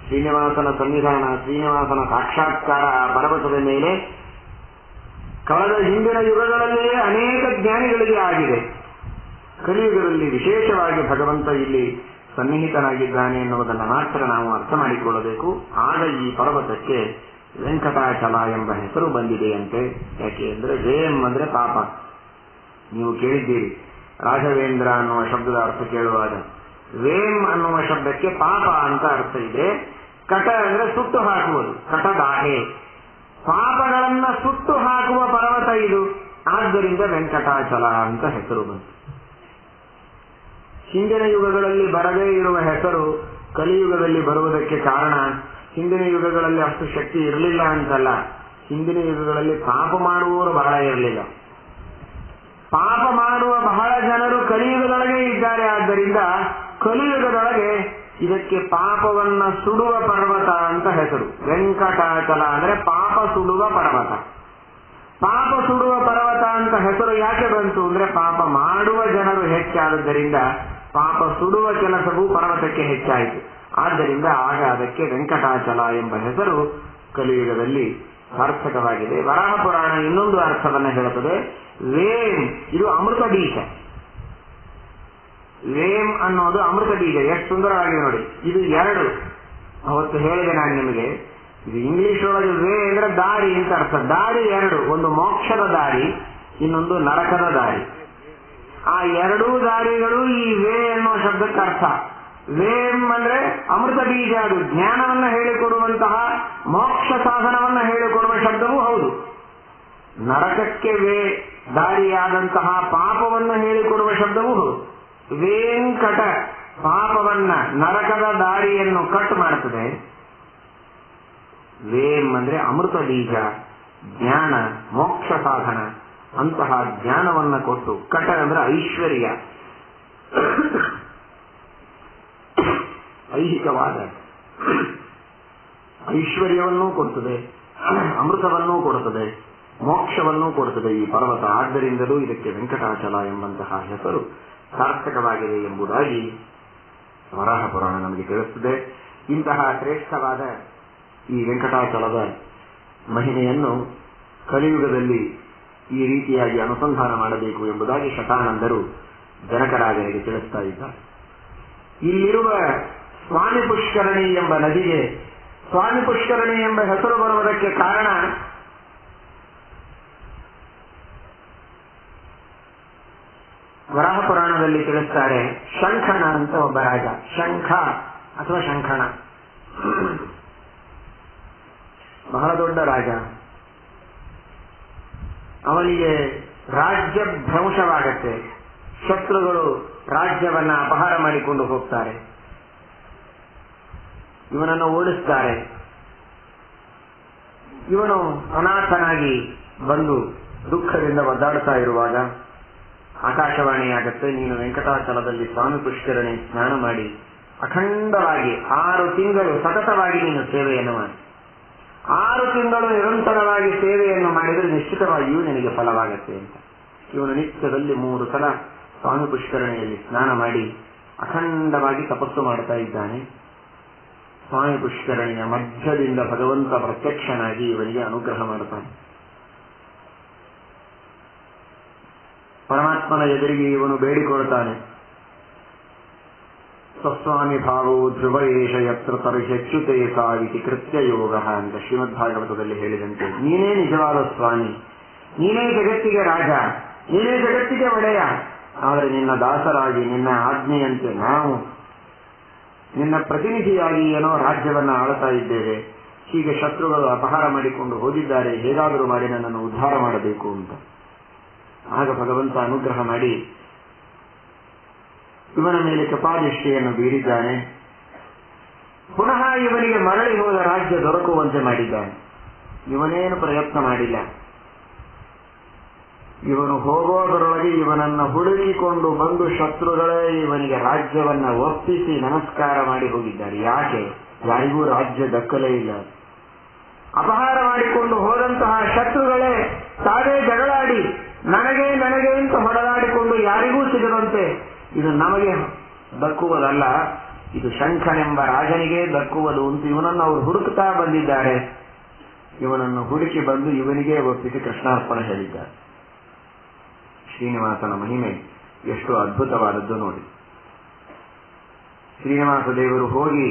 ಶ್ರೀನಿವಾಸನ ಸನ್ನಿಧಾನ, ಶ್ರೀನಿವಾಸನ ಸಾಕ್ಷಾತ್ಕಾರ ಆ ಪರ್ವತದ ಮೇಲೆ ಕಳೆದ ಹಿಂದಿನ ಯುಗಗಳಲ್ಲೇ ಅನೇಕ ಜ್ಞಾನಿಗಳಿಗೆ ಆಗಿದೆ. ಕಲಿಯುಗದಲ್ಲಿ ವಿಶೇಷವಾಗಿ ಭಗವಂತ ಇಲ್ಲಿ ಸನ್ನಿಹಿತನಾಗಿದ್ದಾನೆ ಎನ್ನುವುದನ್ನು ಮಾತ್ರ ನಾವು ಅರ್ಥ ಮಾಡಿಕೊಳ್ಳಬೇಕು. ಆಗ ಈ ಪರ್ವತಕ್ಕೆ ವೆಂಕಟಾಚಲ ಎಂಬ ಹೆಸರು ಬಂದಿದೆಯಂತೆ. ಯಾಕೆ ಅಂದರೆ ವೇಂ ಅಂದರೆ ಪಾಪ. ನೀವು ಕೇಳಿದ್ದೀರಿ ರಾಘವೇಂದ್ರ ಅನ್ನುವ ಶಬ್ದದ ಅರ್ಥ ಕೇಳುವಾಗ ವೇಂ ಅನ್ನುವ ಶಬ್ದಕ್ಕೆ ಪಾಪ ಅಂತ ಅರ್ಥ ಇದೆ. ಕಟ ಅಂದರೆ ಸುಟ್ಟು ಹಾಕುವುದು, ಕಟದಾಹೆ, ಪಾಪಗಳನ್ನ ಸುಟ್ಟು ಹಾಕುವ ಪರ್ವತ ಇದು. ಆದ್ದರಿಂದ ವೆಂಕಟಾಚಲ ಅಂತ ಹೆಸರು ಬಂತು. ಹಿಂದಿನ ಯುಗಗಳಲ್ಲಿ ಬರದೇ ಇರುವ ಹೆಸರು ಕಲಿಯುಗದಲ್ಲಿ ಬರುವುದಕ್ಕೆ ಕಾರಣ ಹಿಂದಿನ ಯುಗಗಳಲ್ಲಿ ಅಷ್ಟು ಶಕ್ತಿ ಇರಲಿಲ್ಲ ಅಂತಲ್ಲ, ಹಿಂದಿನ ಯುಗಗಳಲ್ಲಿ ಪಾಪ ಮಾಡುವವರು ಬಹಳ ಇರಲಿಲ್ಲ. ಪಾಪ ಮಾಡುವ ಬಹಳ ಜನರು ಕಲಿಯುಗದೊಳಗೆ ಇದ್ದಾರೆ. ಆದ್ದರಿಂದ ಕಲಿಯುಗದೊಳಗೆ ಇದಕ್ಕೆ ಪಾಪವನ್ನ ಸುಡುವ ಪರ್ವತ ಅಂತ ಹೆಸರು. ವೆಂಕಟಾಚಲ ಅಂದ್ರೆ ಪಾಪ ಸುಡುವ ಪರ್ವತ. ಪಾಪ ಸುಡುವ ಪರ್ವತ ಅಂತ ಹೆಸರು ಯಾಕೆ ಬಂತು ಅಂದ್ರೆ ಪಾಪ ಮಾಡುವ ಜನರು ಹೆಚ್ಚಾದದ್ದರಿಂದ ಪಾಪ ಸುಡುವ ಕೆಲಸವೂ ಪರ್ವತಕ್ಕೆ ಹೆಚ್ಚಾಯಿತು. ಆದ್ದರಿಂದ ಆಗ ಅದಕ್ಕೆ ವೆಂಕಟಾಚಲ ಎಂಬ ಹೆಸರು ಕಲಿಯುಗದಲ್ಲಿ ಸಾರ್ಥಕವಾಗಿದೆ. ವರಾಹ ಪುರಾಣ ಇನ್ನೊಂದು ಅರ್ಥವನ್ನ ಹೇಳುತ್ತದೆ. ವೇಂ ಇದು ಅಮೃತ ಬೀಜ. ವೇಂ ಅನ್ನೋದು ಅಮೃತ ಬೀಜ. ಎಷ್ಟು ಸುಂದರವಾಗಿದೆ ನೋಡಿ. ಇದು ಎರಡು. ಅವತ್ತು ಹೇಳಿದೆ ನಾನು ನಿಮಗೆ, ಇದು ಇಂಗ್ಲಿಷ್ ಒಳಗೆ ವೇ ಅಂದ್ರೆ ದಾರಿ ಅಂತ ಅರ್ಥ. ದಾರಿ ಎರಡು, ಒಂದು ಮೋಕ್ಷದ ದಾರಿ, ಇನ್ನೊಂದು ನರಕದ ದಾರಿ. ಆ ಎರಡೂ ದಾರಿಗಳು ಈ ವೇ ಅನ್ನೋ ಶಬ್ದಕ್ಕೆ ಅರ್ಥ. ವೇಂ ಅಂದ್ರೆ ಅಮೃತ ಬೀಜ, ಅದು ಜ್ಞಾನವನ್ನ ಹೇಳಿಕೊಡುವಂತಹ ಮೋಕ್ಷ ಸಾಧನವನ್ನ ಹೇಳಿಕೊಡುವ ಶಬ್ದವೂ ಹೌದು. ನರಕಕ್ಕೆ ವೇ ದಾರಿಯಾದಂತಹ ಪಾಪವನ್ನ ಹೇಳಿಕೊಡುವ ಶಬ್ದವೂ ಹೌದು. ವೇಂಕಟ ಪಾಪವನ್ನ ನರಕದ ದಾರಿಯನ್ನು ಕಟ್ ಮಾಡುತ್ತದೆ. ವೇಂ ಅಂದ್ರೆ ಅಮೃತ ಬೀಜ, ಜ್ಞಾನ, ಮೋಕ್ಷ ಸಾಧನ, ಅಂತಹ ಜ್ಞಾನವನ್ನ ಕೊಟ್ಟು, ಕಟ ಅಂದ್ರೆ ಐಶ್ವರ್ಯ, ಐಹಿಕವಾದ ಐಶ್ವರ್ಯವನ್ನೂ ಕೊಡುತ್ತದೆ, ಅಮೃತವನ್ನೂ ಕೊಡುತ್ತದೆ, ಮೋಕ್ಷವನ್ನೂ ಕೊಡುತ್ತದೆ ಈ ಪರ್ವತ. ಆದ್ದರಿಂದಲೂ ಇದಕ್ಕೆ ವೆಂಕಟಾಚಲ ಎಂಬಂತಹ ಹೆಸರು ಸಾರ್ಥಕವಾಗಿದೆ ಎಂಬುದಾಗಿ ವರಾಹ ಪುರಾಣ ನಮಗೆ ತಿಳಿಸುತ್ತದೆ. ಇಂತಹ ಶ್ರೇಷ್ಠವಾದ ಈ ವೆಂಕಟಾಚಲದ ಮಹಿಮೆಯನ್ನು ಕಲಿಯುಗದಲ್ಲಿ ಈ ರೀತಿಯಾಗಿ ಅನುಸಂಧಾನ ಮಾಡಬೇಕು ಎಂಬುದಾಗಿ ಶತಾನಂದರು ಜನಕರಾಜನಿಗೆ ತಿಳಿಸ್ತಾ ಇದ್ದಾರೆ. ಇಲ್ಲಿರುವ ಸ್ವಾಮಿ ಪುಷ್ಕರಣಿ ಎಂಬ ನದಿಗೆ ಸ್ವಾಮಿ ಪುಷ್ಕರಣಿ ಎಂಬ ಹೆಸರು ಬರುವುದಕ್ಕೆ ಕಾರಣ ವರಾಹ ಪುರಾಣದಲ್ಲಿ ತಿಳಿಸ್ತಾರೆ. ಶಂಖಣ ಅಂತ ಒಬ್ಬ ರಾಜ, ಶಂಖ ಅಥವಾ ಶಂಖಣ, ಬಹಳ ದೊಡ್ಡ ರಾಜ. ಅವನಿಗೆ ರಾಜ್ಯ ಭ್ರಂಶವಾಗತ್ತೆ. ಶತ್ರುಗಳು ರಾಜ್ಯವನ್ನ ಅಪಹಾರ ಮಾಡಿಕೊಂಡು ಹೋಗ್ತಾರೆ, ಇವನನ್ನು ಓಡಿಸ್ತಾರೆ. ಇವನು ಅನಾಥನಾಗಿ ಬಂದು ದುಃಖದಿಂದ ಒದ್ದಾಡ್ತಾ ಇರುವಾಗ ಆಕಾಶವಾಣಿಯಾಗತ್ತೆ, ನೀನು ವೆಂಕಟಾಚಲದಲ್ಲಿ ಸ್ವಾಮಿ ಪುಷ್ಕರಣಿ ಸ್ನಾನ ಮಾಡಿ ಅಖಂಡವಾಗಿ 6 ತಿಂಗಳು ಸತತವಾಗಿ ನೀನು ಸೇವೆಯನ್ನು ಮಾಡಿ, 6 ತಿಂಗಳು ನಿರಂತರವಾಗಿ ಸೇವೆಯನ್ನು ಮಾಡಿದರೆ ನಿಶ್ಚಿತವಾಗಿಯೂ ನಿನಗೆ ಫಲವಾಗತ್ತೆ ಅಂತ. ಇವನು ನಿತ್ಯದಲ್ಲಿ 3 ಸಲ ಸ್ವಾಮಿ ಪುಷ್ಕರಣಿಯಲ್ಲಿ ಸ್ನಾನ ಮಾಡಿ ಅಖಂಡವಾಗಿ ತಪಸ್ಸು ಮಾಡ್ತಾ ಇದ್ದಾನೆ. ಸ್ವಾಮಿ ಪುಷ್ಕರಣಿಯ ಮಧ್ಯದಿಂದ ಭಗವಂತ ಪ್ರತ್ಯಕ್ಷನಾಗಿ ಇವನಿಗೆ ಅನುಗ್ರಹ ಮಾಡುತ್ತಾನೆ. ಪರಮಾತ್ಮನ ಎದುರಿಗೆ ಇವನು ಬೇಡಿಕೊಳ್ತಾನೆ. ಸ್ವಸ್ವಾಮಿ ಭಾವೋ ಧ್ರುವ ಏಷ ಯತ್ರ ತರ್ಹ್ಯಚ್ಯುತೆ ಸಾವಿತಿ ಕೃತ್ಯ ಯೋಗ ಅಂತ ಶ್ರೀಮದ್ಭಾಗವತದಲ್ಲಿ ಹೇಳಿದಂತೆ, ನೀನೇ ನಿಜವಾದ ಸ್ವಾಮಿ, ನೀನೇ ಜಗತ್ತಿಗೆ ರಾಜ, ನೀನೇ ಜಗತ್ತಿಗೆ ಒಡೆಯ. ಆದರೆ ನಿನ್ನ ದಾಸರಾಗಿ ನಿನ್ನ ಆಜ್ಞೆಯಂತೆ ನಾವು ನಿನ್ನ ಪ್ರತಿನಿಧಿಯಾಗಿ ಏನೋ ರಾಜ್ಯವನ್ನ ಆಳ್ತಾ ಇದ್ದೇವೆ. ಹೀಗೆ ಶತ್ರುಗಳು ಅಪಹಾರ ಮಾಡಿಕೊಂಡು ಹೋಗಿದ್ದಾರೆ, ಹೇಗಾದರೂ ಮಾಡಿ ನನ್ನನ್ನು ಉದ್ಧಾರ ಮಾಡಬೇಕು ಅಂತ. ಆಗ ಭಗವಂತ ಅನುಗ್ರಹ ಮಾಡಿ ಇವನ ಮೇಲೆ ಕೃಪಾದೃಷ್ಟಿಯನ್ನು ಬೀರಿದ್ದಾನೆ. ಪುನಃ ಇವನಿಗೆ ಮರಳಿ ಹೋದ ರಾಜ್ಯ ದೊರಕುವಂತೆ ಮಾಡಿದ್ದಾನೆ. ಇವನೇನು ಪ್ರಯತ್ನ ಮಾಡಿಲ್ಲ. ಇವನು ಹೋಗೋದರೊಳಗೆ ಇವನನ್ನು ಹುಡುಕಿಕೊಂಡು ಬಂದು ಶತ್ರುಗಳೇ ಇವನಿಗೆ ರಾಜ್ಯವನ್ನ ಒಪ್ಪಿಸಿ ನಮಸ್ಕಾರ ಮಾಡಿ ಹೋಗಿದ್ದಾರೆ. ಯಾಕೆ? ಯಾರಿಗೂ ರಾಜ್ಯ ದಕ್ಕಲೇ ಇಲ್ಲ. ಅಪಹಾರ ಮಾಡಿಕೊಂಡು ಹೋದಂತಹ ಶತ್ರುಗಳೇ ತಾವೇ ಜಗಳಾಡಿ ನನಗೆ ನನಗೆ ಅಂತ ಹೊಡೆದಾಡಿಕೊಂಡು ಯಾರಿಗೂ ಸಿಗದಂತೆ ಇದು ನಮಗೆ ದಕ್ಕುವುದಲ್ಲ, ಇದು ಶಂಖನೆಂಬ ರಾಜನಿಗೆ ದಕ್ಕುವುದು ಅಂತ ಇವನನ್ನು ಅವರು ಹುಡುಕುತ್ತಾ ಬಂದಿದ್ದಾರೆ. ಇವನನ್ನು ಹುಡುಕಿ ಬಂದು ಇವನಿಗೆ ಒಪ್ಪಿಸಿ ಕೃಷ್ಣಾರ್ಪಣೆ ಹೇಳಿದ್ದಾರೆ. ಶ್ರೀನಿವಾಸನ ಮಹಿಮೆ ಎಷ್ಟು ಅದ್ಭುತವಾದದ್ದು ನೋಡಿ. ಶ್ರೀನಿವಾಸ ದೇವರು ಹೋಗಿ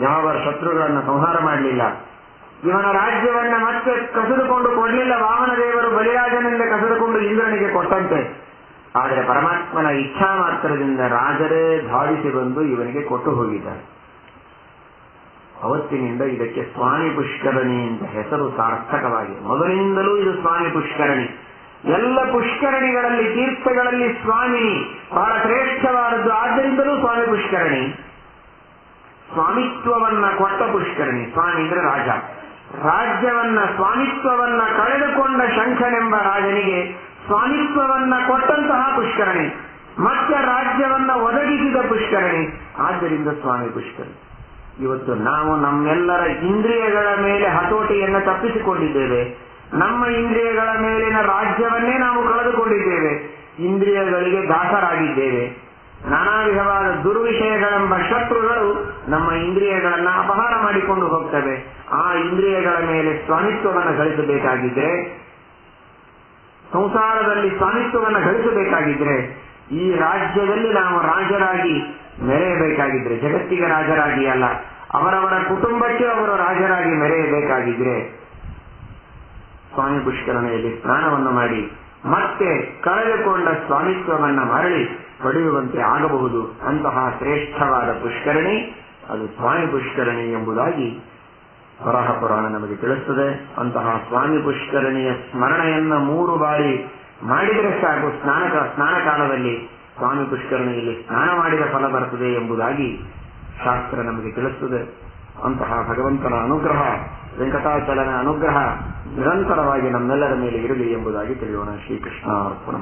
ಯಾವರ ಶತ್ರುಗಳನ್ನು ಸಂಹಾರ ಮಾಡಲಿಲ್ಲ, ಇವನ ರಾಜ್ಯವನ್ನ ಮತ್ತೆ ಕಸಿದುಕೊಂಡು ಕೊಡಲಿಲ್ಲ. ವಾಮನ ದೇವರು ಬಲಿರಾಜನಿಂದ ಕಸಿದುಕೊಂಡು ಇಂದ್ರನಿಗೆ ಕೊಟ್ಟಂತೆ. ಆದರೆ ಪರಮಾತ್ಮನ ಇಚ್ಛಾ ಮಾತ್ರದಿಂದ ರಾಜರೇ ಧಾವಿಸಿ ಬಂದು ಇವನಿಗೆ ಕೊಟ್ಟು ಹೋಗಿದ್ದಾರೆ. ಅವತ್ತಿನಿಂದ ಇದಕ್ಕೆ ಸ್ವಾಮಿ ಪುಷ್ಕರಣಿ ಅಂತ ಹೆಸರು ಸಾರ್ಥಕವಾಗಿ. ಮೊದಲಿನಿಂದಲೂ ಇದು ಸ್ವಾಮಿ ಪುಷ್ಕರಣಿ. ಎಲ್ಲ ಪುಷ್ಕರಣಿಗಳಲ್ಲಿ, ತೀರ್ಥಗಳಲ್ಲಿ ಸ್ವಾಮಿನಿ ಬಹಳ ಶ್ರೇಷ್ಠವಾದದ್ದು. ಆದ್ದರಿಂದಲೂ ಸ್ವಾಮಿ ಪುಷ್ಕರಣಿ. ಸ್ವಾಮಿತ್ವವನ್ನ ಕೊಟ್ಟ ಪುಷ್ಕರಣಿ. ಸ್ವಾಮಿ ಅಂದ್ರೆ ರಾಜ. ರಾಜ್ಯವನ್ನ, ಸ್ವಾಮಿತ್ವವನ್ನ ಕಳೆದುಕೊಂಡ ಶಂಖನೆಂಬ ರಾಜನಿಗೆ ಸ್ವಾಮಿತ್ವವನ್ನ ಕೊಟ್ಟಂತಹ ಪುಷ್ಕರಣಿ, ಮತ್ತೆ ರಾಜ್ಯವನ್ನ ಒದಗಿಸಿದ ಪುಷ್ಕರಣಿ. ಆದ್ದರಿಂದ ಸ್ವಾಮಿ ಪುಷ್ಕರಣಿ. ಇವತ್ತು ನಾವು ನಮ್ಮೆಲ್ಲರ ಇಂದ್ರಿಯಗಳ ಮೇಲೆ ಹತೋಟಿಯನ್ನು ತಪ್ಪಿಸಿಕೊಂಡಿದ್ದೇವೆ. ನಮ್ಮ ಇಂದ್ರಿಯಗಳ ಮೇಲಿನ ರಾಜ್ಯವನ್ನೇ ನಾವು ಕಳೆದುಕೊಂಡಿದ್ದೇವೆ. ಇಂದ್ರಿಯಗಳಿಗೆ ದಾಸರಾಗಿದ್ದೇವೆ. ನಾನಾ ವಿಧವಾದ ದುರ್ವಿಷಯಗಳೆಂಬ ಶತ್ರುಗಳು ನಮ್ಮ ಇಂದ್ರಿಯಗಳನ್ನ ಅಪಹಾರ ಮಾಡಿಕೊಂಡು ಹೋಗ್ತವೆ. ಆ ಇಂದ್ರಿಯಗಳ ಮೇಲೆ ಸ್ವಾಮಿತ್ವವನ್ನು ಗಳಿಸಬೇಕಾಗಿದ್ರೆ, ಸಂಸಾರದಲ್ಲಿ ಸ್ವಾಮಿತ್ವವನ್ನು ಗಳಿಸಬೇಕಾಗಿದ್ರೆ, ಈ ರಾಜ್ಯದಲ್ಲಿ ನಾವು ರಾಜರಾಗಿ ಮೆರೆಯಬೇಕಾಗಿದ್ರೆ, ಜಗತ್ತಿಗೆ ರಾಜರಾಗಿ ಅಲ್ಲ, ಅವರವರ ಕುಟುಂಬಕ್ಕೆ ಅವರು ರಾಜರಾಗಿ ಮೆರೆಯಬೇಕಾಗಿದ್ರೆ ಸ್ವಾಮಿ ಪುಷ್ಕರಣಿಯಲ್ಲಿ ಸ್ನಾನವನ್ನು ಮಾಡಿ ಮತ್ತೆ ಕಳೆದುಕೊಂಡ ಸ್ವಾಮಿತ್ವವನ್ನು ಮರಳಿ ಪಡೆಯುವಂತೆ ಆಗಬಹುದು. ಅಂತಹ ಶ್ರೇಷ್ಠವಾದ ಪುಷ್ಕರಣಿ ಅದು ಸ್ವಾಮಿ ಪುಷ್ಕರಣಿ ಎಂಬುದಾಗಿ ವರಾಹ ಪುರಾಣ ನಮಗೆ ತಿಳಿಸುತ್ತದೆ. ಅಂತಹ ಸ್ವಾಮಿ ಪುಷ್ಕರಣಿಯ ಸ್ಮರಣೆಯನ್ನ 3 ಬಾರಿ ಮಾಡಿದರೆ ಸಾಕು. ಸ್ನಾನ ಕಾಲದಲ್ಲಿ ಸ್ವಾಮಿ ಪುಷ್ಕರಣಿಯಲ್ಲಿ ಸ್ನಾನ ಮಾಡಿದ ಫಲ ಬರುತ್ತದೆ ಎಂಬುದಾಗಿ ಶಾಸ್ತ್ರ ನಮಗೆ ತಿಳಿಸುತ್ತದೆ. ಅಂತಹ ಭಗವಂತನ ಅನುಗ್ರಹ, ವೆಂಕಟಾಚಲನ ಅನುಗ್ರಹ ನಿರಂತರವಾಗಿ ನಮ್ಮೆಲ್ಲರ ಮೇಲೆ ಇರಲಿ ಎಂಬುದಾಗಿ ತಿಳಿಯೋಣ. ಶ್ರೀಕೃಷ್ಣ ಅರ್ಪಣ.